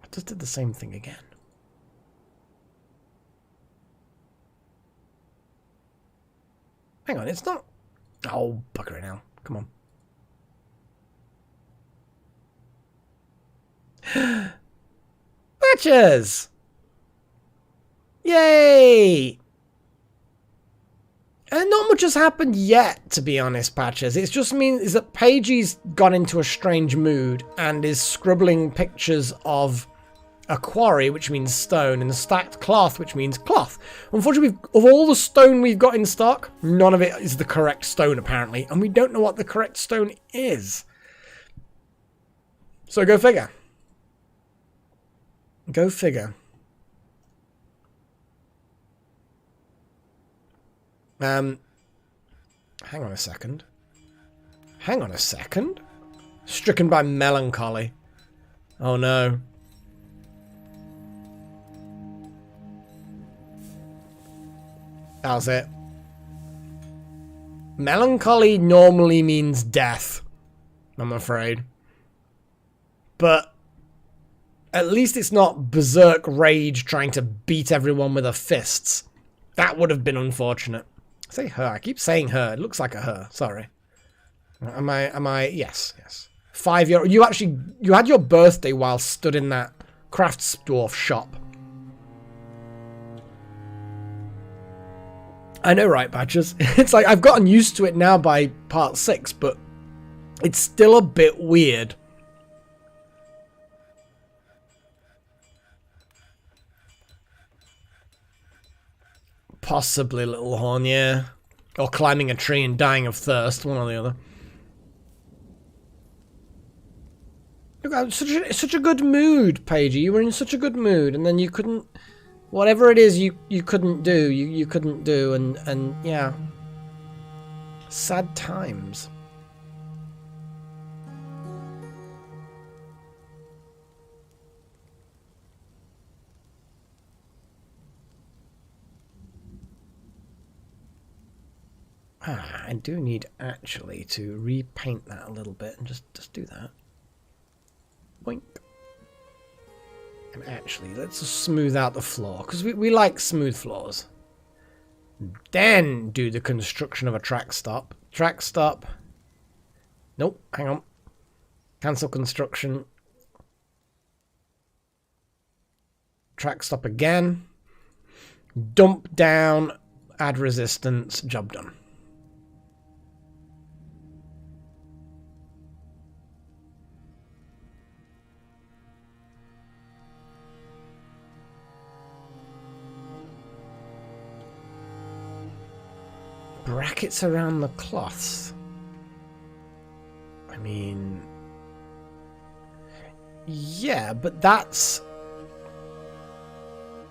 I just did the same thing again. Hang on, it's not... Oh, bugger it now. Come on. Patches! Yay! And not much has happened yet, to be honest, Patches. It just means that Pagey's gone into a strange mood and is scribbling pictures of a quarry, which means stone, and stacked cloth, which means cloth. Unfortunately, of all the stone we've got in stock, none of it is the correct stone, apparently, and we don't know what the correct stone is. So go figure. Go figure. Hang on a second. Hang on a second. Stricken by melancholy. Oh no. How's it? Melancholy normally means death, I'm afraid. But at least it's not berserk rage trying to beat everyone with her fists. That would have been unfortunate. I say her. I keep saying her. It looks like a her. Sorry. Am I? Yes. 5-year-old. You had your birthday while stood in that crafts dwarf shop. I know, right, Patches? It's like I've gotten used to it now by part 6, but it's still a bit weird. Possibly Little Horn, yeah. Or climbing a tree and dying of thirst, one or the other. Look, I'm such a good mood, Pagey. You were in such a good mood, and then you couldn't... Whatever it is you couldn't do, you couldn't do, and yeah. Sad times. I do need actually to repaint that a little bit and just do that. Boink. And actually, let's just smooth out the floor, because we like smooth floors. Then do the construction of a track stop. Track stop. Nope, hang on. Cancel construction. Track stop again. Dump down. Add resistance. Job done. brackets around the cloths. I mean... Yeah, but that's...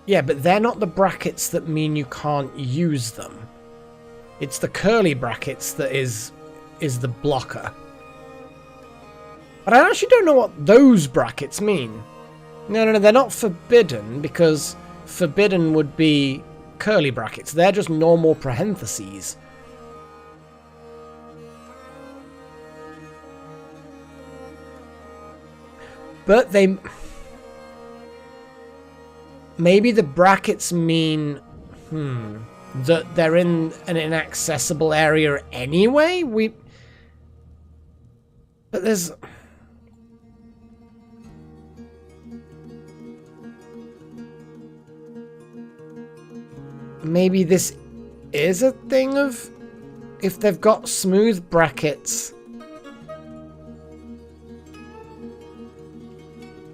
Yeah, but they're not the brackets that mean you can't use them. It's the curly brackets that is the blocker. But I actually don't know what those brackets mean. No, they're not forbidden, because forbidden would be curly brackets. They're just normal parentheses. But they... Maybe the brackets mean... that they're in an inaccessible area anyway? But there's... Maybe this is a thing of... If they've got smooth brackets...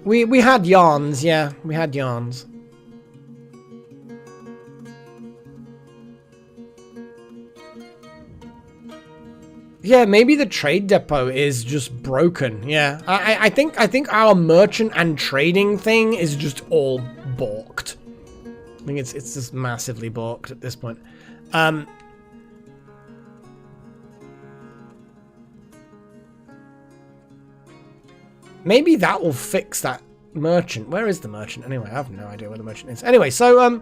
We had yarns, yeah. We had yarns. Yeah, maybe the trade depot is just broken. Yeah, I think our merchant and trading thing is just all balked. I think it's just massively balked at this point. Maybe that will fix that merchant. Where is the merchant? Anyway, I have no idea where the merchant is. Anyway, so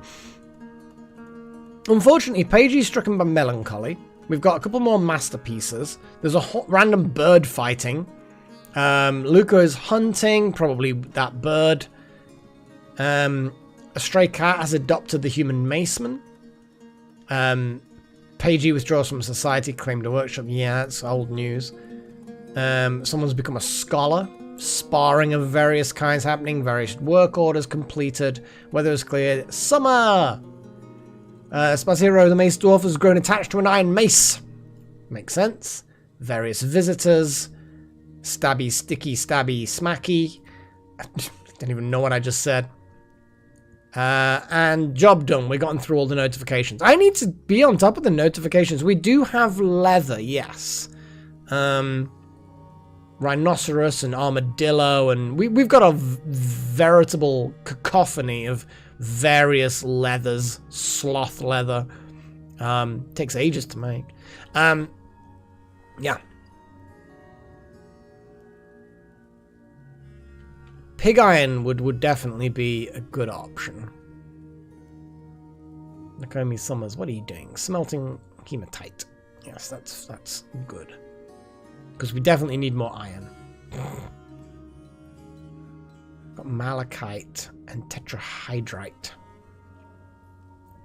unfortunately, Pagey's stricken by melancholy. We've got a couple more masterpieces. There's a random bird fighting. Luca is hunting, probably that bird. A stray cat has adopted the human maceman. Pagey withdraws from society, claimed a workshop. Yeah, that's old news. Someone's become a scholar. Sparring of various kinds happening. Various work orders completed. Weather is clear. Summer! Spazero, the mace dwarf, has grown attached to an iron mace. Makes sense. Various visitors. Stabby, sticky, stabby, smacky. I don't even know what I just said. And job done. We've gotten through all the notifications. I need to be on top of the notifications. We do have leather, yes. Rhinoceros and armadillo, and we've got a veritable cacophony of various leathers. Sloth leather. Takes ages to make. Yeah. Pig iron would definitely be a good option. Nakomi Summers, what are you doing? Smelting hematite. Yes, that's good. Because we definitely need more iron. Got malachite and tetrahydrite.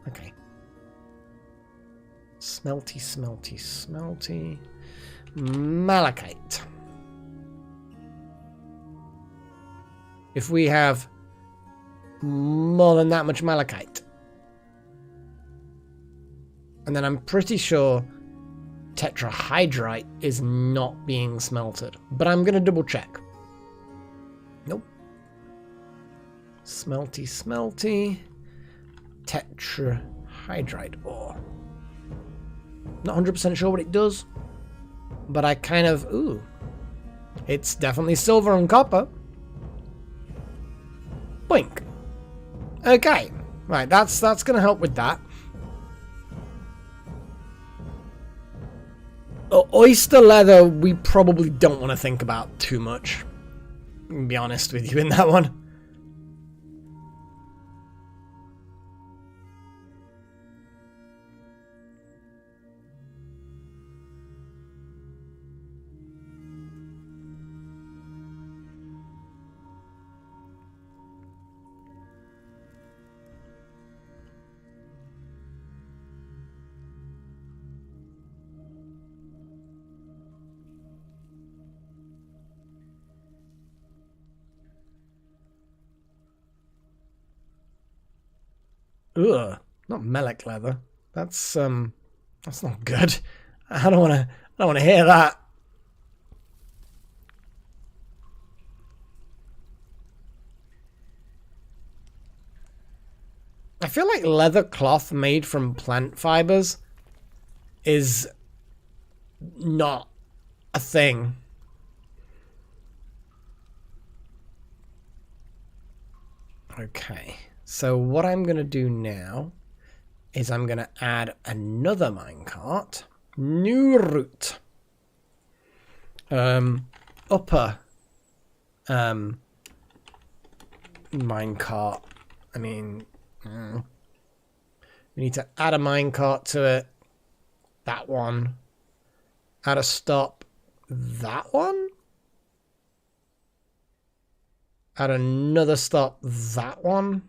Okay. Smelty, smelty, smelty. Malachite. If we have more than that much malachite. And then I'm pretty sure tetrahydrite is not being smelted. But I'm going to double check. Nope. Smelty, smelty. Tetrahydrite ore. Not 100% sure what it does. But I kind of... Ooh. It's definitely silver and copper. Boink. Okay. Right, that's going to help with that. Oyster leather, we probably don't want to think about too much. I'll be honest with you in that one. Ugh, not Melek leather. That's not good. I don't want to hear that. I feel like leather cloth made from plant fibers is not a thing. Okay, so what I'm going to do now is I'm going to add another minecart. New route. Upper minecart. I mean, we need to add a minecart to it. That one. Add a stop. That one. Add another stop. That one.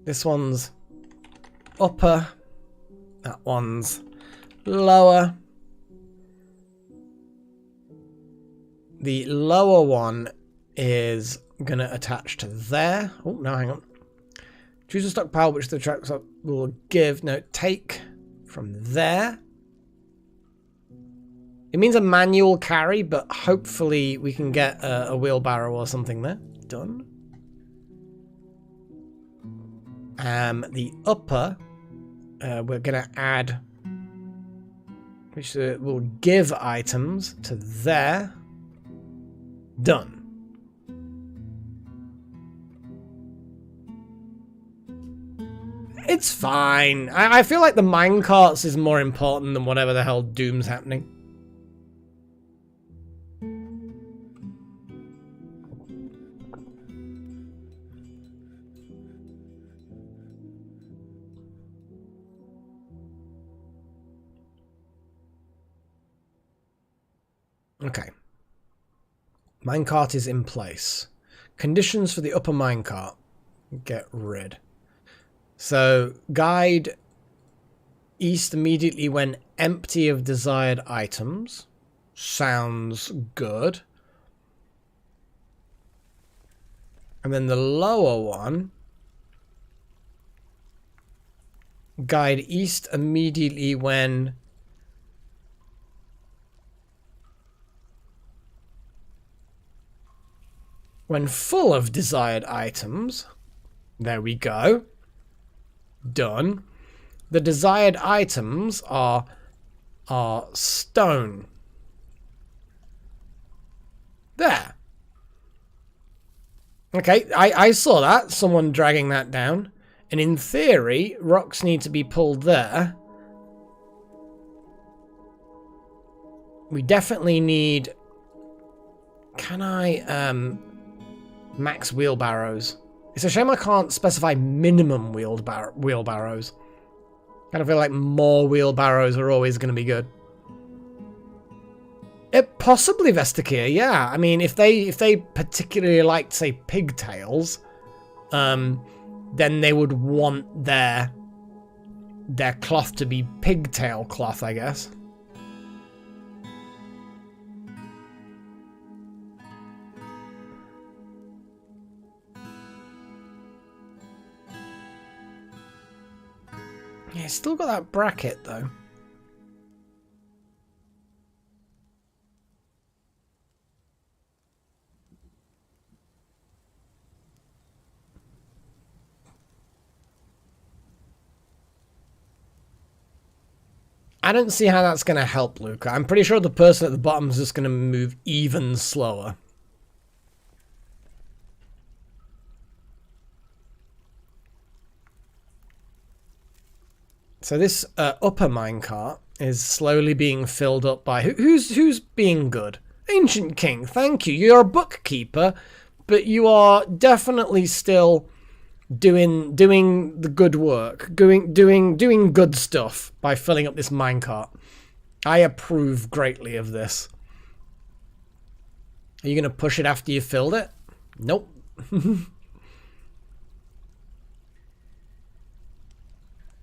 This one's upper. That one's lower. The lower one is going to attach to there. Oh, no, hang on. Choose a stockpile which the tracks up will give. No, take from there. It means a manual carry, but hopefully we can get a wheelbarrow or something there. Done. The upper, we're going to add, which will give items to there. Done. It's fine. I feel like the minecarts is more important than whatever the hell Doom's happening. Okay. Minecart is in place. Conditions for the upper minecart. Get rid. So, guide east immediately when empty of desired items. Sounds good. And then the lower one. Guide east immediately when full of desired items. There we go. Done. The desired items are stone. There. Okay, I saw that. Someone dragging that down. And in theory, rocks need to be pulled there. We definitely need... Can I, max wheelbarrows? It's a shame I can't specify minimum wheelbarrows. Kind of feel like more wheelbarrows are always going to be good. It possibly Vestikir, yeah. I mean, if they particularly like, say, pigtails, then they would want their cloth to be pigtail cloth, I guess. Yeah, it's still got that bracket, though. I don't see how that's going to help, Luca. I'm pretty sure the person at the bottom is just going to move even slower. So this upper minecart is slowly being filled up by... Who's being good? Ancient King, thank you. You're a bookkeeper, but you are definitely still doing the good work. Doing good stuff by filling up this minecart. I approve greatly of this. Are you going to push it after you filled it? Nope.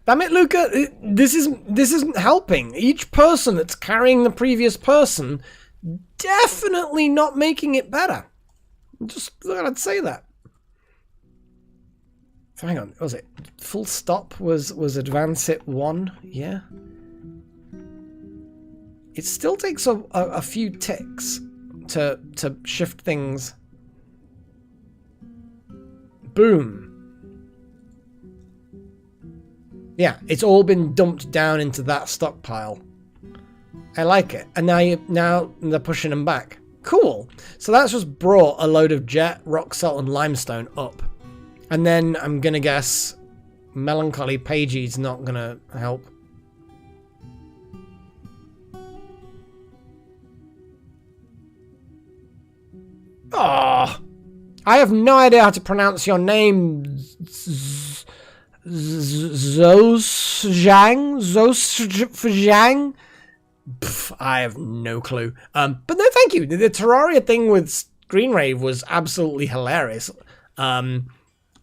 Damn it, Luca, this isn't helping. Each person that's carrying the previous person definitely not making it better. Just thought I'd say that. So hang on, was it full stop was advance it 1? Yeah. It still takes a few ticks to shift things. Boom. Yeah, it's all been dumped down into that stockpile. I like it. And now they're pushing them back. Cool. So that's just brought a load of jet, rock salt, and limestone up. And then I'm going to guess Melancholy Pagey's not going to help. Oh, I have no idea how to pronounce your name. Zosjang? I have no clue. But no, thank you. The Terraria thing with Screen Rave was absolutely hilarious. I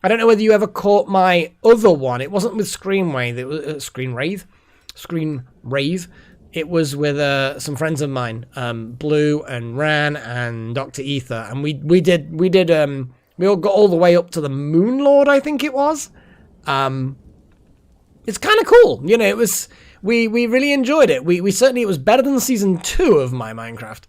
don't know whether you ever caught my other one. It wasn't with Screen Wave. It was Screen Rave. It was with some friends of mine, Blue and Ran and Dr. Ether, and we all got all the way up to the Moon Lord, I think it was. It's kind of cool, you know. It was we really enjoyed it. We certainly, it was better than season 2 of my Minecraft.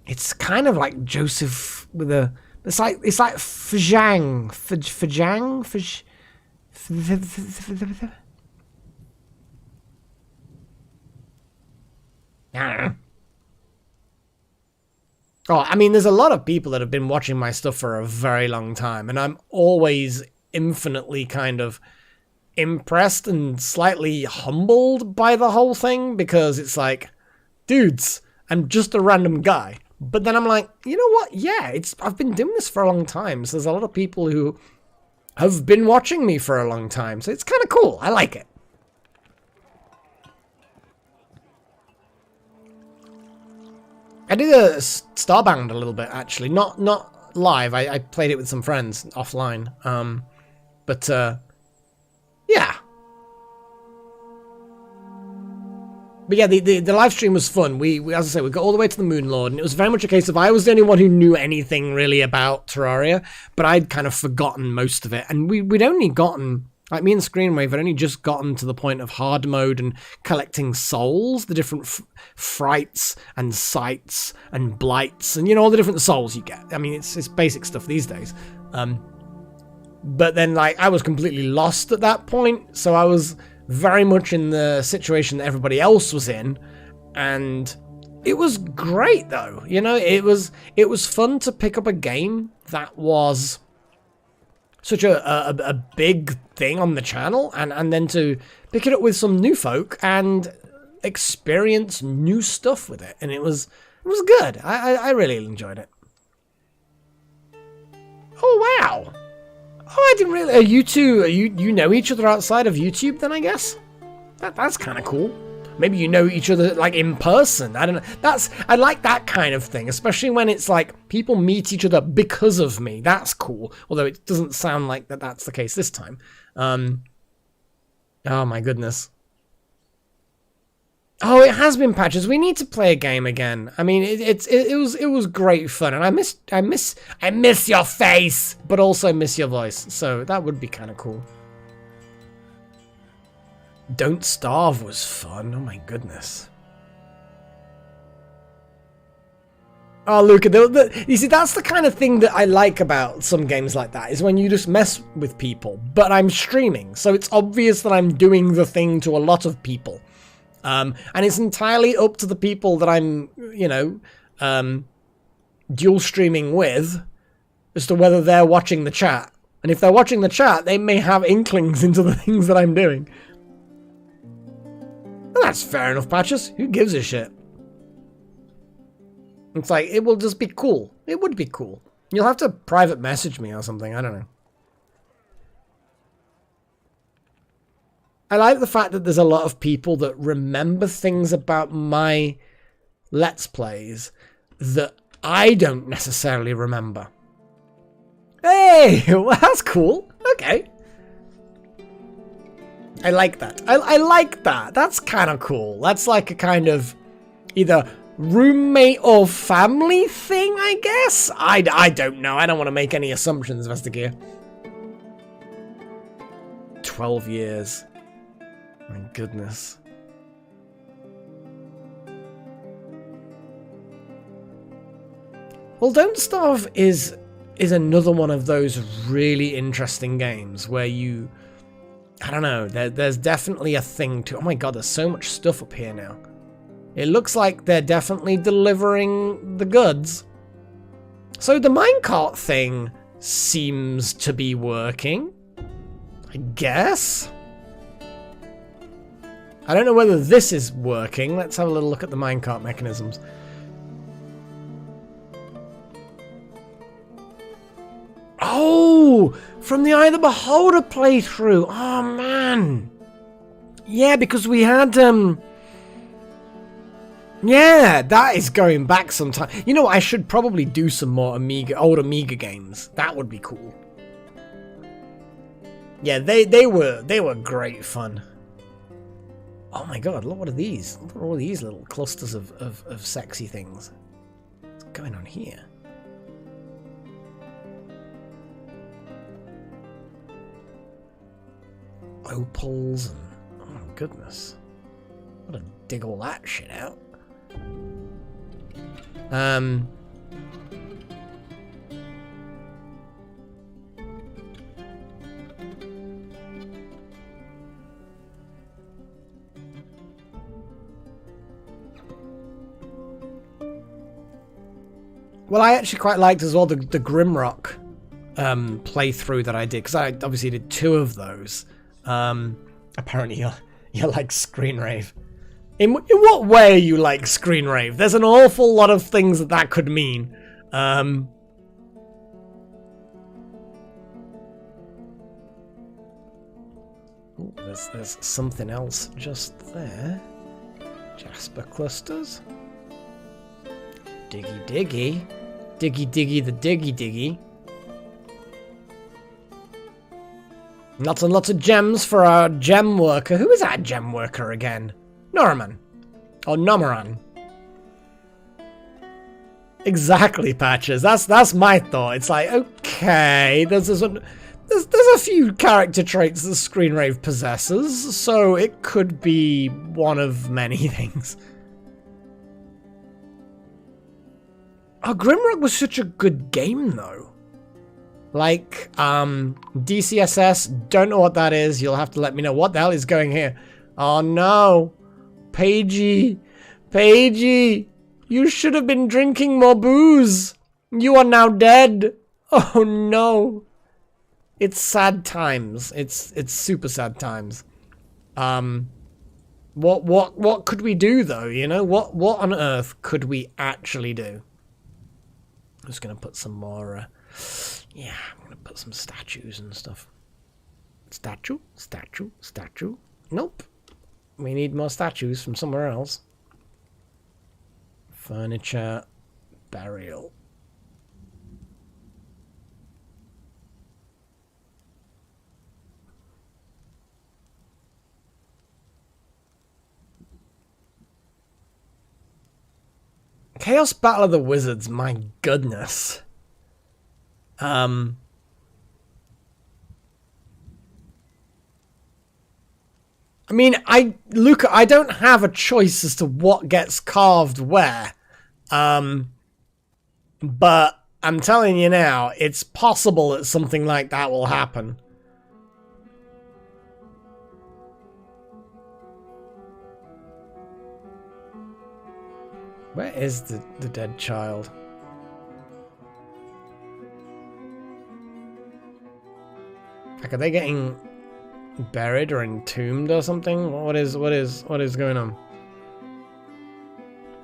It's kind of like Joseph with a. It's like Fajang. I don't know. Oh, I mean, there's a lot of people that have been watching my stuff for a very long time, and I'm always infinitely kind of impressed and slightly humbled by the whole thing, because it's like, dudes, I'm just a random guy. But then I'm like, you know what? Yeah, I've been doing this for a long time, so there's a lot of people who have been watching me for a long time, so it's kind of cool. I like it. I did a Starbound a little bit, actually. Not live. I played it with some friends offline. Yeah. But yeah, the live stream was fun. We as I say, we got all the way to the Moon Lord, and it was very much a case of I was the only one who knew anything really about Terraria, but I'd kind of forgotten most of it. And we'd only gotten, like me and Screenwave had only just gotten to the point of hard mode and collecting souls, the different frights and sights and blights, and you know, all the different souls you get. I mean, it's basic stuff these days. But then, like, I was completely lost at that point, so I was very much in the situation that everybody else was in, and it was great though. You know, it was fun to pick up a game that was such a big thing on the channel, and then to pick it up with some new folk and experience new stuff with it, and it was good. I really enjoyed it. Oh wow. Oh, I didn't really. Are you two? You know each other outside of YouTube? Then I guess that's kind of cool. Maybe you know each other like in person. I don't know. I like that kind of thing, especially when it's like people meet each other because of me. That's cool. Although it doesn't sound like that's the case this time. Oh my goodness. Oh, it has been patches. We need to play a game again. I mean, it was great fun, and I miss your face, but also miss your voice. So that would be kind of cool. Don't Starve was fun. Oh my goodness. Oh, Luca, you see, that's the kind of thing that I like about some games like that, is when you just mess with people. But I'm streaming, so it's obvious that I'm doing the thing to a lot of people. And it's entirely up to the people that I'm, you know, dual streaming with as to whether they're watching the chat. And if they're watching the chat, they may have inklings into the things that I'm doing. Well, that's fair enough, Patches. Who gives a shit? It's like, it will just be cool. It would be cool. You'll have to private message me or something. I don't know. I like the fact that there's a lot of people that remember things about my Let's Plays that I don't necessarily remember. Hey, well, that's cool. Okay. I like that. I like that. That's kind of cool. That's like a kind of either roommate or family thing, I guess? I don't know. I don't want to make any assumptions, Vestagear. 12 years. My goodness. Well, Don't Starve is is another one of those really interesting games where you, I don't know, there's definitely a thing to, oh my god, there's so much stuff up here now. It looks like they're definitely delivering the goods. So the minecart thing seems to be working, I guess. I don't know whether this is working. Let's have a little look at the minecart mechanisms. Oh, from the Eye of the Beholder playthrough. Oh, man. Yeah, because we had, yeah, that is going back some time. You know what? I should probably do some more old Amiga games. That would be cool. Yeah, they were great fun. Oh my god, look, what are these? Look at all these little clusters of sexy things. What's going on here? Opals and... oh my goodness. Gotta dig all that shit out. Well, I actually quite liked as well the Grimrock playthrough that I did, because I obviously did 2 of those. Apparently you're like Screen Rave. In what way are you like Screen Rave? There's an awful lot of things that could mean. Ooh, there's something else just there. Jasper clusters. Diggy diggy. Diggy diggy the diggy diggy. Lots and lots of gems for our gem worker. Who is our gem worker again? Norman. Or Nomoran. Exactly, Patches. That's my thought. It's like, okay, there's a few character traits that Screen Rave possesses, so it could be one of many things. Oh, Grimrock was such a good game, though. Like, DCSS, don't know what that is. You'll have to let me know. What the hell is going here? Oh, no. Paigey. Paigey. You should have been drinking more booze. You are now dead. Oh, no. It's sad times. It's super sad times. What could we do, though? You know, what on earth could we actually do? I'm just going to put some more, yeah, I'm going to put some statues and stuff. Statue, statue, statue. Nope. We need more statues from somewhere else. Furniture, burial. Chaos Battle of the Wizards, my goodness. I mean, Luca, I don't have a choice as to what gets carved where. But I'm telling you now, it's possible that something like that will happen. Where is the dead child? Like, are they getting buried or entombed or something? What is going on?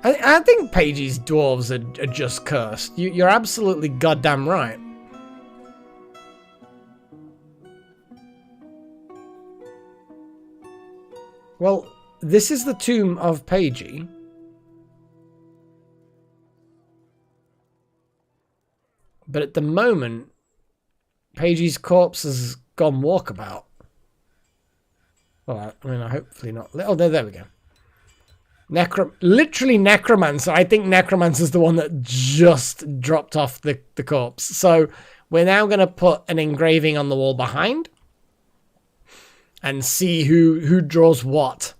I think Paigey's dwarves are just cursed. You're absolutely goddamn right. Well, this is the tomb of Paigey. But at the moment, Paigey's corpse has gone walkabout. Well, I mean, hopefully not. Oh, there we go. Literally Necromancer. I think Necromancer's the one that just dropped off the corpse. So we're now going to put an engraving on the wall behind and see who draws what.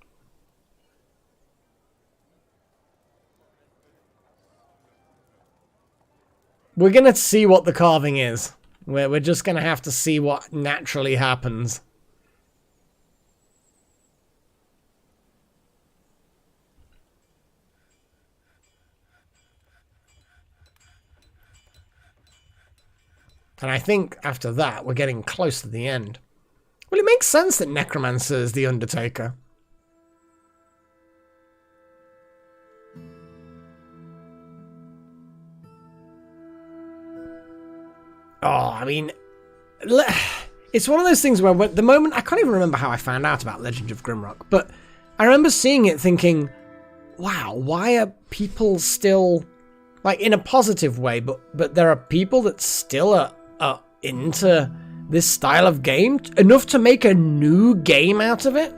We're gonna see what the carving is. We're just gonna have to see what naturally happens. And I think after that, we're getting close to the end. Well, it makes sense that Necromancer is the Undertaker. Oh, I mean, it's one of those things where the moment, I can't even remember how I found out about Legend of Grimrock, but I remember seeing it thinking, wow, why are people still, like, in a positive way, but there are people that still are into this style of game enough to make a new game out of it,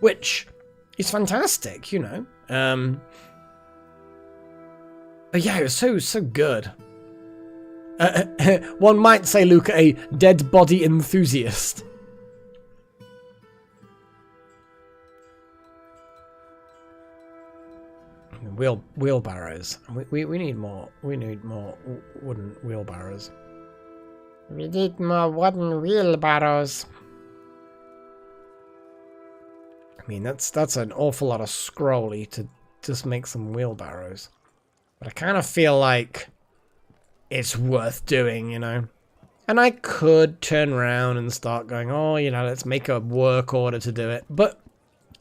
which is fantastic, you know. But yeah, it was so good. One might say, Luca, a dead body enthusiast. Wheelbarrows. We need more. We need more wooden wheelbarrows. We need more wooden wheelbarrows. I mean, that's an awful lot of scrolly to just make some wheelbarrows. But I kind of feel like it's worth doing, you know. And I could turn around and start going, oh, you know, let's make a work order to do it. But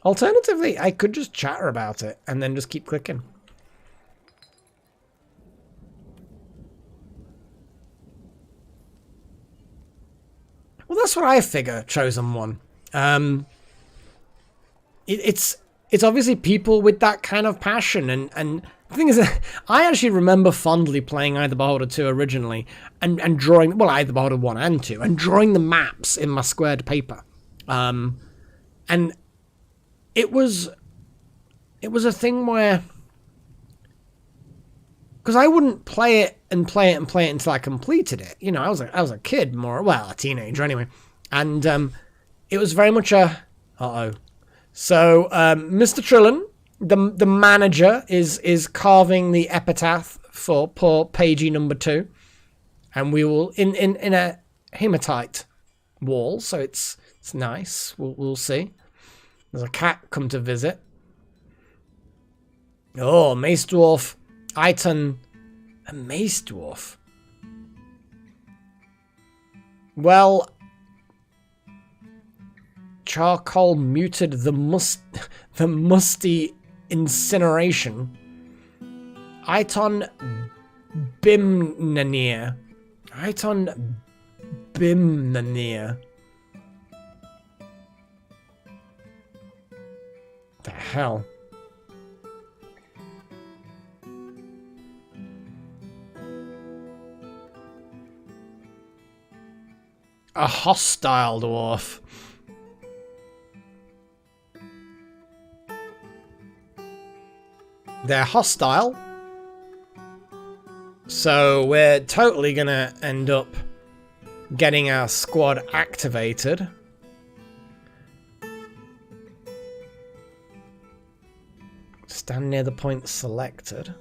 alternatively, I could just chatter about it and then just keep clicking. Well, that's what I figure, Chosen One. It's obviously people with that kind of passion, and the thing is, I actually remember fondly playing Eye the Beholder 2 originally, and drawing, well, Eye the Beholder 1 and 2, and drawing the maps in my squared paper. And it was a thing where, because I wouldn't play it until I completed it. You know, I was a kid, a teenager anyway, and it was very much a So Mr. Trillin, the manager, is carving the epitaph for poor Pagey number 2, and we will in a hematite wall, so it's nice. We'll see. There's a cat come to visit. Oh, Mace Dwarf. Iton. A Mace Dwarf. Well, charcoal muted the musty incineration. Iton Bimnanir. Iton Bimnanir. The hell? A hostile dwarf. They're hostile. So we're totally gonna end up getting our squad activated. Stand near the point selected.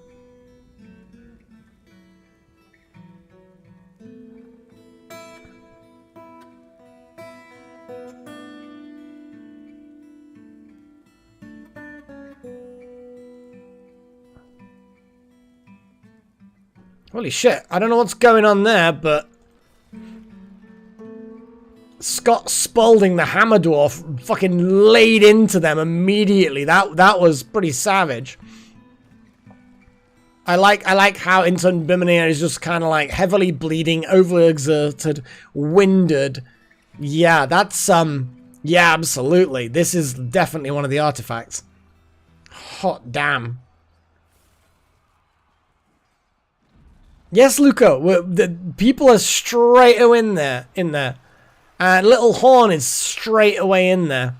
Holy shit, I don't know what's going on there, but Scott Spaulding, the Hammer Dwarf, fucking laid into them immediately. That was pretty savage. I like how Inton Bimini is just kind of like heavily bleeding, overexerted, winded. Yeah, that's yeah, absolutely. This is definitely one of the artifacts. Hot damn. Yes, Luca, the people are straight away in there. Little Horn is straight away in there.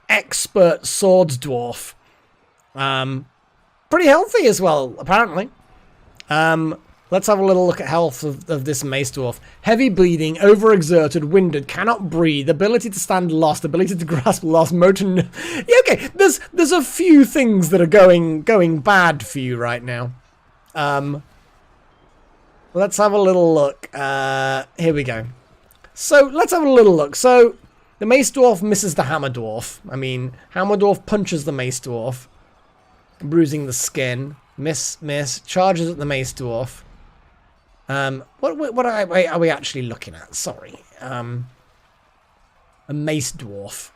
Expert swords dwarf. Pretty healthy as well, apparently. Let's have a little look at health of this mace dwarf. Heavy bleeding, overexerted, winded, cannot breathe, ability to stand lost, ability to grasp lost, motor. Yeah, okay, there's a few things that are going bad for you right now. Let's have a little look. Here we go. So, let's have a little look. So, the Mace Dwarf misses the Hammer Dwarf. I mean, Hammer Dwarf punches the Mace Dwarf, bruising the skin. Miss, charges at the Mace Dwarf. What are we actually looking at? Sorry. A Mace Dwarf.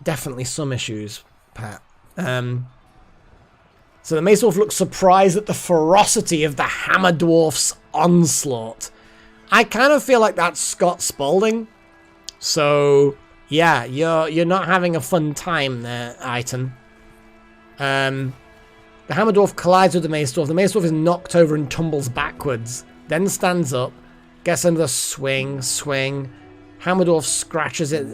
Definitely some issues, Pat. So the Mace Dwarf looks surprised at the ferocity of the Hammer Dwarf's onslaught. I kind of feel like that's Scott Spaulding. So, yeah, you're not having a fun time there, Iton. The Hammer Dwarf collides with the Mace Dwarf. The Mace Dwarf is knocked over and tumbles backwards. Then stands up, gets another swing. Hammer Dwarf scratches it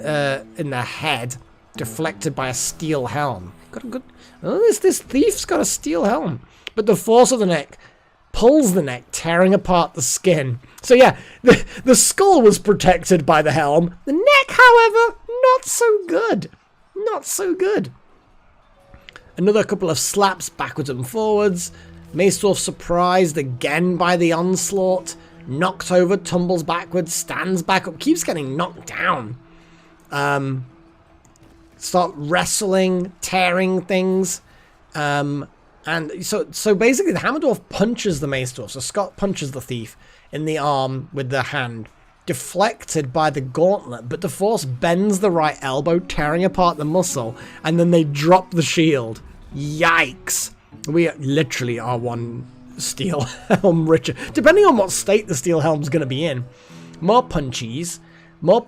in the head, deflected by a steel helm. Got a good... Oh, this thief's got a steel helm. But the force of the neck pulls the neck, tearing apart the skin. So yeah, the skull was protected by the helm. The neck, however, not so good. Not so good. Another couple of slaps backwards and forwards. Mace Dwarf surprised again by the onslaught. Knocked over, tumbles backwards, stands back up, keeps getting knocked down. Start wrestling, tearing things. And so basically the Hammer Dwarf punches the Mace Dwarf. So Scott punches the thief in the arm with the hand, deflected by the gauntlet, but the force bends the right elbow, tearing apart the muscle, and then they drop the shield. Yikes. We literally are one steel helm richer, depending on what state the steel helm's going to be in. More punchies, more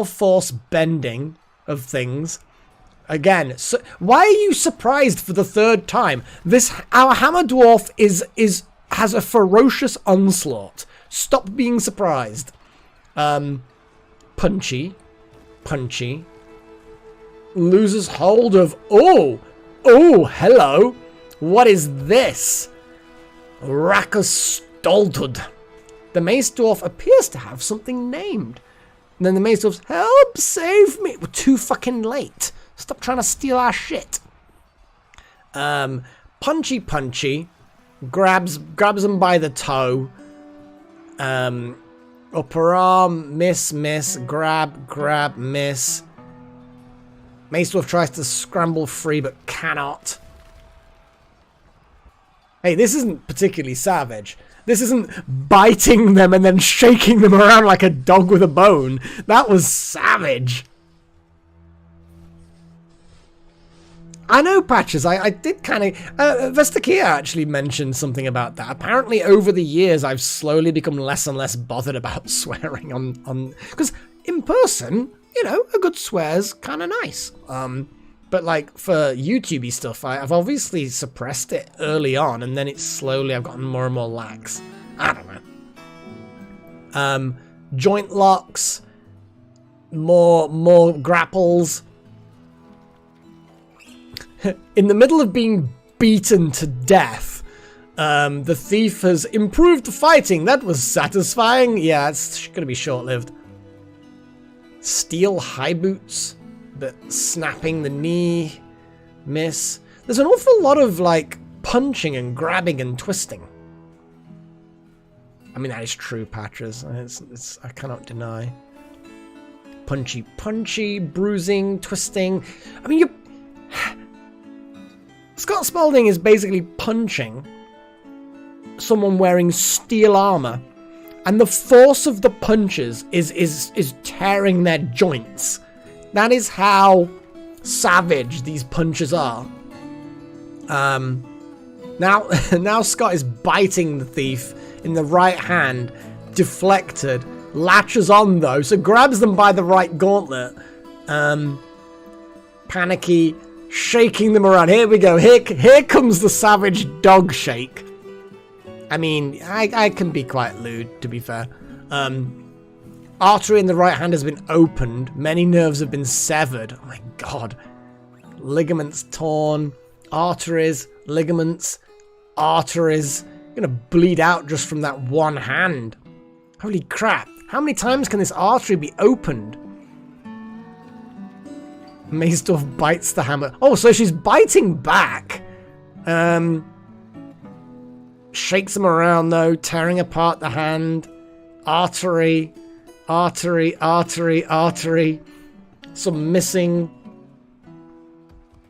force bending of things. Again, so why are you surprised for the third time? Our Hammer Dwarf has a ferocious onslaught. Stop being surprised. Punchy. Loses hold of... Oh, hello. What is this? Rakastoltud. The Mace Dwarf appears to have something named. And then the Mace Dwarf's, help, save me. We're too fucking late. Stop trying to steal our shit. Punchy. Grabs him by the toe. Upper arm, miss, grab, miss. Mace Dwarf tries to scramble free but cannot. Hey, this isn't particularly savage. This isn't biting them and then shaking them around like a dog with a bone. That was savage. I know, Patches. I did kind of... Vestakia actually mentioned something about that. Apparently, over the years, I've slowly become less and less bothered about swearing on... Because in person, you know, a good swear's kind of nice. But, like, for YouTube-y stuff, I've obviously suppressed it early on, and then it's slowly... I've gotten more and more lax. I don't know. Joint locks. More grapples. In the middle of being beaten to death, the thief has improved the fighting. That was satisfying. Yeah, it's going to be short-lived. Steel high boots, but snapping the knee. Miss. There's an awful lot of, like, punching and grabbing and twisting. I mean, that is true, Patras. I cannot deny. Punchy, bruising, twisting. I mean, you... Scott Spaulding is basically punching someone wearing steel armor, and the force of the punches is tearing their joints. That is how savage these punches are. Now Scott is biting the thief in the right hand, deflected, latches on though, so grabs them by the right gauntlet. Panicky, shaking them around. Here we go. Here comes the savage dog shake. I mean, I can be quite lewd, to be fair. Artery in the right hand has been opened. Many nerves have been severed. Oh my god. Ligaments torn. Arteries, ligaments, arteries. You're gonna bleed out just from that one hand. Holy crap. How many times can this artery be opened? Mace Dwarf bites the hammer. Oh, so she's biting back. Shakes him around though, tearing apart the hand. Artery, artery, artery, artery. Some missing.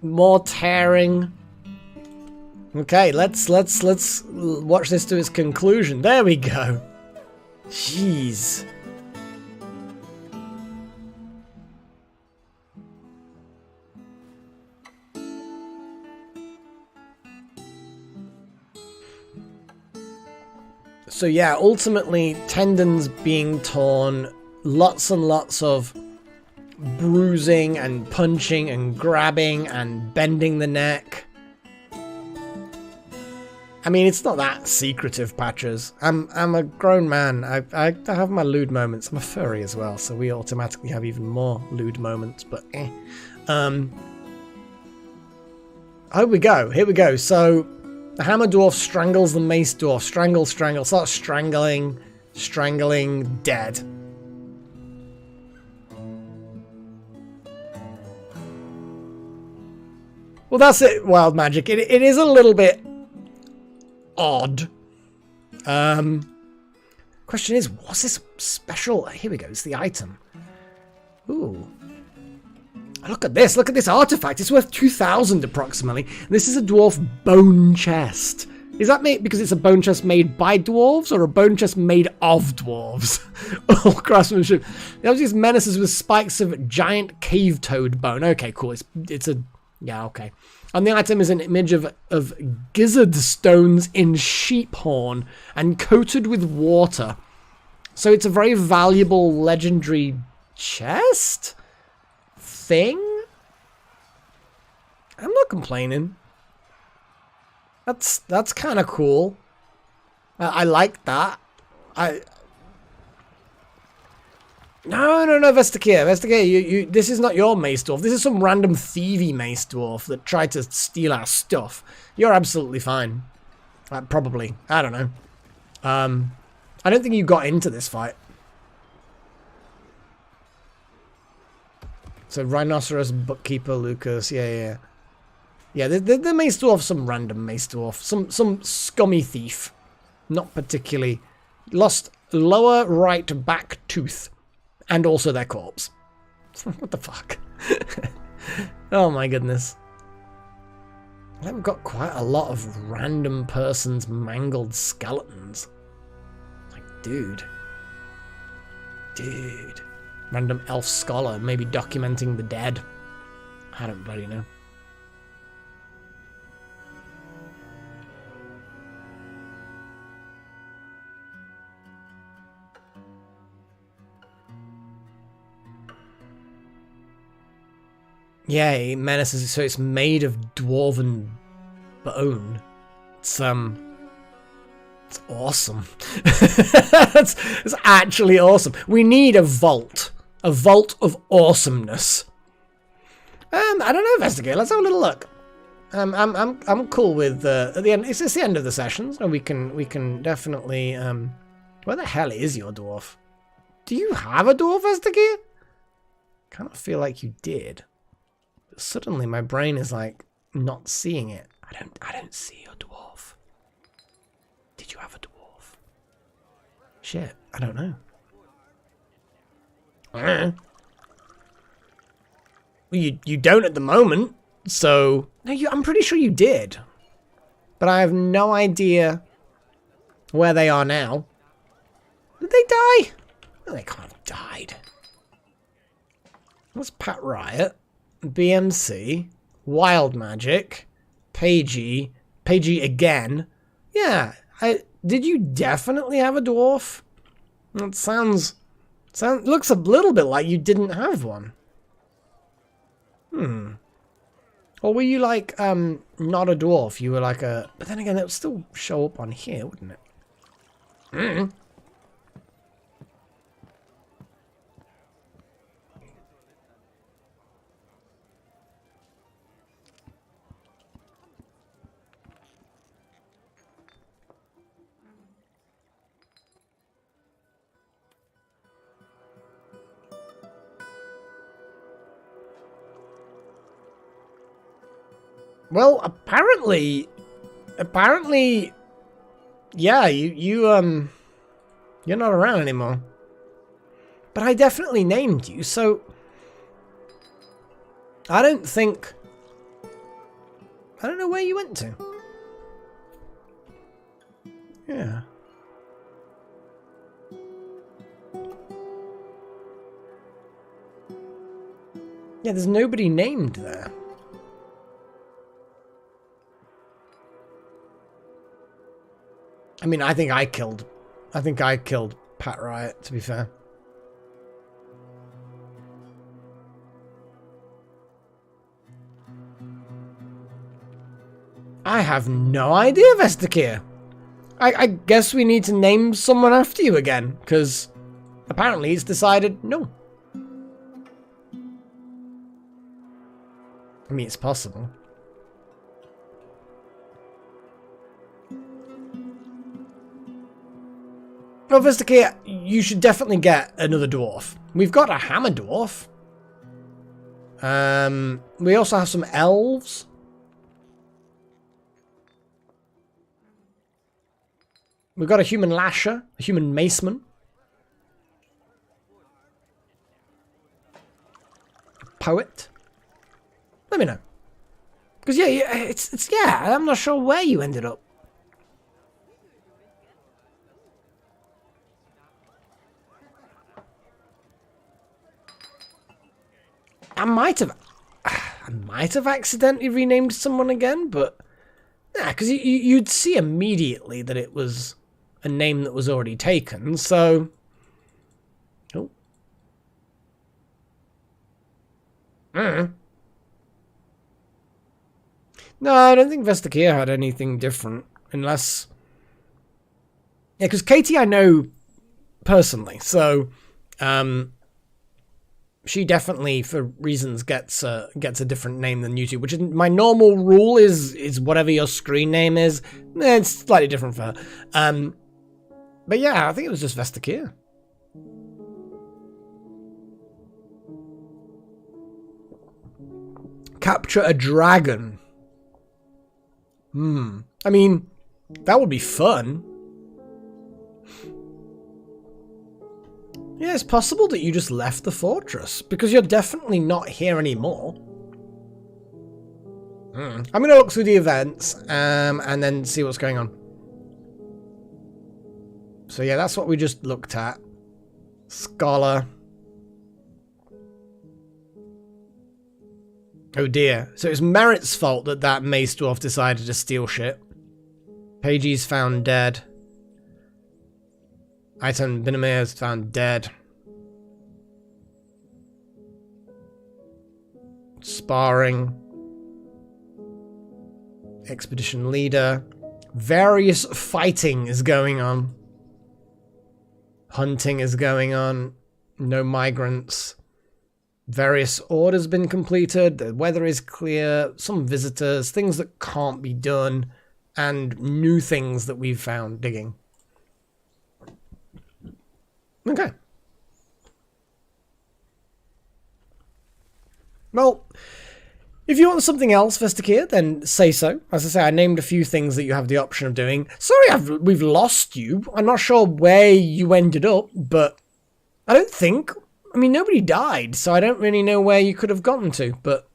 More tearing. Okay, let's watch this to its conclusion. There we go. Jeez. So yeah, ultimately tendons being torn, lots and lots of bruising and punching and grabbing and bending the neck. I mean, it's not that secretive, Patches. I'm a grown man. I have my lewd moments. I'm a furry as well, so we automatically have even more lewd moments, but eh. Here we go. Here we go. So the Hammer Dwarf strangles the Mace Dwarf. Strangle, strangle. Starts strangling. Strangling. Dead. Well, that's it, Wild Magic. It is a little bit odd. Question is, what's this special? Here we go. It's the item. Ooh. Look at this. Look at this artifact. It's worth 2,000 approximately. This is a dwarf bone chest. Is that made because it's a bone chest made by dwarves or a bone chest made of dwarves? Oh, craftsmanship. There was these menaces with spikes of giant cave toad bone. Okay, cool. It's a yeah, okay. And the item is an image of gizzard stones in sheep horn and coated with water. So it's a very valuable legendary chest thing. I'm not complaining. That's kind of cool. I like that. No, Vestikia, you this is not your Mace Dwarf. This is some random thievy Mace Dwarf that tried to steal our stuff. You're absolutely fine. Probably. I don't know. I don't think you got into this fight. So, Rhinoceros, Bookkeeper, Lucas, yeah. Yeah, the Mace Dwarf, some random Mace Dwarf. Some scummy thief. Not particularly. Lost lower right back tooth. And also their corpse. What the fuck? Oh my goodness. I've got quite a lot of random persons' mangled skeletons. Like, dude. Random elf scholar, maybe documenting the dead. I don't bloody know. Yeah, it menaces. So it's made of dwarven bone. It's awesome. it's actually awesome. We need a vault of awesomeness. I don't know, Investigate. Let's have a little look. I'm cool with at the end. It's the end of the session, so we can definitely. Where the hell is your dwarf? Do you have a dwarf, Investigate? Kind of feel like you did. Suddenly my brain is like not seeing it. I don't see your dwarf. Did you have a dwarf? Shit, I don't know. Well, you don't at the moment, so no, I'm pretty sure you did. But I have no idea where they are now. Did they die? No, they can't have died. What's Pat Riot? BMC, Wild Magic, Pagey again. Yeah, did you definitely have a dwarf? That looks a little bit like you didn't have one. Or were you like not a dwarf? You were like a. But then again, it would still show up on here, wouldn't it? Well, apparently, yeah, you're not around anymore. But I definitely named you, so I don't know where you went to. Yeah. Yeah, there's nobody named there. I mean, I think I killed Pat Riot, to be fair. I have no idea, Vestikir. I guess we need to name someone after you again, because apparently he's decided no. I mean, it's possible. Well, Vestikir, you should definitely get another dwarf. We've got a hammer dwarf. We also have some elves. We've got a human lasher, a human maceman. A poet. Let me know. Because yeah, yeah, I'm not sure where you ended up. I might have accidentally renamed someone again, but nah, because you'd see immediately that it was a name that was already taken. So, oh, no, I don't think Vestikir had anything different, unless yeah, because Katie I know personally, so she definitely, for reasons, gets a different name than YouTube, which is my normal rule is whatever your screen name is. It's slightly different for her. But yeah, I think it was just Vestikir. Capture a dragon. I mean, that would be fun. Yeah, it's possible that you just left the fortress, because you're definitely not here anymore. I'm going to look through the events and then see what's going on. So yeah, that's what we just looked at. Scholar. Oh dear. So it's Merritt's fault that Mace Dwarf decided to steal shit. Pages found dead. Item Binamir is found dead. Sparring. Expedition leader. Various fighting is going on. Hunting is going on. No migrants. Various orders been completed. The weather is clear. Some visitors. Things that can't be done. And new things that we've found digging. Okay. Well, if you want something else, Vestikir, then say so. As I say, I named a few things that you have the option of doing. Sorry we've lost you. I'm not sure where you ended up, but I don't think... I mean, nobody died, so I don't really know where you could have gotten to, but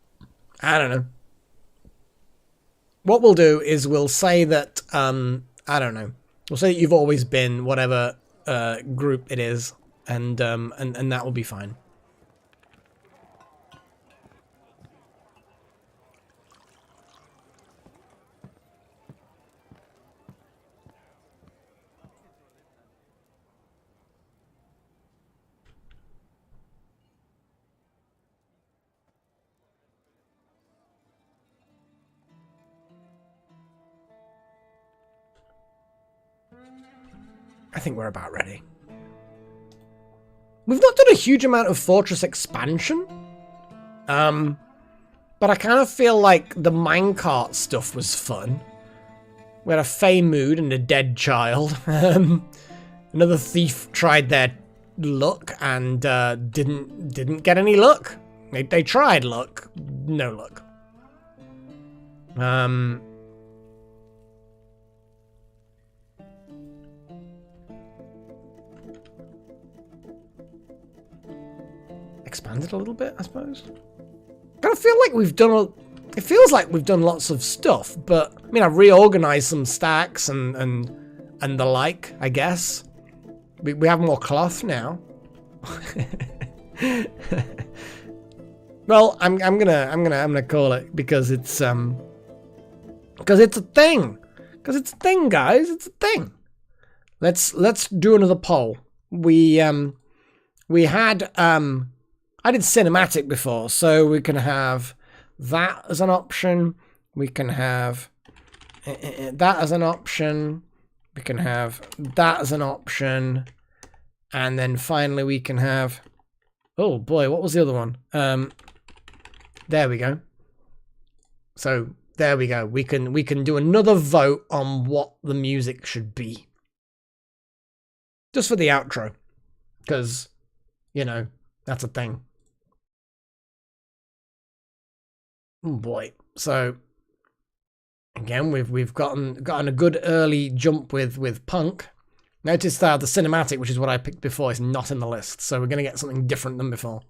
I don't know. What we'll do is we'll say that, I don't know. We'll say that you've always been whatever group it is, and that will be fine. I think we're about ready. We've not done a huge amount of fortress expansion. But I kind of feel like the minecart stuff was fun. We had a fey mood and a dead child. Another thief tried their luck and didn't get any luck. They tried luck, no luck. a little bit, I suppose. I feel like we've done it feels like we've done lots of stuff, but I mean, I've reorganized some stacks and the like, I guess. We have more cloth now. Well, I'm gonna call it because it's a thing. Because it's a thing, guys. It's a thing. Let's do another poll. We had I did cinematic before, so we can have that as an option. We can have that as an option. We can have that as an option. And then finally we can have, oh boy, what was the other one? There we go. So there we go. We can do another vote on what the music should be. Just for the outro. Because, you know, that's a thing. Oh boy. So again, we've gotten a good early jump with punk. Notice that the cinematic, which is what I picked before, is not in the list. So we're going to get something different than before.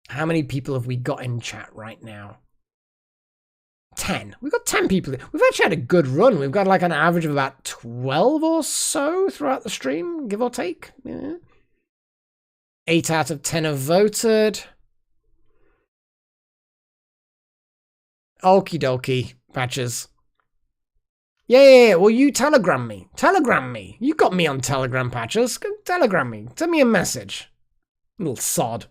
How many people have we got in chat right now? 10. We've got 10 people. We've actually had a good run. We've got like an average of about 12 or so throughout the stream, give or take. Yeah. 8 out of 10 have voted. Okie dokie, Patches. Yeah. Well, you telegram me. Telegram me. You got me on Telegram, Patches. Go telegram me. Send me a message. Little sod.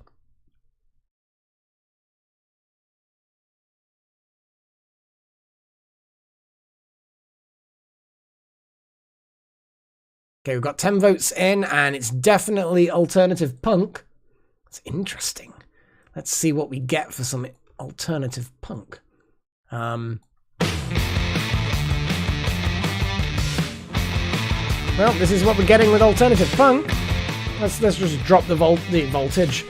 Okay, we've got 10 votes in, and it's definitely alternative punk. That's interesting. Let's see what we get for some alternative punk. Well, this is what we're getting with alternative punk. Let's just drop the voltage.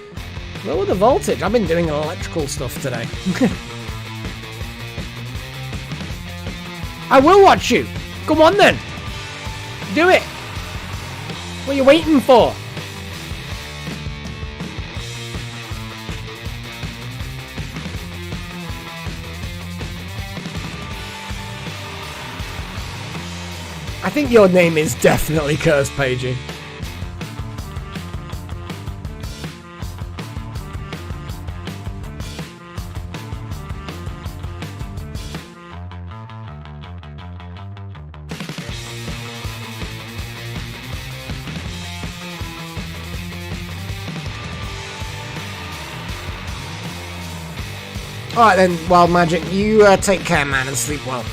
Lower the voltage. I've been doing electrical stuff today. I will watch you. Come on then. Do it. What are you waiting for? I think your name is definitely Curse Pagey. Alright then, Wild Magic, you take care, man, and sleep well.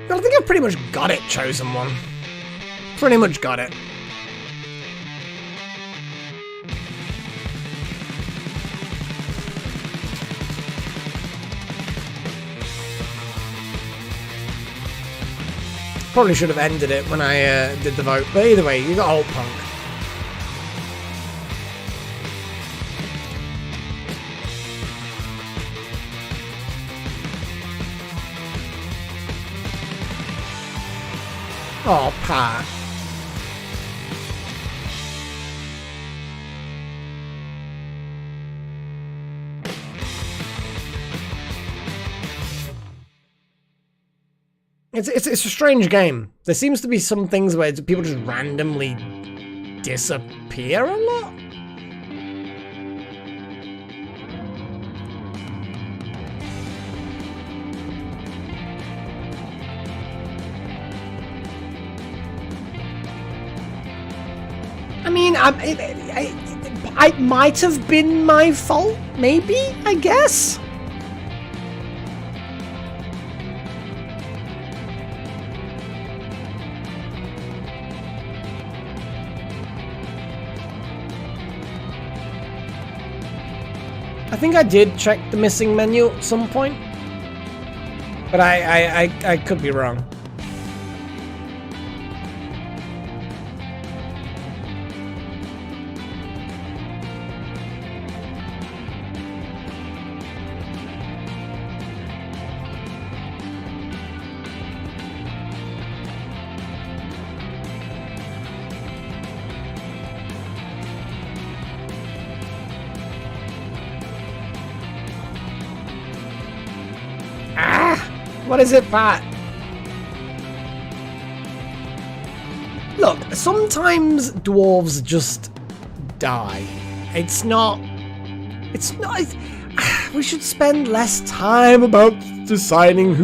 I think I've pretty much got it, Chosen One. Pretty much got it. Probably should have ended it when I did the vote, but either way, you got Alt Punk. Oh, Pat. It's a strange game. There seems to be some things where people just randomly disappear a lot. it might have been my fault, maybe, I guess. I think I did check the missing menu at some point, but I could be wrong. What is it, Pat? Look, sometimes dwarves just die. It's not... We should spend less time about deciding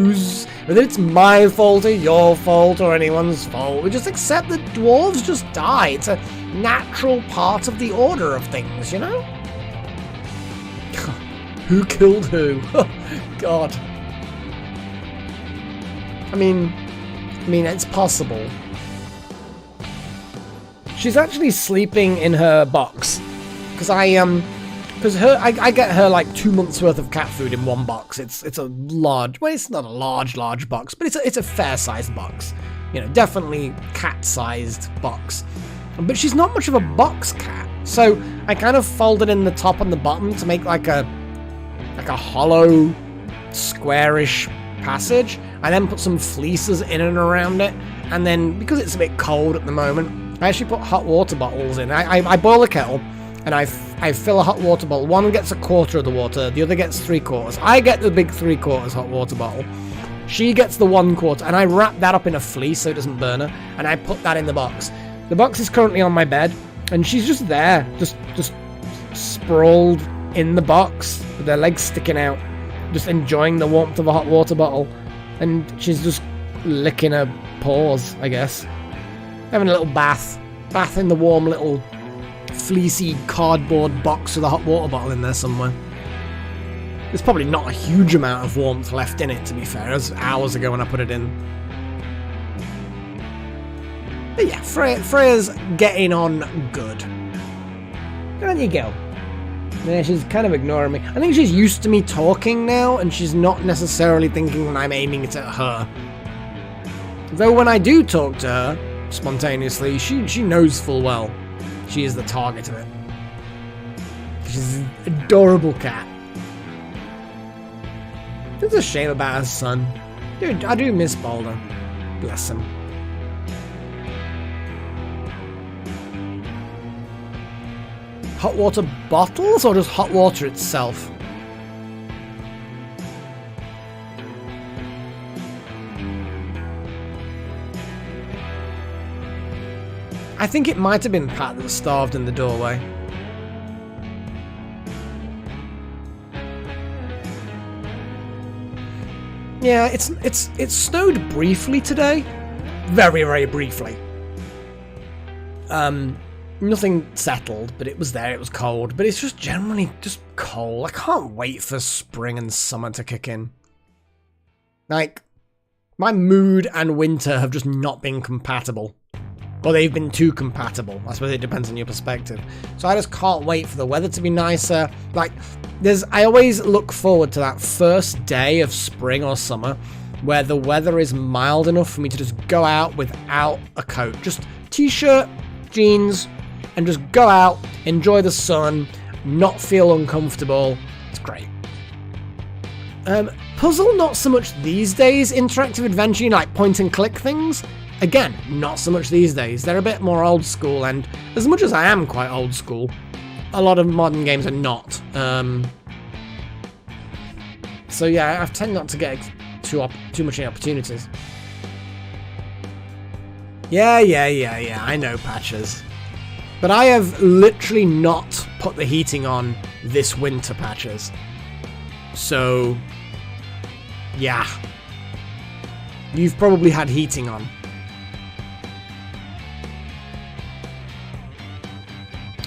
whether it's my fault or your fault or anyone's fault. We just accept that dwarves just die. It's a natural part of the order of things, you know? Who killed who? God. I mean, it's possible. She's actually sleeping in her box, because I get her like 2 months worth of cat food in one box. It's a large, well, it's not a large box, but it's a fair sized box. You know, definitely cat sized box. But she's not much of a box cat, so I kind of folded in the top and the bottom to make like a hollow, squarish passage. I then put some fleeces in and around it, and then because it's a bit cold at the moment, I actually put hot water bottles in. I boil a kettle, and I fill a hot water bottle. One gets a quarter of the water, the other gets 3/4. I get the big 3/4 hot water bottle. She gets the 1/4, and I wrap that up in a fleece so it doesn't burn her, and I put that in the box. The box is currently on my bed, and she's just there, just sprawled in the box with her legs sticking out, just enjoying the warmth of a hot water bottle. And she's just licking her paws, I guess. Having a little bath in the warm little fleecy cardboard box with a hot water bottle in there somewhere. There's probably not a huge amount of warmth left in it, to be fair. It was hours ago when I put it in. But yeah, Freya's getting on good. There you go. Yeah, she's kind of ignoring me. I think she's used to me talking now, and she's not necessarily thinking that I'm aiming it at her. Though when I do talk to her, spontaneously, she knows full well she is the target of it. She's an adorable cat. It's a shame about her son. Dude, I do miss Boulder. Bless him. Hot water bottles or just hot water itself? I think it might have been Pat that starved in the doorway. Yeah, it snowed briefly today. Very, very briefly. Nothing settled, but it was there, it was cold, but it's just generally just cold. I can't wait for spring and summer to kick in. Like, my mood and winter have just not been compatible. Or they've been too compatible. I suppose it depends on your perspective. So I just can't wait for the weather to be nicer. Like, I always look forward to that first day of spring or summer where the weather is mild enough for me to just go out without a coat. Just t-shirt, jeans, and just go out, enjoy the sun, not feel uncomfortable. It's great. Puzzle, not so much these days. Interactive adventure, you know, like point and click things. Again, not so much these days. They're a bit more old school, and as much as I am quite old school, a lot of modern games are not. So yeah, I tend not to get too much opportunities. Yeah, I know, Patches. But I have literally not put the heating on this winter, Patches. So, yeah. You've probably had heating on.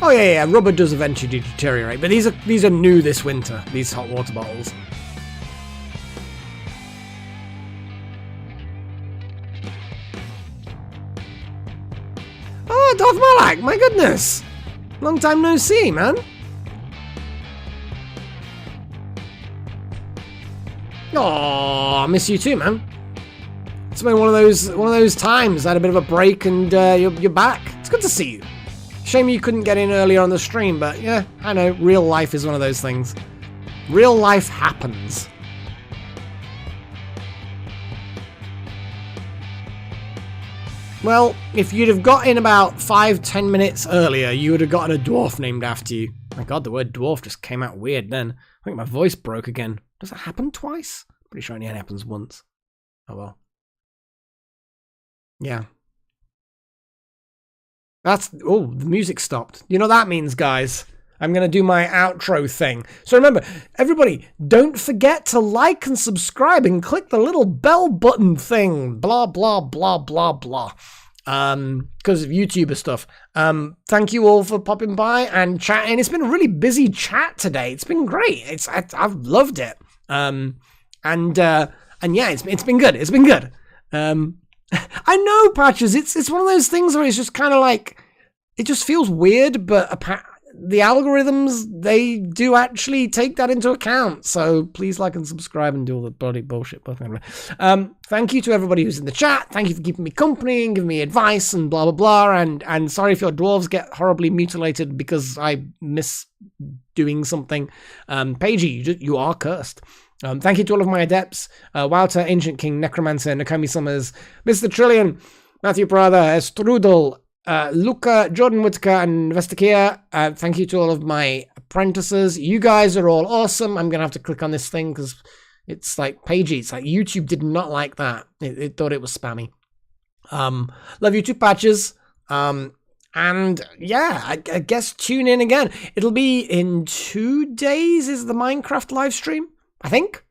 Oh yeah, rubber does eventually deteriorate, but these are new this winter, these hot water bottles. Oh, Darth Malak, my goodness! Long time no see, man. Oh, I miss you too, man. It's been one of those times. I had a bit of a break, and you're back. It's good to see you. Shame you couldn't get in earlier on the stream, but yeah, I know. Real life is one of those things. Real life happens. Well, if you'd have got in about 5-10 minutes earlier, you would have gotten a dwarf named after you. My god, the word dwarf just came out weird then. I think my voice broke again. Does that happen twice? Pretty sure it only happens once. Oh well. Yeah. Oh, the music stopped. You know what that means, guys? I'm going to do my outro thing. So remember, everybody, don't forget to like and subscribe and click the little bell button thing. Blah, blah, blah, blah, blah. Because of YouTuber stuff. Thank you all for popping by and chatting. It's been a really busy chat today. It's been great. I've loved it. And yeah, it's been good. It's been good. I know, Patches. It's one of those things where it's just kind of like, it just feels weird, but the algorithms, they do actually take that into account. So please like and subscribe and do all the bloody bullshit. Thank you to everybody who's in the chat. Thank you for keeping me company and giving me advice and blah, blah, blah. And sorry if your dwarves get horribly mutilated because I miss doing something. Paigey, you are cursed. Thank you to all of my adepts, Wouter, Ancient King, Necromancer, Nakomi Summers, Mr. Trillion, Matthew Prada, Strudel, Luca, Jordan Whitaker, and Vestakia. Thank you to all of my apprentices. You guys are all awesome. I'm going to have to click on this thing because it's like Paigey. It's like YouTube did not like that. It thought it was spammy. Love you too, Patches. And yeah, I guess tune in again. It'll be in 2 days is the Minecraft live stream. I think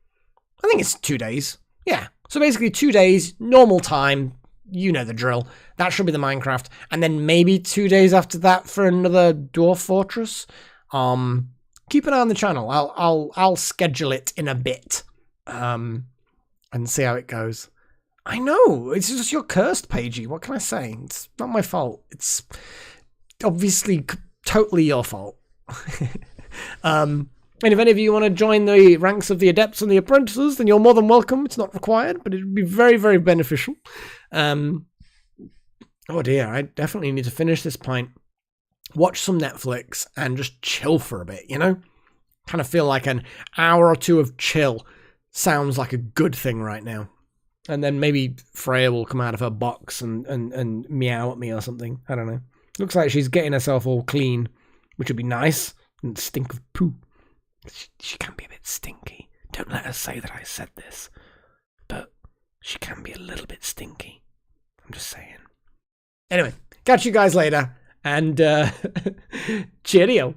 it's 2 days. Yeah. So basically 2 days, normal time. You know the drill. That should be the Minecraft. And then maybe 2 days after that for another Dwarf Fortress. Keep an eye on the channel. I'll schedule it in a bit. And see how it goes. I know. It's just you're cursed, Paigey. What can I say? It's not my fault. It's obviously totally your fault. And if any of you want to join the ranks of the Adepts and the Apprentices, then you're more than welcome. It's not required, but it would be very, very beneficial. Oh dear, I definitely need to finish this pint. Watch some Netflix and just chill for a bit, you know? Kind of feel like an hour or two of chill sounds like a good thing right now. And then maybe Freya will come out of her box and meow at me or something. I don't know. Looks like she's getting herself all clean, which would be nice. And stink of poo. She can be a bit stinky. Don't let her say that I said this. But she can be a little bit stinky. I'm just saying. Anyway, catch you guys later. And cheerio.